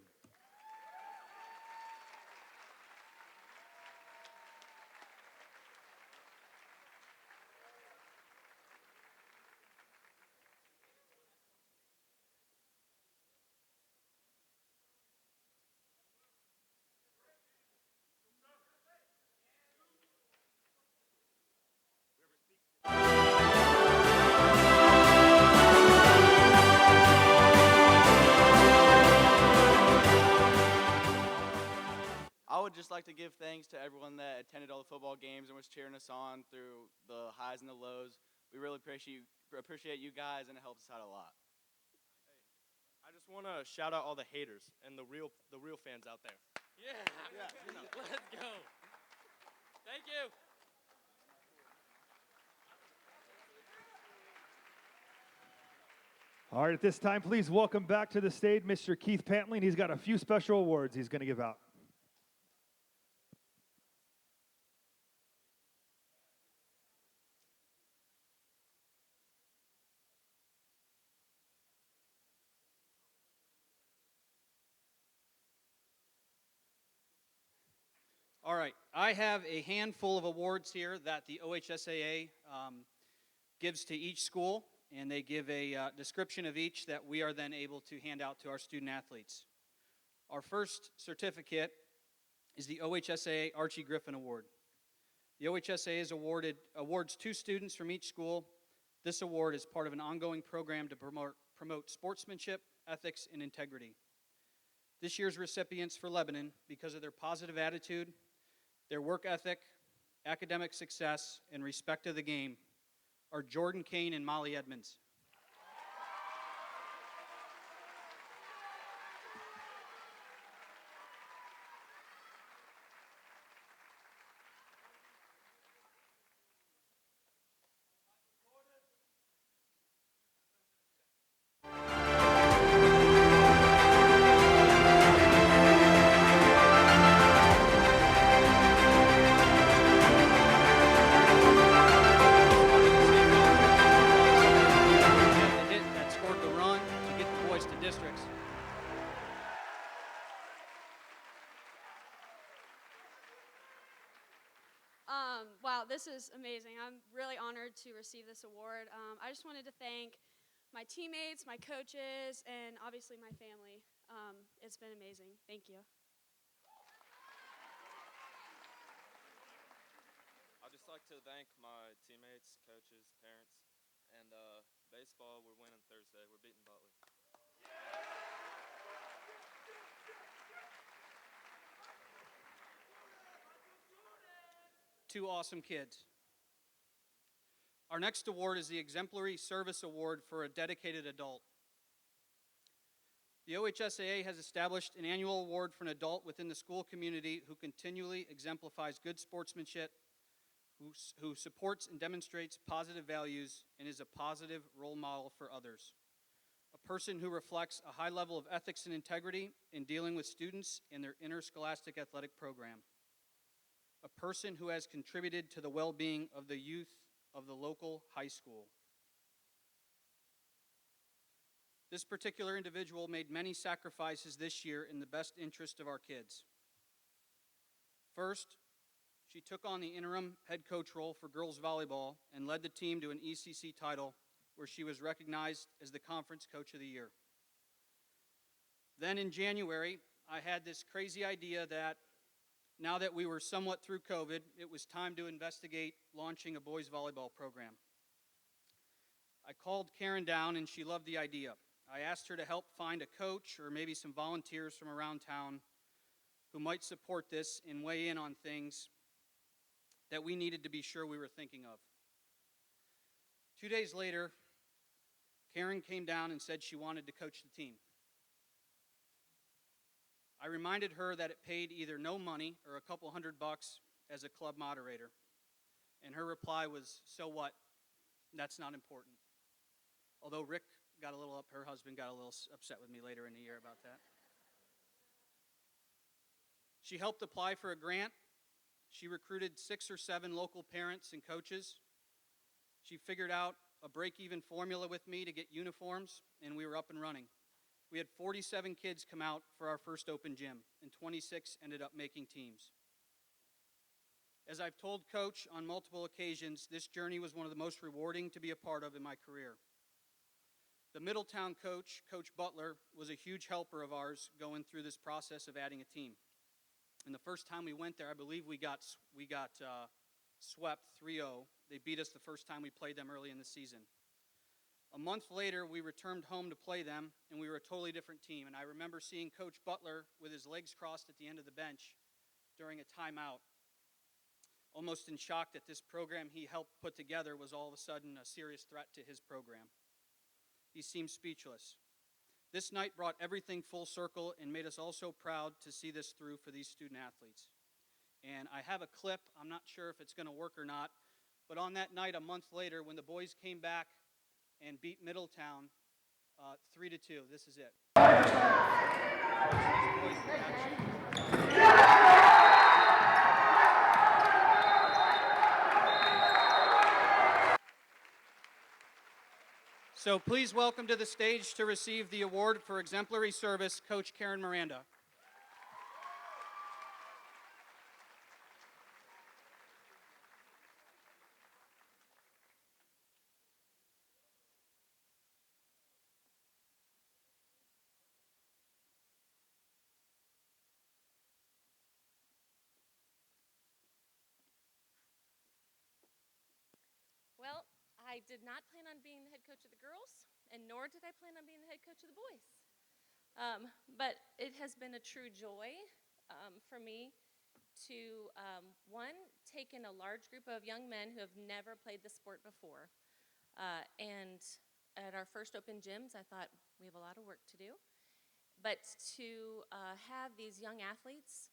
I would just like to give thanks to everyone that attended all the football games and was cheering us on through the highs and the lows. We really appreciate you guys, and it helps us out a lot. I just want to shout out all the haters and the real fans out there. Yeah. Let's go. Thank you. All right, at this time, please welcome back to the stage Mr. Keith Pantling. He's got a few special awards he's going to give out. All right, I have a handful of awards here that the OHSAA gives to each school, and they give a description of each that we are then able to hand out to our student athletes. Our first certificate is the OHSAA Archie Griffin Award. The OHSAA awards 2 students from each school. This award is part of an ongoing program to promote sportsmanship, ethics, and integrity. This year's recipients for Lebanon, because of their positive attitude, their work ethic, academic success, and respect of the game, are Jordan Kane and Molly Edmonds. Wow, this is amazing. I'm really honored to receive this award. I just wanted to thank my teammates, my coaches, and obviously my family. It's been amazing. Thank you. I'd just like to thank my teammates, coaches, parents, and baseball, we're winning Thursday. We're beating Butler. Two awesome kids. Our next award is the Exemplary Service Award for a dedicated adult. The OHSAA has established an annual award for an adult within the school community who continually exemplifies good sportsmanship, who supports and demonstrates positive values, and is a positive role model for others. A person who reflects a high level of ethics and integrity in dealing with students in their interscholastic athletic program. A person who has contributed to the well-being of the youth of the local high school. This particular individual made many sacrifices this year in the best interest of our kids. First, she took on the interim head coach role for girls volleyball and led the team to an ECC title where she was recognized as the Conference Coach of the Year. Then in January, I had this crazy idea that now that we were somewhat through COVID, it was time to investigate launching a boys volleyball program. I called Karen down and she loved the idea. I asked her to help find a coach or maybe some volunteers from around town who might support this and weigh in on things that we needed to be sure we were thinking of. 2 days later, Karen came down and said she wanted to coach the team. I reminded her that it paid either no money or a couple $100 as a club moderator. And her reply was, "So what? That's not important." Although Rick got a little her husband got a little upset with me later in the year about that. She helped apply for a grant. She recruited 6 or 7 local parents and coaches. She figured out a break-even formula with me to get uniforms, and we were up and running. We had 47 kids come out for our first open gym, and 26 ended up making teams. As I've told Coach on multiple occasions, this journey was one of the most rewarding to be a part of in my career. The Middletown coach, Coach Butler, was a huge helper of ours going through this process of adding a team. And the first time we went there, I believe we got swept 3-0. They beat us the first time we played them early in the season. A month later, we returned home to play them, and we were a totally different team. And I remember seeing Coach Butler with his legs crossed at the end of the bench during a timeout, almost in shock that this program he helped put together was all of a sudden a serious threat to his program. He seemed speechless. This night brought everything full circle and made us all so proud to see this through for these student athletes. And I have a clip, I'm not sure if it's going to work or not, but on that night, a month later, when the boys came back and beat Middletown 3-2, this is it. So please welcome to the stage to receive the award for exemplary service, Coach Karen Miranda. Well, I did not plan on being the head coach of the girls, and nor did I plan on being the head coach of the boys. But it has been a true joy for me to, one, take in a large group of young men who have never played the sport before. And at our first open gyms, I thought, we have a lot of work to do. But to have these young athletes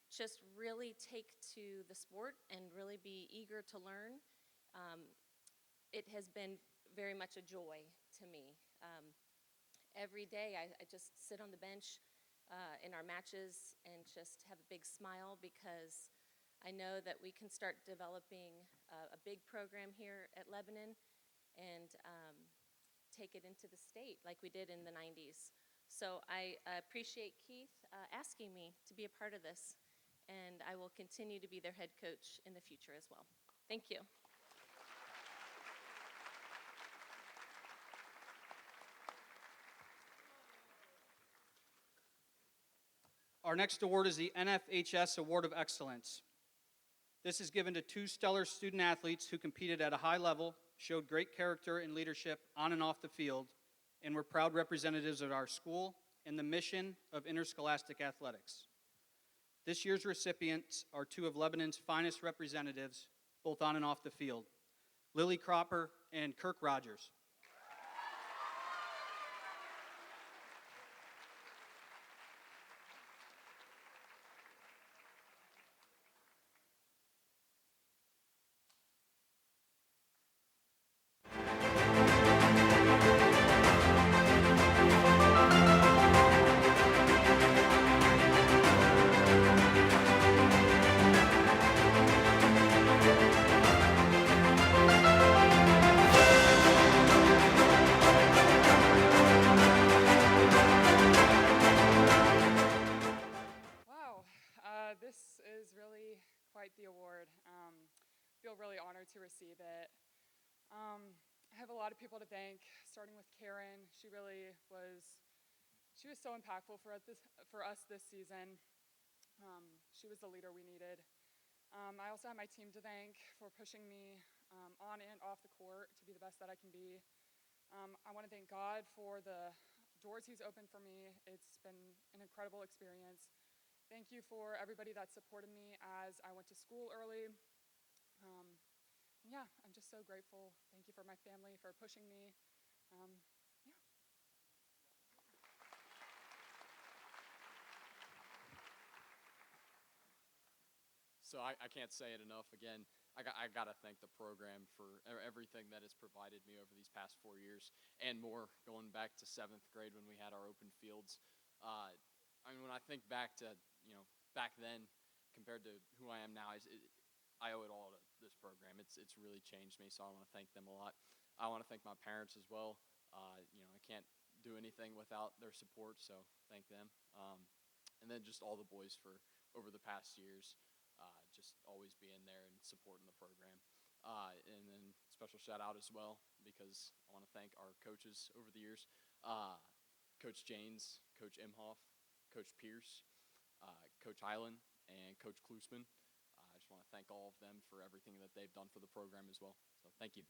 just really take to the sport and really be eager to learn, it has been very much a joy to me. Every day I just sit on the bench in our matches and just have a big smile because I know that we can start developing a big program here at Lebanon and take it into the state like we did in the 90s. So I appreciate Keith asking me to be a part of this, and I will continue to be their head coach in the future as well. Thank you. Our next award is the NFHS Award of Excellence. This is given to 2 stellar student athletes who competed at a high level, showed great character and leadership on and off the field, and were proud representatives of our school and the mission of interscholastic athletics. This year's recipients are 2 of Lebanon's finest representatives, both on and off the field. Lily Cropper, and Kirk Rogers. Wow, this is really quite the award. Feel really honored to receive it. I have a lot of people to thank, starting with Karen. She was so impactful for us this season. She was the leader we needed. I also have my team to thank for pushing me on and off the court to be the best that I can be. I want to thank God for the doors He's opened for me. It's been an incredible experience. Thank you for everybody that supported me as I went to school early. Yeah, I'm just so grateful. Thank you for my family for pushing me. Yeah. So I can't say it enough. Again, I got to thank the program for everything that has provided me over these past 4 years and more, going back to 7th grade when we had our open fields. I mean, when I think back to, back then compared to who I am now, I owe it all to this program. It's really changed me, so I want to thank them a lot. I want to thank my parents as well. I can't do anything without their support, so thank them. And then just all the boys for over the past years. Just always being there and supporting the program. And then special shout out as well, because I want to thank our coaches over the years. Coach Janes, Coach Imhoff, Coach Pierce, Coach Highland, and Coach Klusman. I just want to thank all of them for everything that they've done for the program as well. So thank you.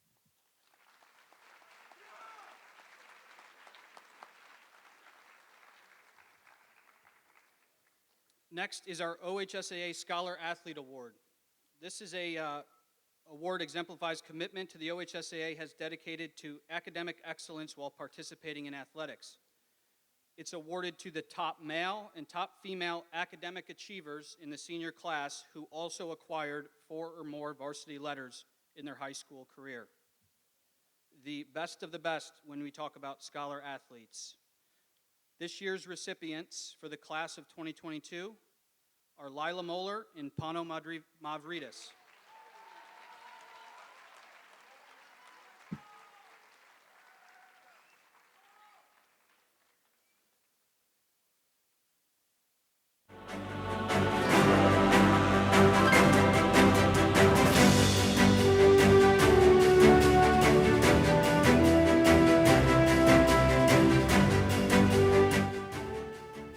Next is our OHSAA Scholar Athlete Award. This is a award exemplifies commitment to the OHSAA has dedicated to academic excellence while participating in athletics. It's awarded to the top male and top female academic achievers in the senior class who also acquired 4 or more varsity letters in their high school career. The best of the best when we talk about scholar athletes. This year's recipients for the class of 2022 are Lila Moeller and Pano Mavridis.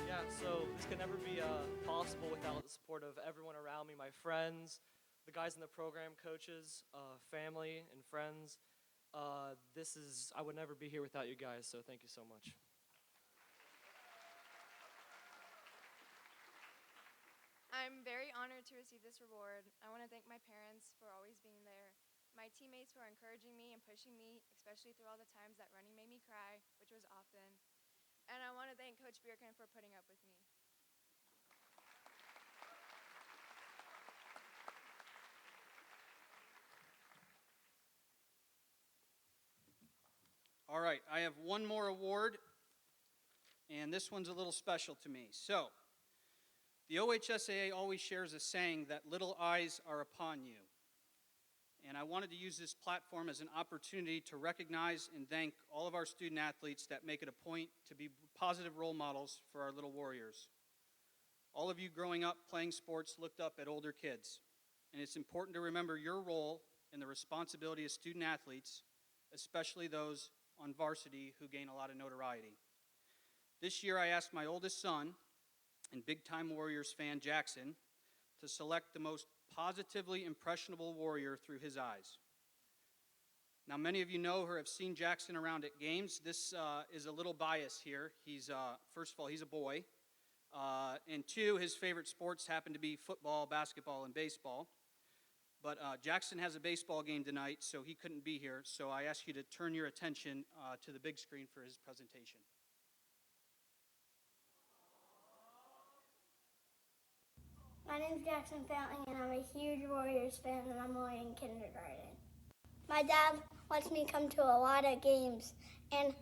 Yeah, so this could never be possible without the support of everyone around me, my friends, the guys in the program, coaches, family, and friends. I would never be here without you guys, so thank you so much. I'm very honored to receive this reward. I want to thank my parents for always being there, my teammates for encouraging me and pushing me, especially through all the times that running made me cry, which was often. And I want to thank Coach Bierkin for putting up with me. All right, I have one more award, and this one's a little special to me. So, the OHSAA always shares a saying that little eyes are upon you. And I wanted to use this platform as an opportunity to recognize and thank all of our student athletes that make it a point to be positive role models for our little warriors. All of you growing up playing sports looked up at older kids, and it's important to remember your role and the responsibility of student athletes, especially those on varsity who gain a lot of notoriety. This year I asked my oldest son and big-time Warriors fan Jackson to select the most positively impressionable warrior through his eyes. Now, many of you know or have seen Jackson around at games. This is a little bias here. First of all, he's a boy. And 2, his favorite sports happen to be football, basketball, and baseball. but Jackson has a baseball game tonight, so he couldn't be here. So I ask you to turn your attention to the big screen for his presentation. My name's Jackson Fountain, and I'm a huge Warriors fan, and I'm only in kindergarten. My dad lets me come to a lot of games, and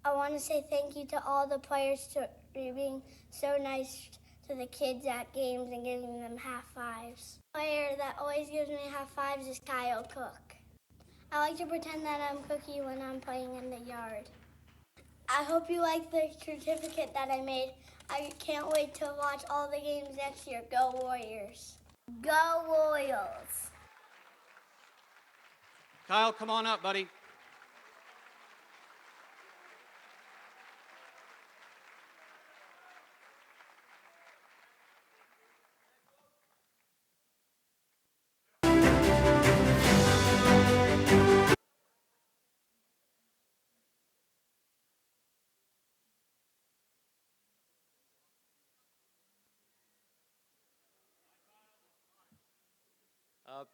I want to say thank you to all the players for being so nice to the kids at games and giving them half fives. The player that always gives me half fives is Kyle Cook. I like to pretend that I'm Cookie when I'm playing in the yard. I hope you like the certificate that I made. I can't wait to watch all the games next year. Go Warriors. Go Royals. Kyle, come on up, buddy.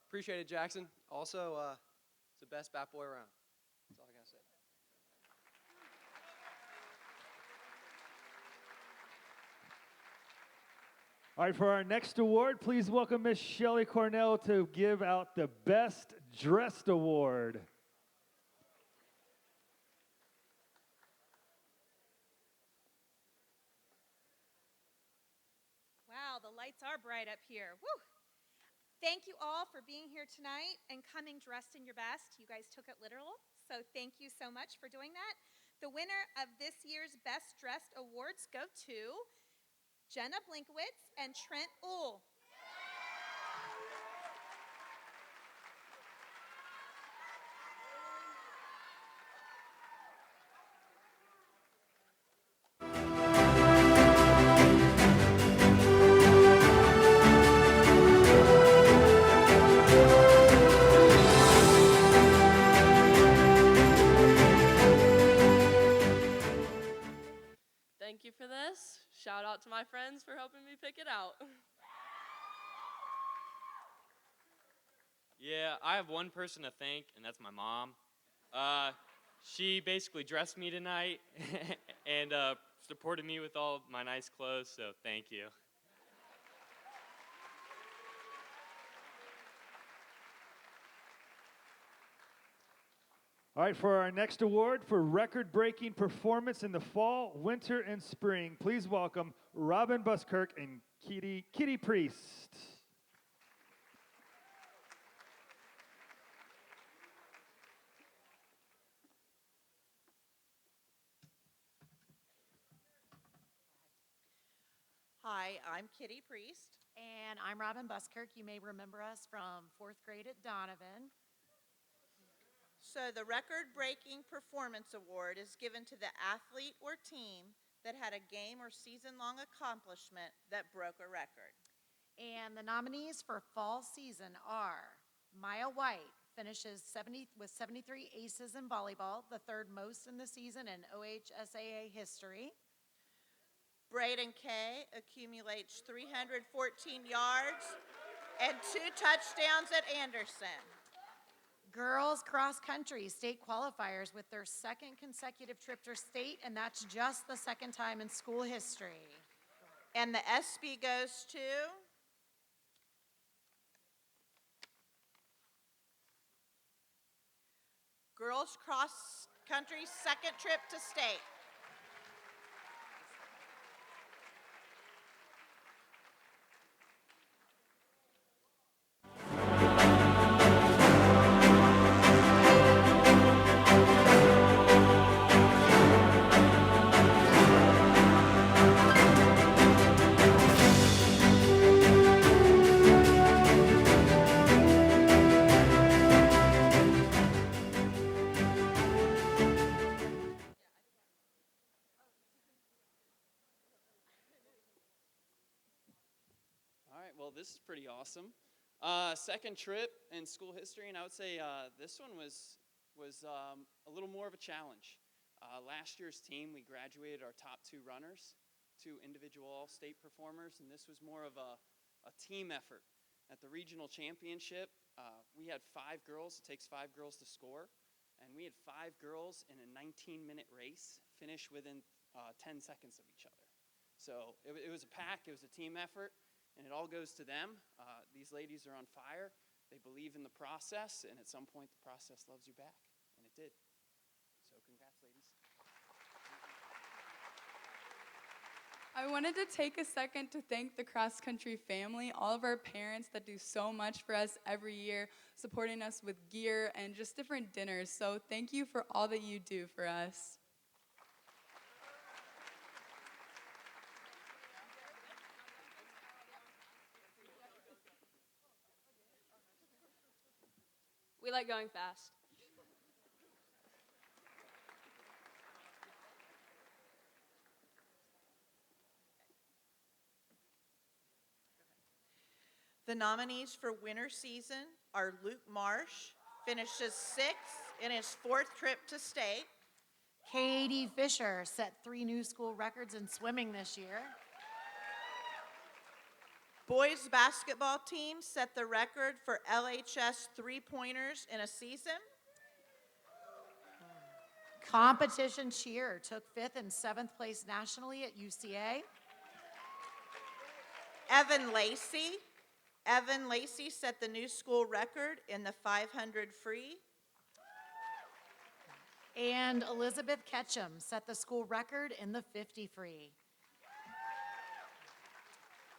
Appreciate it, Jackson. Also, it's the best bat boy around. That's all I gotta say. All right, for our next award, please welcome Miss Shelley Cornell to give out the Best Dressed Award. Wow, the lights are bright up here. Woo! Thank you all for being here tonight and coming dressed in your best. You guys took it literal, so thank you so much for doing that. The winner of this year's Best Dressed Awards go to Jenna Blinkowitz and Trent Uhl. Thank you for this. Shout out to my friends for helping me pick it out. Yeah, I have one person to thank, and that's my mom. She basically dressed me tonight and supported me with all my nice clothes, so thank you. All right, for our next award for record-breaking performance in the fall, winter, and spring, please welcome Robin Buskirk and Kitty Priest. Hi, I'm Kitty Priest. And I'm Robin Buskirk. You may remember us from 4th grade at Donovan. So the record-breaking performance award is given to the athlete or team that had a game or season-long accomplishment that broke a record. And the nominees for fall season are Maya White, finishes with 73 aces in volleyball, the third most in the season in OHSAA history. Braden Kay accumulates 314 yards and 2 touchdowns at Anderson. Girls cross country state qualifiers with their second consecutive trip to state, and that's just the second time in school history. And the ESPY goes to girls cross country second trip to state. All right, well, this is pretty awesome. Second trip in school history, and I would say this one was a little more of a challenge. Last year's team, we graduated our top 2 runners, 2 individual all-state performers, and this was more of a team effort. At the regional championship, we had 5 girls. It takes 5 girls to score. And we had 5 girls in a 19-minute race finish within 10 seconds of each other. So it was a pack. It was a team effort. And it all goes to them. These ladies are on fire. They believe in the process. And at some point, the process loves you back. And it did. So congrats, ladies. I wanted to take a second to thank the cross-country family, all of our parents that do so much for us every year, supporting us with gear and just different dinners. So thank you for all that you do for us. We like going fast. The nominees for winter season are Luke Marsh, finishes 6th in his 4th trip to state. Katie Fisher set 3 new school records in swimming this year. Boys basketball team set the record for LHS three-pointers in a season. Competition cheer took 5th and 7th place nationally at UCA. Evan Lacey set the new school record in the 500 free. And Elizabeth Ketchum set the school record in the 50 free.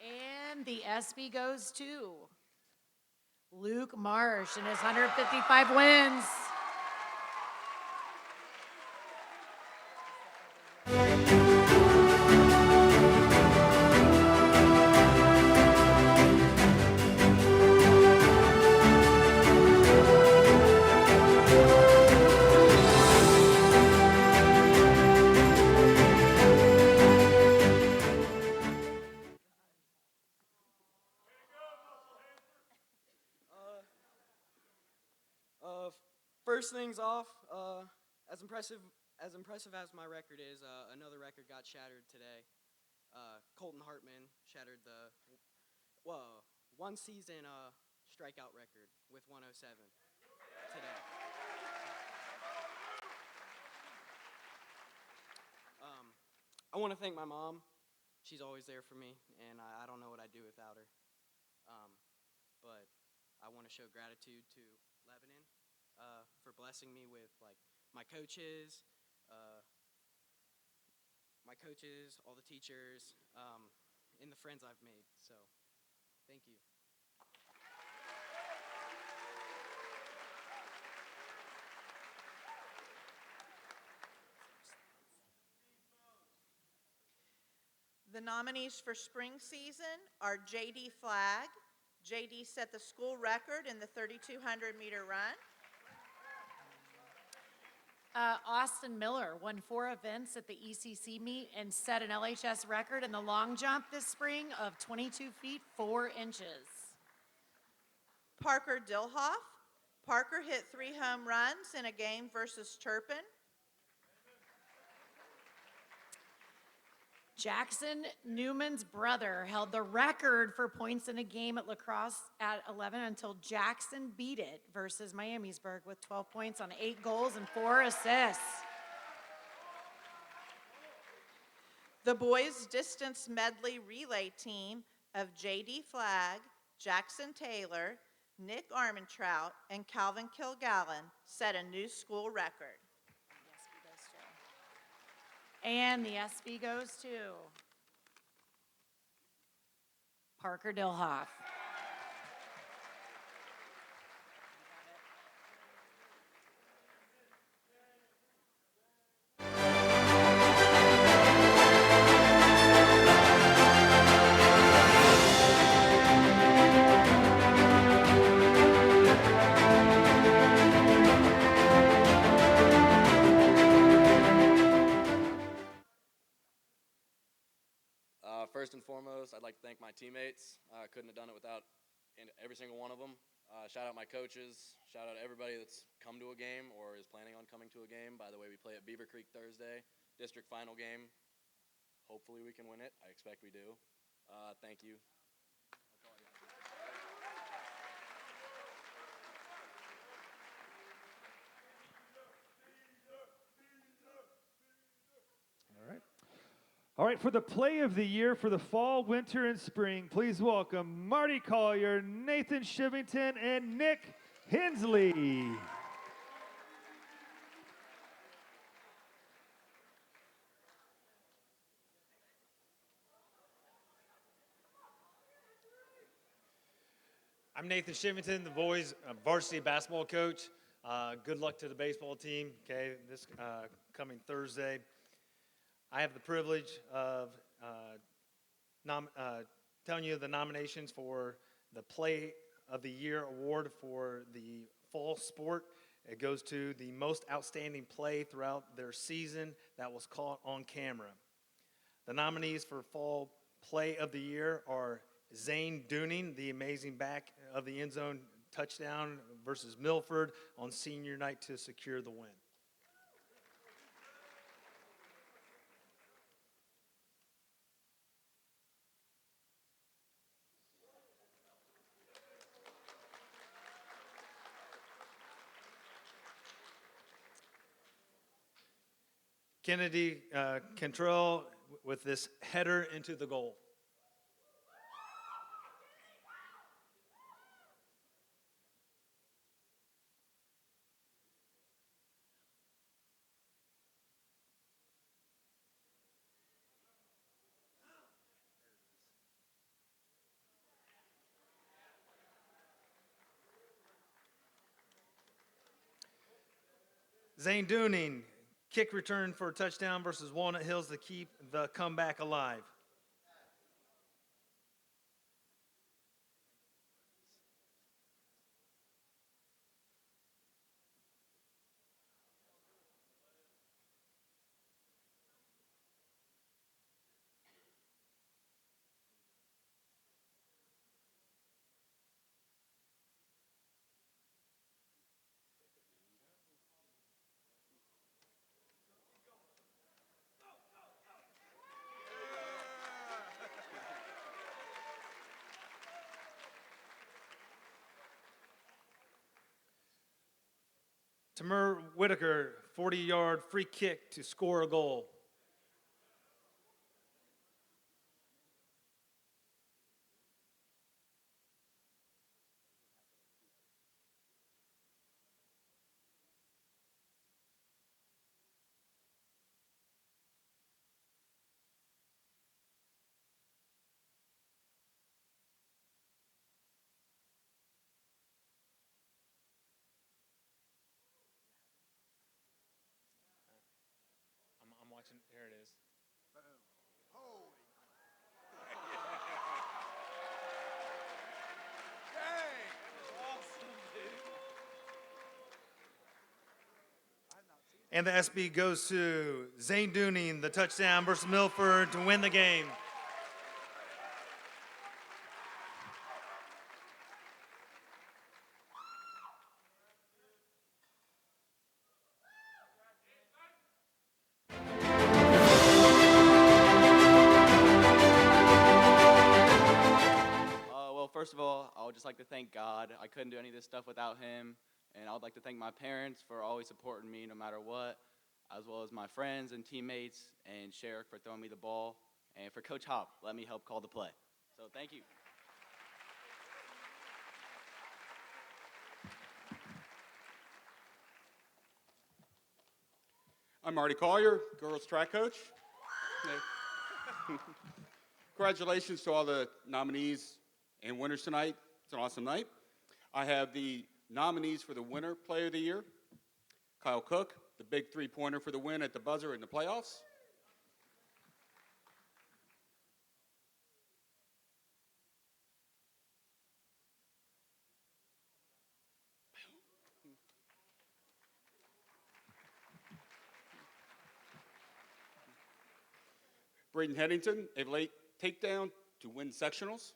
And the ESPY goes to Luke Marsh and his 155 wins. First things off, as impressive as my record is, another record got shattered today. Colton Hartman shattered the one season strikeout record with 107 today. I want to thank my mom. She's always there for me, and I don't know what I'd do without her. But I want to show gratitude to Lebanon for blessing me with my coaches, all the teachers, and the friends I've made. So, thank you. The nominees for spring season are J.D. Flagg. J.D. set the school record in the 3,200-meter run. Austin Miller won 4 events at the ECC meet and set an LHS record in the long jump this spring of 22 feet 4 inches. Parker Dilhoff. Parker hit 3 home runs in a game versus Turpin. Jackson Newman's brother held the record for points in a game at lacrosse at 11 until Jackson beat it versus Miamisburg with 12 points on 8 goals and 4 assists. The boys distance medley relay team of J.D. Flagg, Jackson Taylor, Nick Armentrout, and Calvin Kilgallen set a new school record. And the ESPY goes to Parker Dilhoff. First and foremost, I'd like to thank my teammates. I couldn't have done it without every single one of them. Shout out my coaches. Shout out everybody that's come to a game or is planning on coming to a game. By the way, we play at Beaver Creek Thursday, district final game. Hopefully we can win it. I expect we do. Thank you. That's all I got. All right, for the play of the year for the fall, winter, and spring, please welcome Marty Collier, Nathan Shivington, and Nick Hensley. I'm Nathan Shivington, the boys varsity basketball coach. Good luck to the baseball team, okay, this coming Thursday. I have the privilege of telling you the nominations for the Play of the Year award for the fall sport. It goes to the most outstanding play throughout their season that was caught on camera. The nominees for Fall Play of the Year are Zane Dooning, the amazing back of the end zone touchdown versus Milford on senior night to secure the win. Kennedy Cantrell with this header into the goal. Zane Dooning, kick return for a touchdown versus Walnut Hills to keep the comeback alive. Tamir Whitaker, 40-yard free kick to score a goal. I'm watching, here it is. And the SB goes to Zane Dooning, the touchdown versus Milford to win the game. Well, first of all, I would just like to thank God. I couldn't do any of this stuff without him. And I would like to thank my parents for always supporting me no matter what, as well as my friends and teammates, and Sheriff for throwing me the ball, and for Coach Hop, let me help call the play. So thank you. I'm Marty Collier, girls track coach. Congratulations to all the nominees and winners tonight. It's an awesome night. I have the nominees for the winner player of the year. Kyle Cook, the big three-pointer for the win at the buzzer in the playoffs. Braden Headington, a late takedown to win sectionals.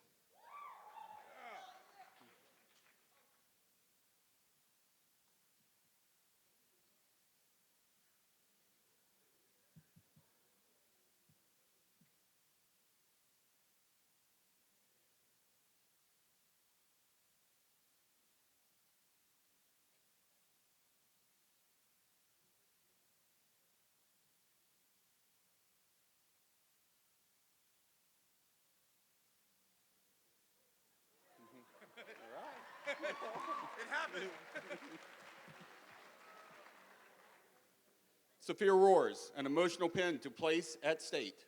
Sophia Roars, an emotional pin to place at state.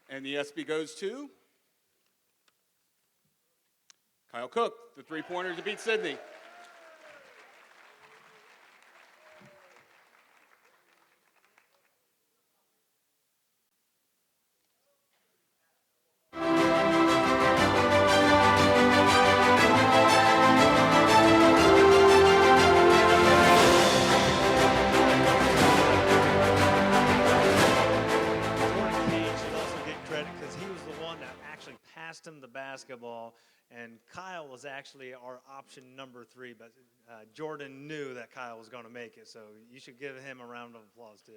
And the ESPY goes to Kyle Cook, the three-pointer to beat Sydney. Jordan Kane should also get credit because he was the one that actually passed him the basketball, and Kyle was actually our option number 3, but Jordan knew that Kyle was going to make it, so you should give him a round of applause too.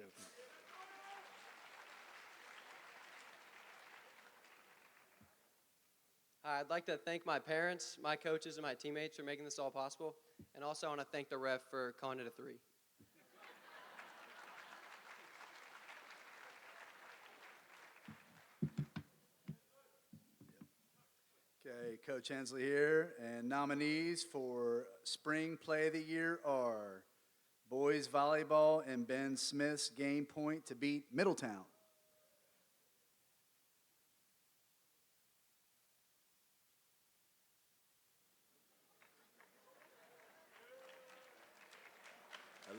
I'd like to thank my parents, my coaches, and my teammates for making this all possible, and also I want to thank the ref for calling it a 3. Okay, Coach Hensley here, and nominees for Spring Play of the Year are boys volleyball and Ben Smith's game point to beat Middletown.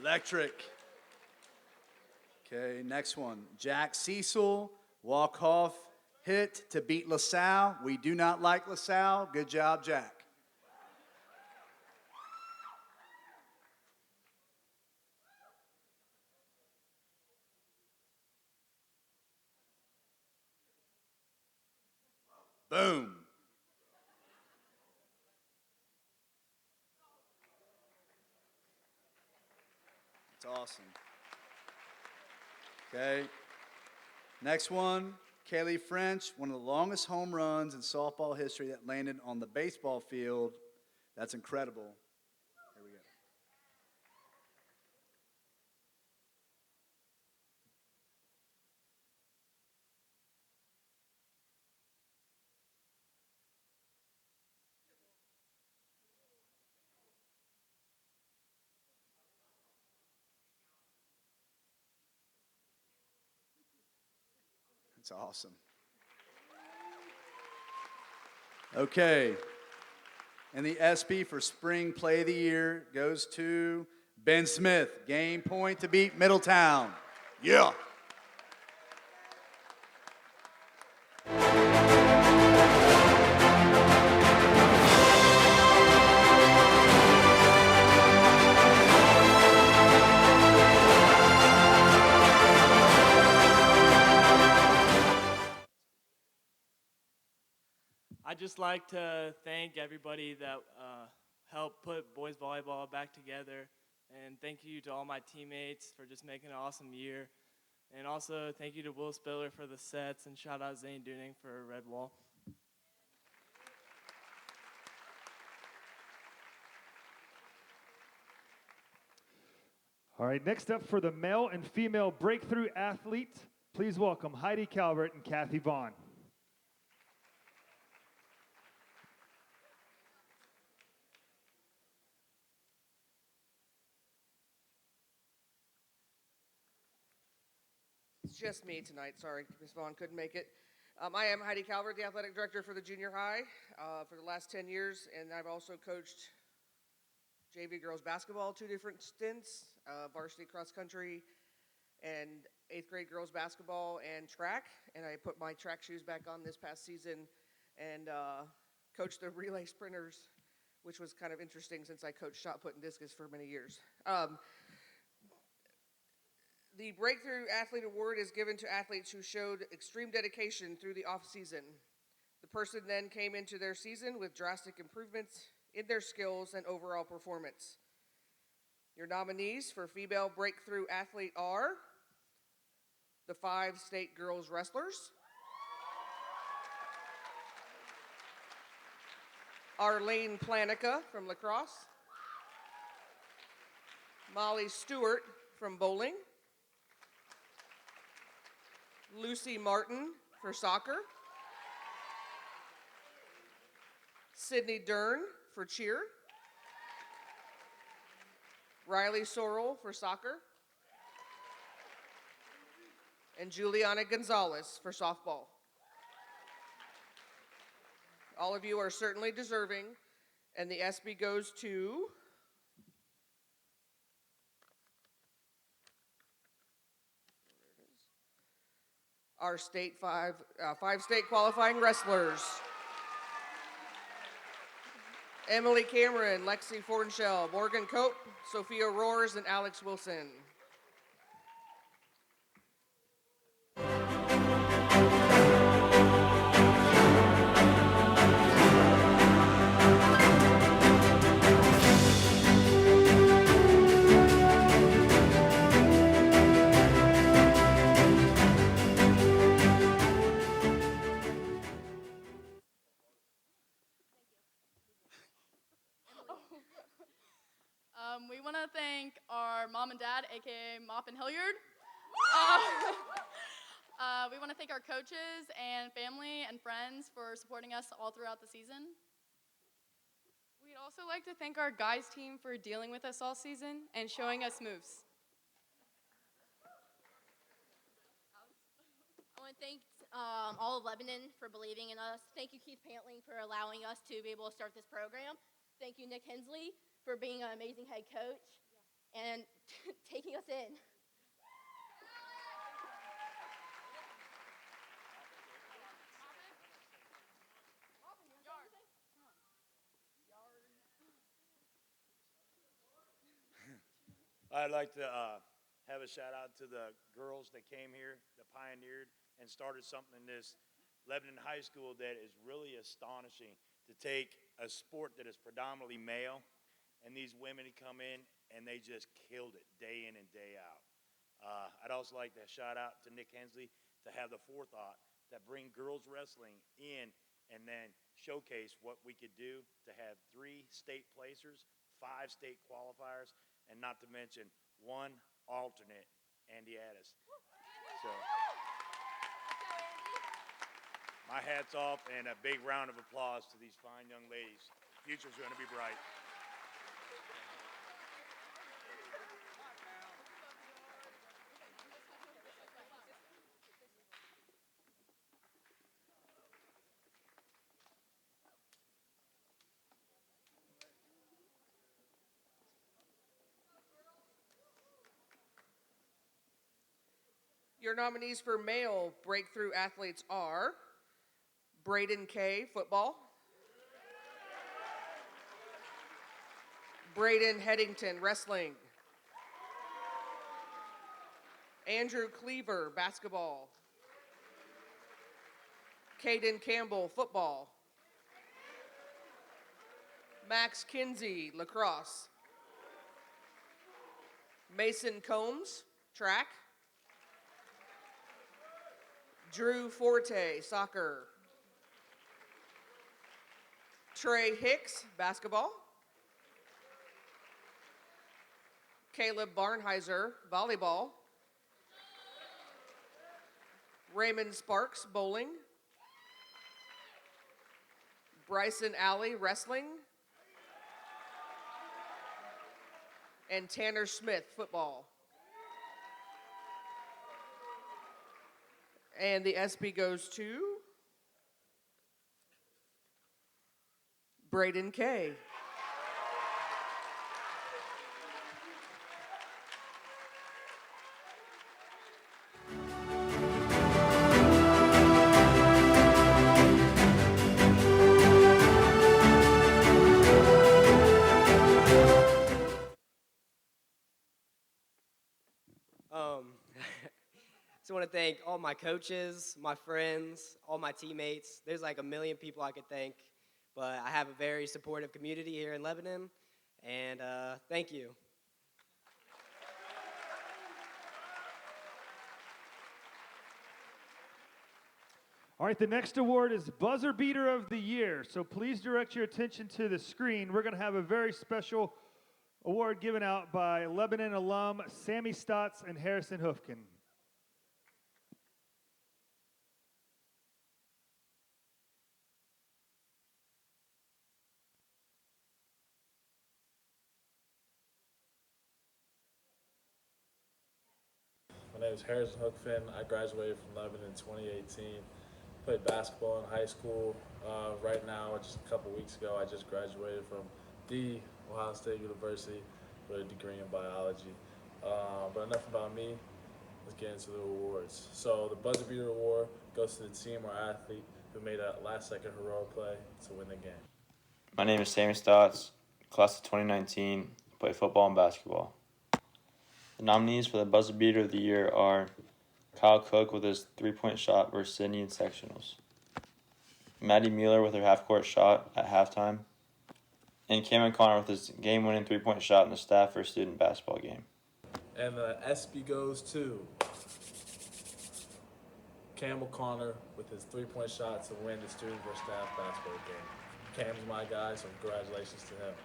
Electric. Okay, next one. Jack Cecil, walk-off hit to beat LaSalle. We do not like LaSalle. Good job, Jack. Boom. That's awesome. Okay. Next one, Kaylee French, one of the longest home runs in softball history that landed on the baseball field. That's incredible. Here we go. That's awesome. Okay. And the ESPY for Spring Play of the Year goes to Ben Smith. Game point to beat Middletown. Yeah. I'd just like to thank everybody that helped put boys volleyball back together. And thank you to all my teammates for just making an awesome year. And also thank you to Will Spiller for the sets, and shout out Zane Dooning for Red Wall. All right, next up for the male and female breakthrough athlete, please welcome Heidi Calvert and Kathy Vaughn. It's just me tonight. Sorry, Ms. Vaughn couldn't make it. I am Heidi Calvert, the athletic director for the junior high for the last 10 years, and I've also coached JV girls basketball 2 different stints, varsity cross country, and 8th grade girls basketball and track. And I put my track shoes back on this past season and coached the relay sprinters, which was kind of interesting since I coached shot put and discus for many years. The Breakthrough Athlete Award is given to athletes who showed extreme dedication through the off-season. The person then came into their season with drastic improvements in their skills and overall performance. Your nominees for Female Breakthrough Athlete are the 5 state girls wrestlers, Arlene Planica from lacrosse, Molly Stewart from bowling, Lucy Martin for soccer, Sydney Dern for cheer, Riley Sorrell for soccer, and Juliana Gonzalez for softball. All of you are certainly deserving, and the ESPY goes to our five state qualifying wrestlers. Emily Cameron, Lexi Fornshell, Morgan Cope, Sophia Roars, and Alex Wilson. We want to thank our mom and dad, aka Mop and Hilliard. We want to thank our coaches and family and friends for supporting us all throughout the season. We'd also like to thank our guys team for dealing with us all season and showing us moves. I want to thank all of Lebanon for believing in us. Thank you, Keith Pantling, for allowing us to be able to start this program. Thank you, Nick Hensley, for being an amazing head coach and taking us in. I'd like to have a shout out to the girls that came here, that pioneered and started something in this Lebanon High School that is really astonishing, to take a sport that is predominantly male and these women come in and they just killed it day in and day out. I'd also like to shout out to Nick Hensley to have the forethought to bring girls wrestling in and then showcase what we could do to have 3 state placers, 5 state qualifiers, and not to mention 1 alternate, Andy Addis. So, my hat's off and a big round of applause to these fine young ladies. Future's going to be bright. Your nominees for male breakthrough athletes are Braden Kay, football, Braden Headington, wrestling, Andrew Cleaver, basketball, Caden Campbell, football, Max Kinsey, lacrosse, Mason Combs, track, Drew Forte, soccer, Trey Hicks, basketball, Caleb Barnheiser, volleyball, Raymond Sparks, bowling, Bryson Alley, wrestling, and Tanner Smith, football. And the ESPY goes to Braden Kay. Just want to thank all my coaches, my friends, all my teammates. There's like a million people I could thank, but I have a very supportive community here in Lebanon, and thank you. All right, the next award is Buzzer Beater of the Year. So please direct your attention to the screen. We're going to have a very special award given out by Lebanon alum Sammy Stotts and Harrison Hoofkin. My name is Harrison Hookfin. I graduated from Lebanon in 2018. Played basketball in high school. Right now, just a couple weeks ago, I just graduated from the Ohio State University with a degree in biology. But enough about me. Let's get into the awards. So the Buzzer Beater Award goes to the team or athlete who made a last-second heroic play to win the game. My name is Sammy Stotts, class of 2019, play football and basketball. The nominees for the Buzzer Beater of the Year are Kyle Cook with his three-point shot versus Sydney in sectionals, Maddie Mueller with her half-court shot at halftime, and Cameron Connor with his game-winning three-point shot in the staff versus student basketball game. And the ESPY goes to Campbell Connor with his three-point shot to win the student versus staff basketball game. Cam's my guy, so congratulations to him.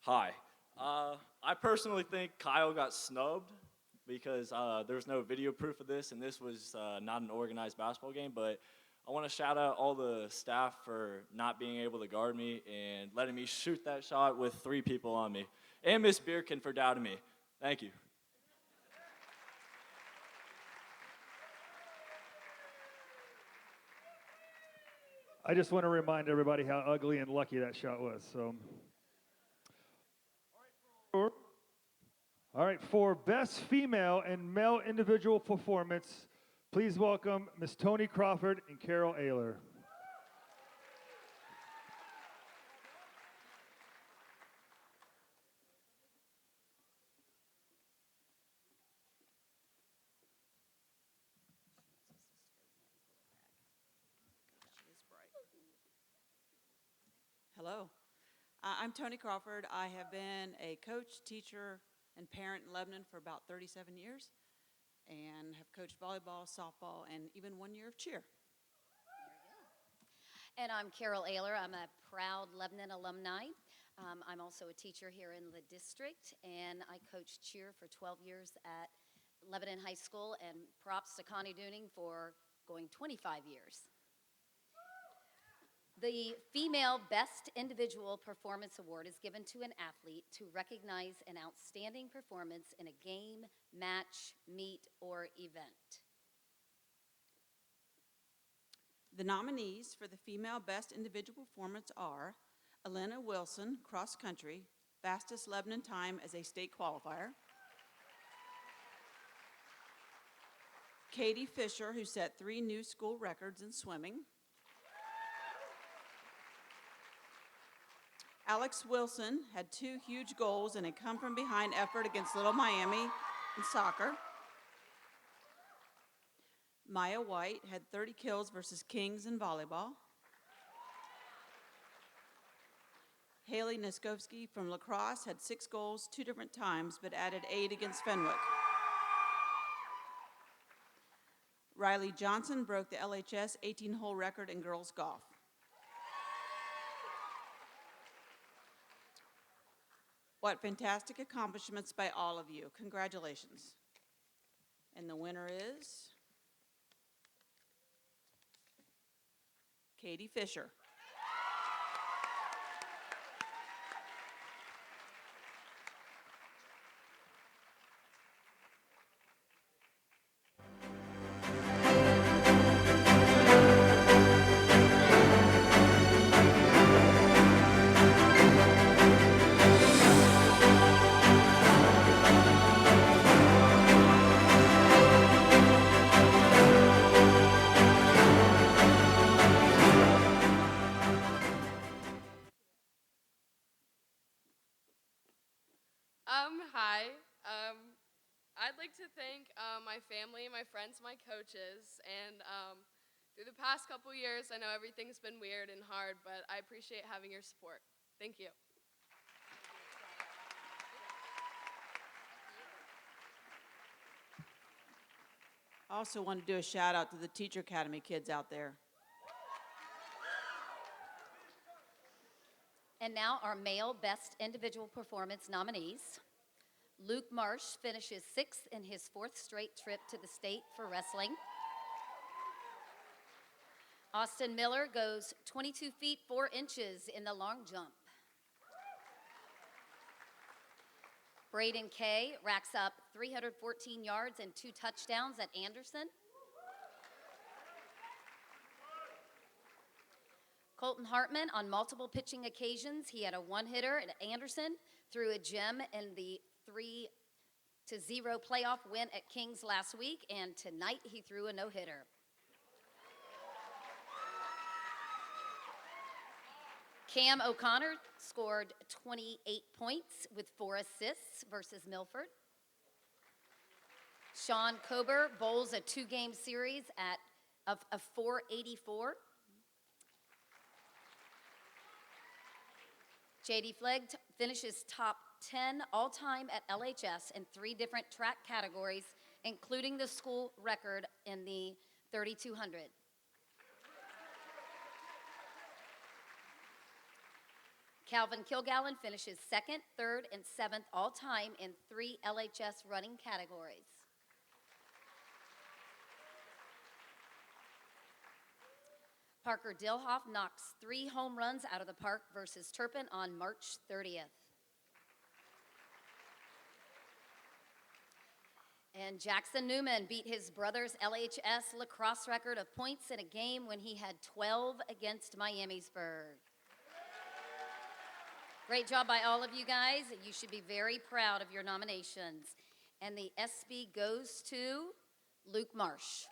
Hi. I personally think Kyle got snubbed because there's no video proof of this, and this was not an organized basketball game. But I want to shout out all the staff for not being able to guard me and letting me shoot that shot with 3 people on me, and Miss Bierkin for doubting me. Thank you. I just want to remind everybody how ugly and lucky that shot was. So, all right, for Best Female and Male Individual Performance, please welcome Miss Toni Crawford and Carol Ayler. Hello. I'm Toni Crawford. I have been a coach, teacher, and parent in Lebanon for about 37 years and have coached volleyball, softball, and even 1 year of cheer. And I'm Carol Ayler. I'm a proud Lebanon alumni. I'm also a teacher here in the district, and I coached cheer for 12 years at Lebanon High School, and props to Connie Dooning for going 25 years. The Female Best Individual Performance Award is given to an athlete to recognize an outstanding performance in a game, match, meet, or event. The nominees for the Female Best Individual Performance are Elena Wilson, cross country, fastest Lebanon time as a state qualifier. Katie Fisher, who set 3 new school records in swimming. Alex Wilson had 2 huge goals in a come-from-behind effort against Little Miami in soccer. Maya White had 30 kills versus Kings in volleyball. Haley Niskovsky from lacrosse had 6 goals 2 different times, but added 8 against Fenwick. Riley Johnson broke the LHS 18-hole record in girls golf. What fantastic accomplishments by all of you. Congratulations. And the winner is Katie Fisher. like to thank my family, my friends, my coaches, and through the past couple years, I know everything's been weird and hard, but I appreciate having your support. Thank you. I also want to do a shout out to the Teacher Academy kids out there. And now our male Best Individual Performance nominees. Luke Marsh finishes 6th in his 4th straight trip to the state for wrestling. Austin Miller goes 22 feet 4 inches in the long jump. Braden Kay racks up 314 yards and 2 touchdowns at Anderson. Colton Hartman, on multiple pitching occasions, he had a one-hitter at Anderson, threw a gem in the 3-0 playoff win at Kings last week, and tonight he threw a no-hitter. Cam O'Connor scored 28 points with 4 assists versus Milford. Sean Kober bowls a 2-game series of 484. J.D. Flegg finishes top 10 all-time at LHS in 3 different track categories, including the school record in the 3200. Calvin Kilgallen finishes 2nd, 3rd, and 7th all-time in 3 LHS running categories. Parker Dilhoff knocks 3 home runs out of the park versus Turpin on March 30th. And Jackson Newman beat his brother's LHS lacrosse record of points in a game when he had 12 against Miamisburg. Great job by all of you guys. You should be very proud of your nominations. And the ESPY goes to Luke Marsh.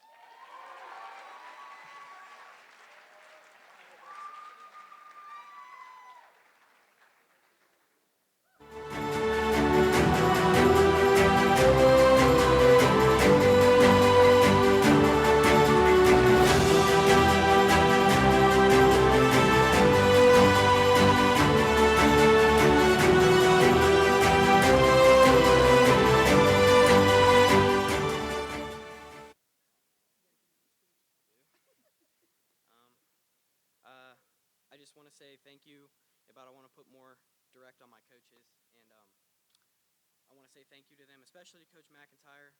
I just want to say thank you, but I want to put more direct on my coaches, and I want to say thank you to them, especially to Coach McIntyre.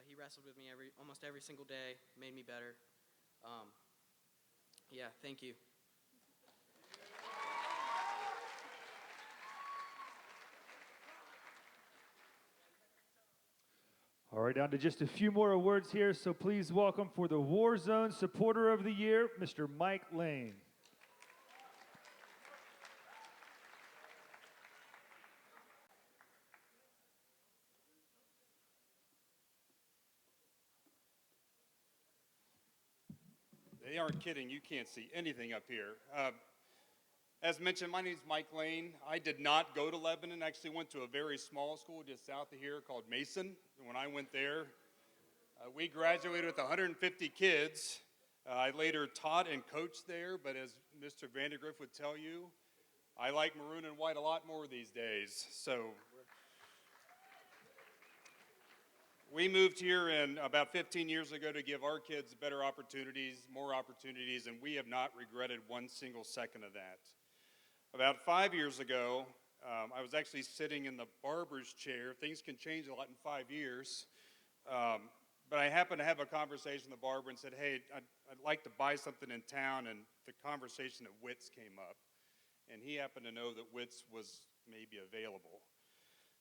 He wrestled with me almost every single day, made me better. Yeah, thank you. All right, down to just a few more awards here, so please welcome for the War Zone Supporter of the Year, Mr. Mike Lane. They aren't kidding. You can't see anything up here. As mentioned, my name is Mike Lane. I did not go to Lebanon. I actually went to a very small school just south of here called Mason. And when I went there, we graduated with 150 kids. I later taught and coached there, but as Mr. Vandergriff would tell you, I like maroon and white a lot more these days. So we moved here about 15 years ago to give our kids better opportunities, more opportunities, and we have not regretted one single second of that. About 5 years ago, I was actually sitting in the barber's chair. Things can change a lot in 5 years. But I happened to have a conversation with the barber and said, hey, I'd like to buy something in town, and the conversation of Wits came up. And he happened to know that Wits was maybe available.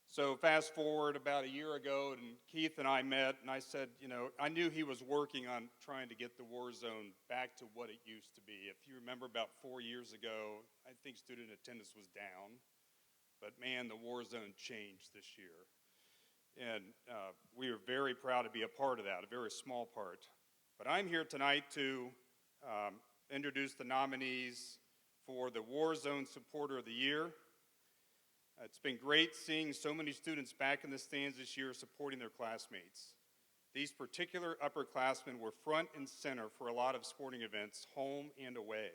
So fast forward about a year ago, and Keith and I met, and I said, you know, I knew he was working on trying to get the War Zone back to what it used to be. If you remember about 4 years ago, I think student attendance was down. But man, the War Zone changed this year. And we are very proud to be a part of that, a very small part. But I'm here tonight to introduce the nominees for the War Zone Supporter of the Year. It's been great seeing so many students back in the stands this year supporting their classmates. These particular upperclassmen were front and center for a lot of sporting events, home and away.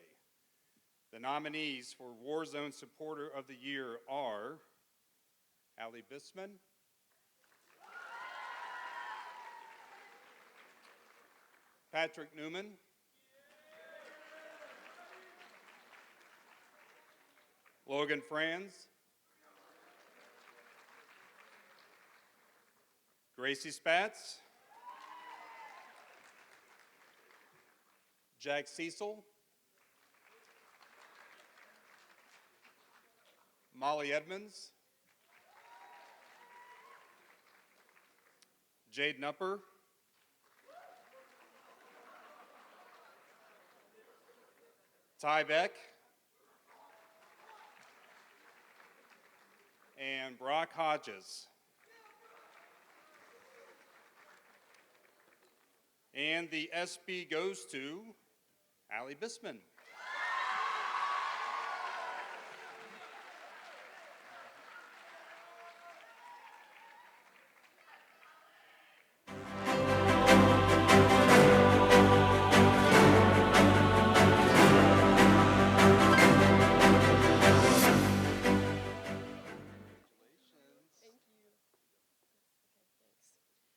The nominees for War Zone Supporter of the Year are Allie Bisman, Patrick Newman, Logan Franz, Gracie Spatz, Jack Cecil, Molly Edmonds, Jade Nupper, Ty Beck, and Brock Hodges. And the SB goes to Allie Bisman.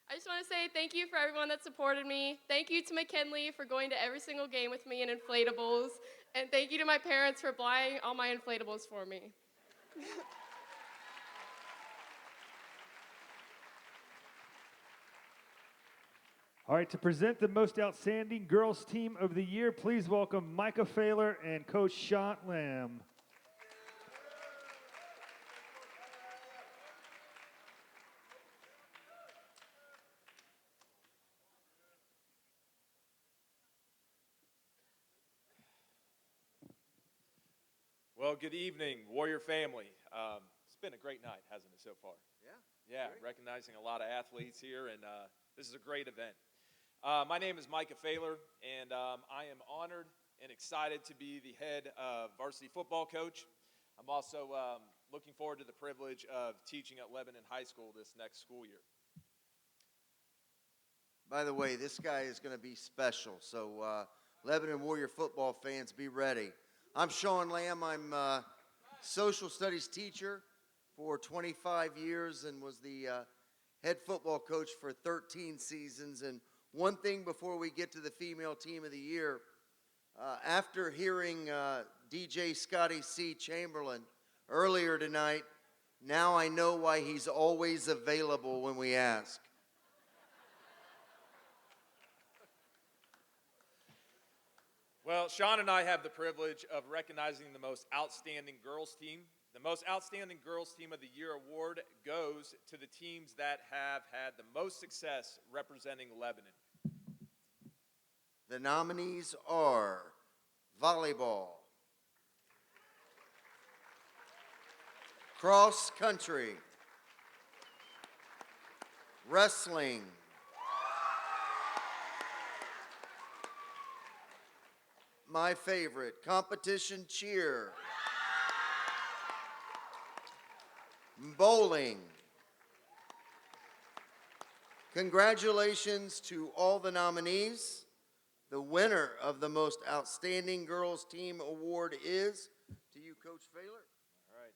I just want to say thank you for everyone that supported me. Thank you to McKinley for going to every single game with me in inflatables. And thank you to my parents for buying all my inflatables for me. All right, to present the most outstanding girls team of the year, please welcome Micah Failer and Coach Shant Lamb. Well, good evening, Warrior family. It's been a great night, hasn't it, so far? Yeah, recognizing a lot of athletes here, and this is a great event. My name is Micah Failer, and I am honored and excited to be the head varsity football coach. I'm also looking forward to the privilege of teaching at Lebanon High School this next school year. By the way, this guy is going to be special, so Lebanon Warrior football fans, be ready. I'm Sean Lamb. I'm a social studies teacher for 25 years and was the head football coach for 13 seasons. And one thing before we get to the female team of the year, after hearing DJ Scotty C. Chamberlain earlier tonight, now I know why he's always available when we ask. Well, Sean and I have the privilege of recognizing the most outstanding girls team. The most outstanding girls team of the year award goes to the teams that have had the most success representing Lebanon. The nominees are volleyball, cross country, wrestling, my favorite, competition cheer, bowling. Congratulations to all the nominees. The winner of the most outstanding girls team award is to you, Coach Failer. All right.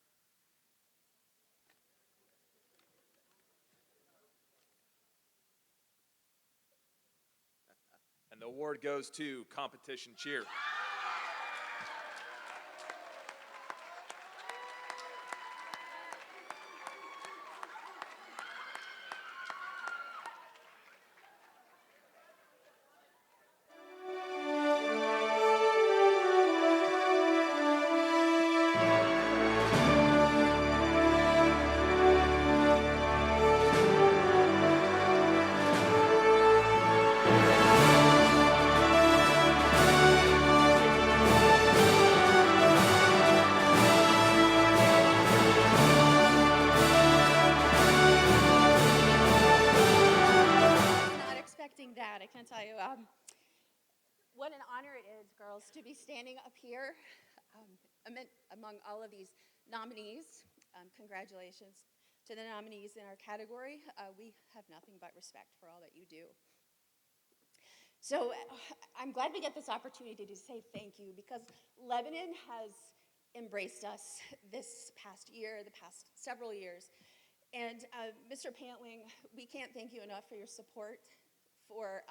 And the award goes to competition cheer. Not expecting that, I can tell you. What an honor it is, girls, to be standing up here among all of these nominees. congratulations to the nominees in our category. We have nothing but respect for all that you do. So I'm glad we get this opportunity to say thank you because Lebanon has embraced us this past year, the past several years. And Mr. Pantling, we can't thank you enough for your support, for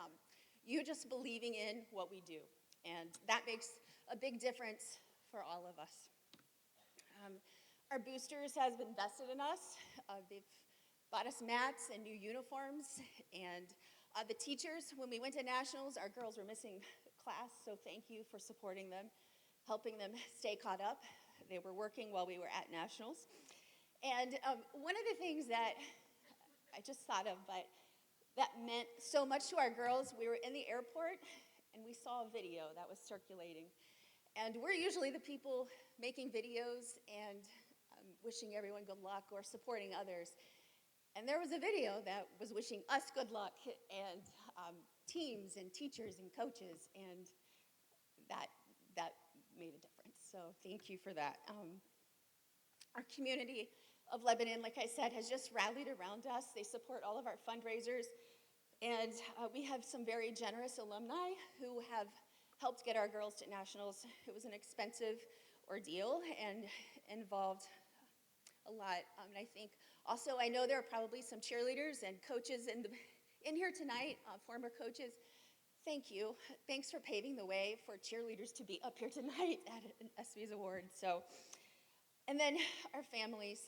you just believing in what we do. And that makes a big difference for all of us. Our boosters have invested in us. They've bought us mats and new uniforms. And the teachers, when we went to nationals, our girls were missing class, so thank you for supporting them, helping them stay caught up. They were working while we were at nationals. And one of the things that I just thought of, but that meant so much to our girls, we were in the airport and we saw a video that was circulating. And we're usually the people making videos and wishing everyone good luck or supporting others. And there was a video that was wishing us good luck and teams and teachers and coaches, and that made a difference. So thank you for that. Our community of Lebanon, like I said, has just rallied around us. They support all of our fundraisers, and we have some very generous alumni who have helped get our girls to nationals. It was an expensive ordeal and involved a lot. And I think also, I know there are probably some cheerleaders and coaches in here tonight, former coaches. Thank you. Thanks for paving the way for cheerleaders to be up here tonight at an ESPYs award. So, and then our families,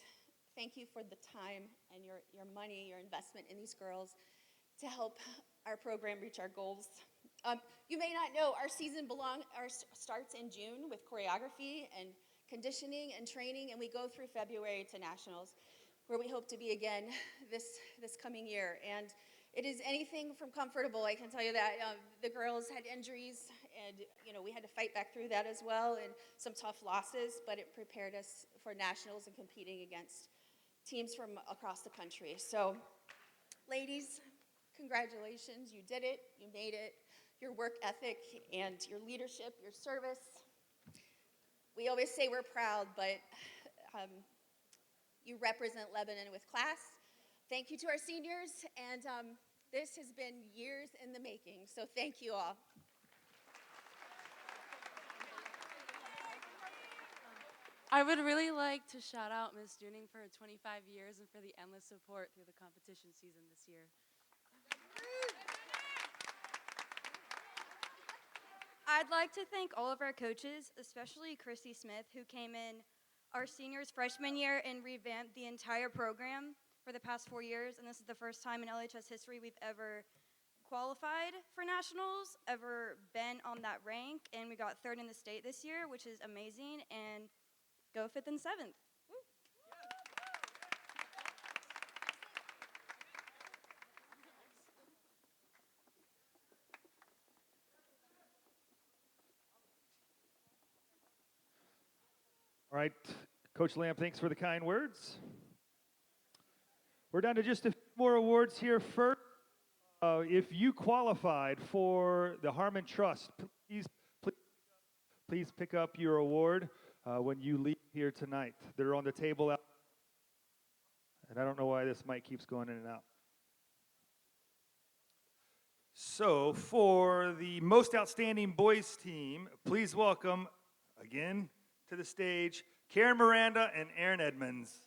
thank you for the time and your money, your investment in these girls to help our program reach our goals. You may not know, our season starts in June with choreography and conditioning and training, and we go through February to nationals, where we hope to be again this coming year. And it is anything from comfortable. I can tell you that the girls had injuries, and we had to fight back through that as well, and some tough losses, but it prepared us for nationals and competing against teams from across the country. So, ladies, congratulations. You did it. You made it. Your work ethic and your leadership, your service. We always say we're proud, but you represent Lebanon with class. Thank you to our seniors, and this has been years in the making, so thank you all. I would really like to shout out Ms. Juning for her 25 years and for the endless support through the competition season this year. I'd like to thank all of our coaches, especially Christy Smith, who came in our seniors freshman year and revamped the entire program for the past 4 years. And this is the first time in LHS history we've ever qualified for nationals, ever been on that rank. And we got third in the state this year, which is amazing. And go 5th and 7th. All right, Coach Lamb, thanks for the kind words. We're down to just a few more awards here. First, if you qualified for the Harmon Trust, please pick up your award when you leave here tonight. They're on the table out. And I don't know why this mic keeps going in and out. So for the most outstanding boys team, please welcome again to the stage Karen Miranda and Aaron Edmonds.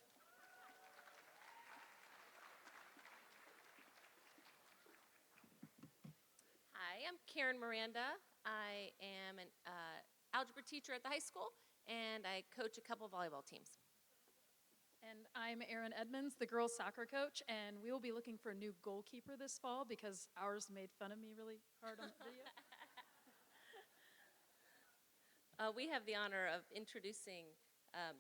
Hi, I'm Karen Miranda. I am an algebra teacher at the high school, and I coach a couple volleyball teams. And I'm Erin Edmonds, the girls soccer coach, and we will be looking for a new goalkeeper this fall because ours made fun of me really hard on the video. We have the honor of introducing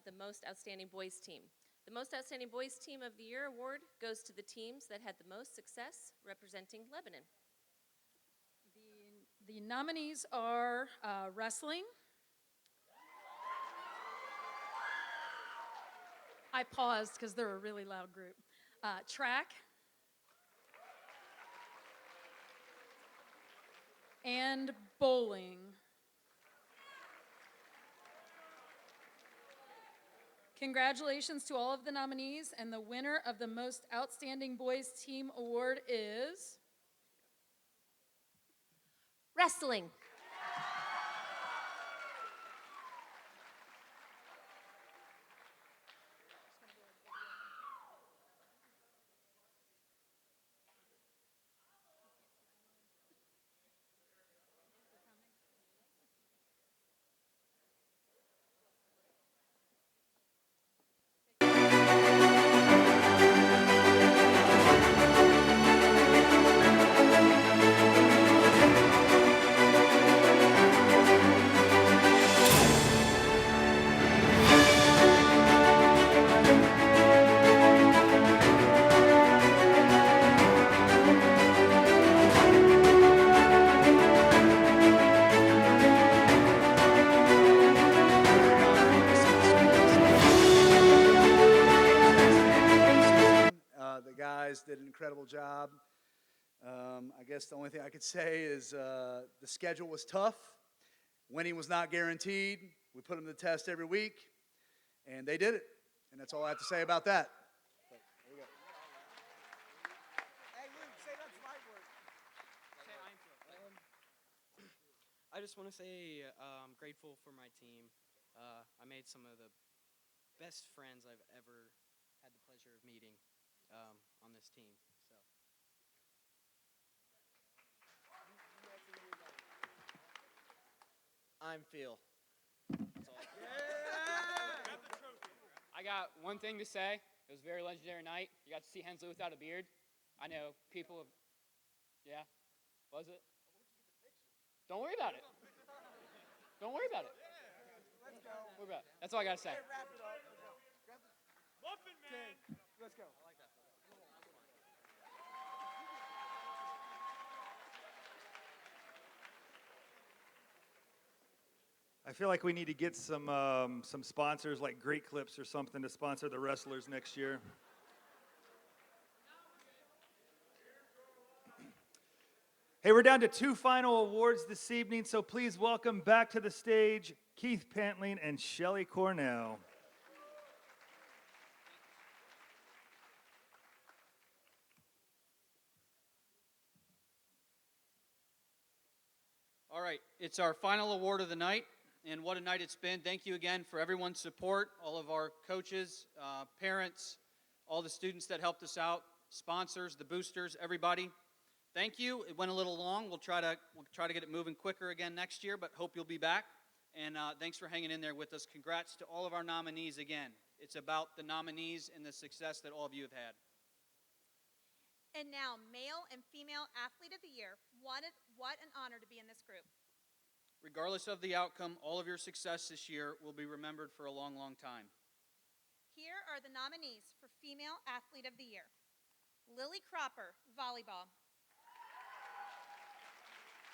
the Most Outstanding Boys Team. The Most Outstanding Boys Team of the Year award goes to the teams that had the most success representing Lebanon. The nominees are wrestling. I paused because they're a really loud group. Track. And bowling. Congratulations to all of the nominees, and the winner of the Most Outstanding Boys Team Award is Wrestling. The guys did an incredible job. I guess the only thing I could say is the schedule was tough. Winning was not guaranteed. We put them to the test every week, and they did it. And that's all I have to say about that. So, there you go. Hey, Luke, say that's light work. I just want to say I'm grateful for my team. I made some of the best friends I've ever had the pleasure of meeting on this team. So. I'm Phil. That's all. I got one thing to say. It was a very legendary night. You got to see Hensley without a beard. I know people have... Yeah? Was it? Don't worry about it. Don't worry about it. Let's go. Don't worry about it. That's all I got to say. Hey, wrap it up. Muffin Man. Let's go. I like that. I feel like we need to get some sponsors like Great Clips or something to sponsor the wrestlers next year. Hey, we're down to 2 final awards this evening, so please welcome back to the stage Keith Pantling and Shelly Cornell. All right, it's our final award of the night, and what a night it's been. Thank you again for everyone's support, all of our coaches, parents, all the students that helped us out, sponsors, the boosters, everybody. Thank you. It went a little long. We'll try to get it moving quicker again next year, but hope you'll be back. And thanks for hanging in there with us. Congrats to all of our nominees again. It's about the nominees and the success that all of you have had. And now, Male and Female Athlete of the Year. What an honor to be in this group. Regardless of the outcome, all of your success this year will be remembered for a long, long time. Here are the nominees for Female Athlete of the Year. Lily Cropper, volleyball.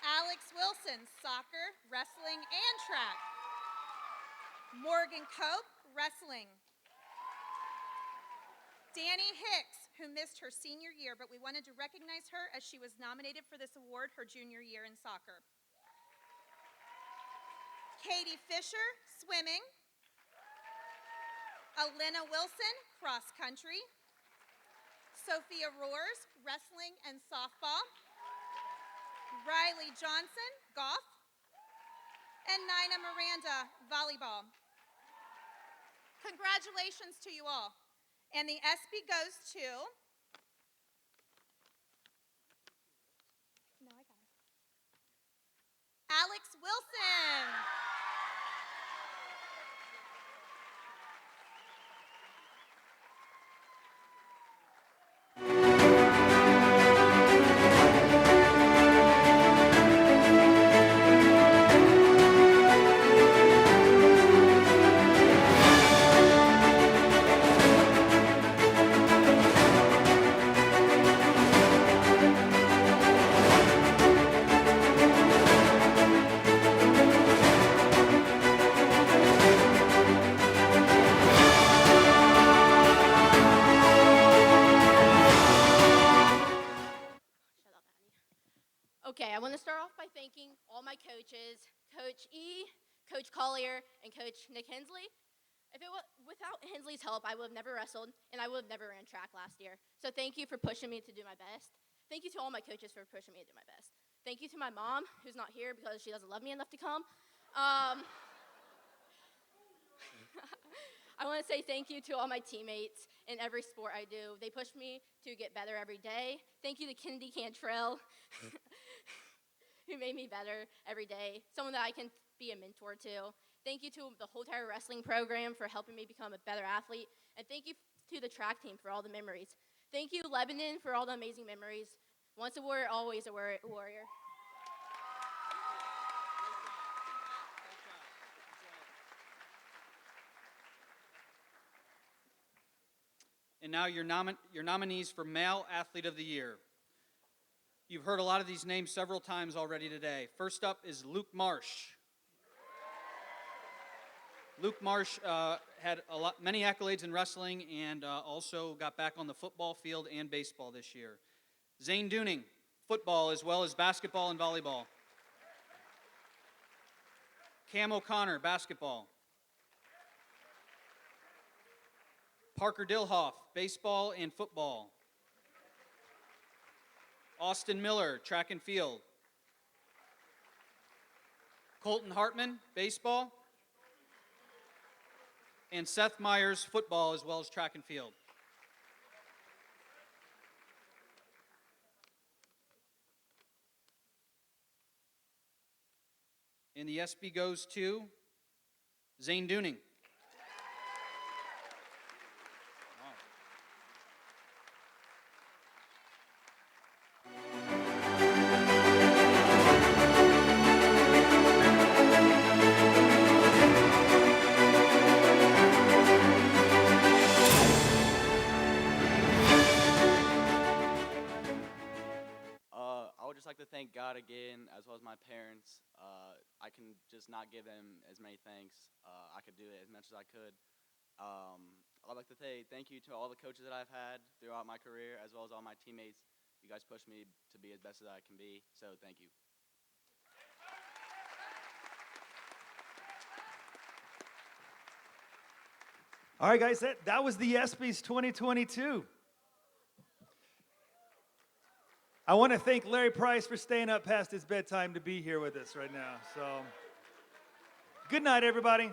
Alex Wilson, soccer, wrestling, and track. Morgan Cope, wrestling. Danny Hicks, who missed her senior year, but we wanted to recognize her as she was nominated for this award her junior year in soccer. Katie Fisher, swimming. Alena Wilson, cross country. Sophia Roars, wrestling and softball. Riley Johnson, golf. And Nina Miranda, volleyball. Congratulations to you all. And the ESPY goes to... No, I got it. Alex Wilson. Okay, I want to start off by thanking all my coaches, Coach E, Coach Collier, and Coach Nick Hensley. Without Hensley's help, I would have never wrestled, and I would have never ran track last year. So thank you for pushing me to do my best. Thank you to all my coaches for pushing me to do my best. Thank you to my mom, who's not here because she doesn't love me enough to come. I want to say thank you to all my teammates in every sport I do. They push me to get better every day. Thank you to Kennedy Cantrell, who made me better every day, someone that I can be a mentor to. Thank you to the whole entire wrestling program for helping me become a better athlete. And thank you to the track team for all the memories. Thank you, Lebanon, for all the amazing memories. Once a warrior, always a warrior. And now your nominees for Male Athlete of the Year. You've heard a lot of these names several times already today. First up is Luke Marsh. Luke Marsh had many accolades in wrestling and also got back on the football field and baseball this year. Zane Dooning, football as well as basketball and volleyball. Cam O'Connor, basketball. Parker Dilhoff, baseball and football. Austin Miller, track and field. Colton Hartman, baseball. And Seth Myers, football as well as track and field. And the ESPY goes to Zane Dooning. I would just like to thank God again, as well as my parents. I can just not give them as many thanks. I could do it as much as I could. I'd like to say thank you to all the coaches that I've had throughout my career, as well as all my teammates. You guys pushed me to be as best as I can be, so thank you. All right, guys, that was the ESPYs 2022. I want to thank Larry Price for staying up past his bedtime to be here with us right now. So, good night, everybody.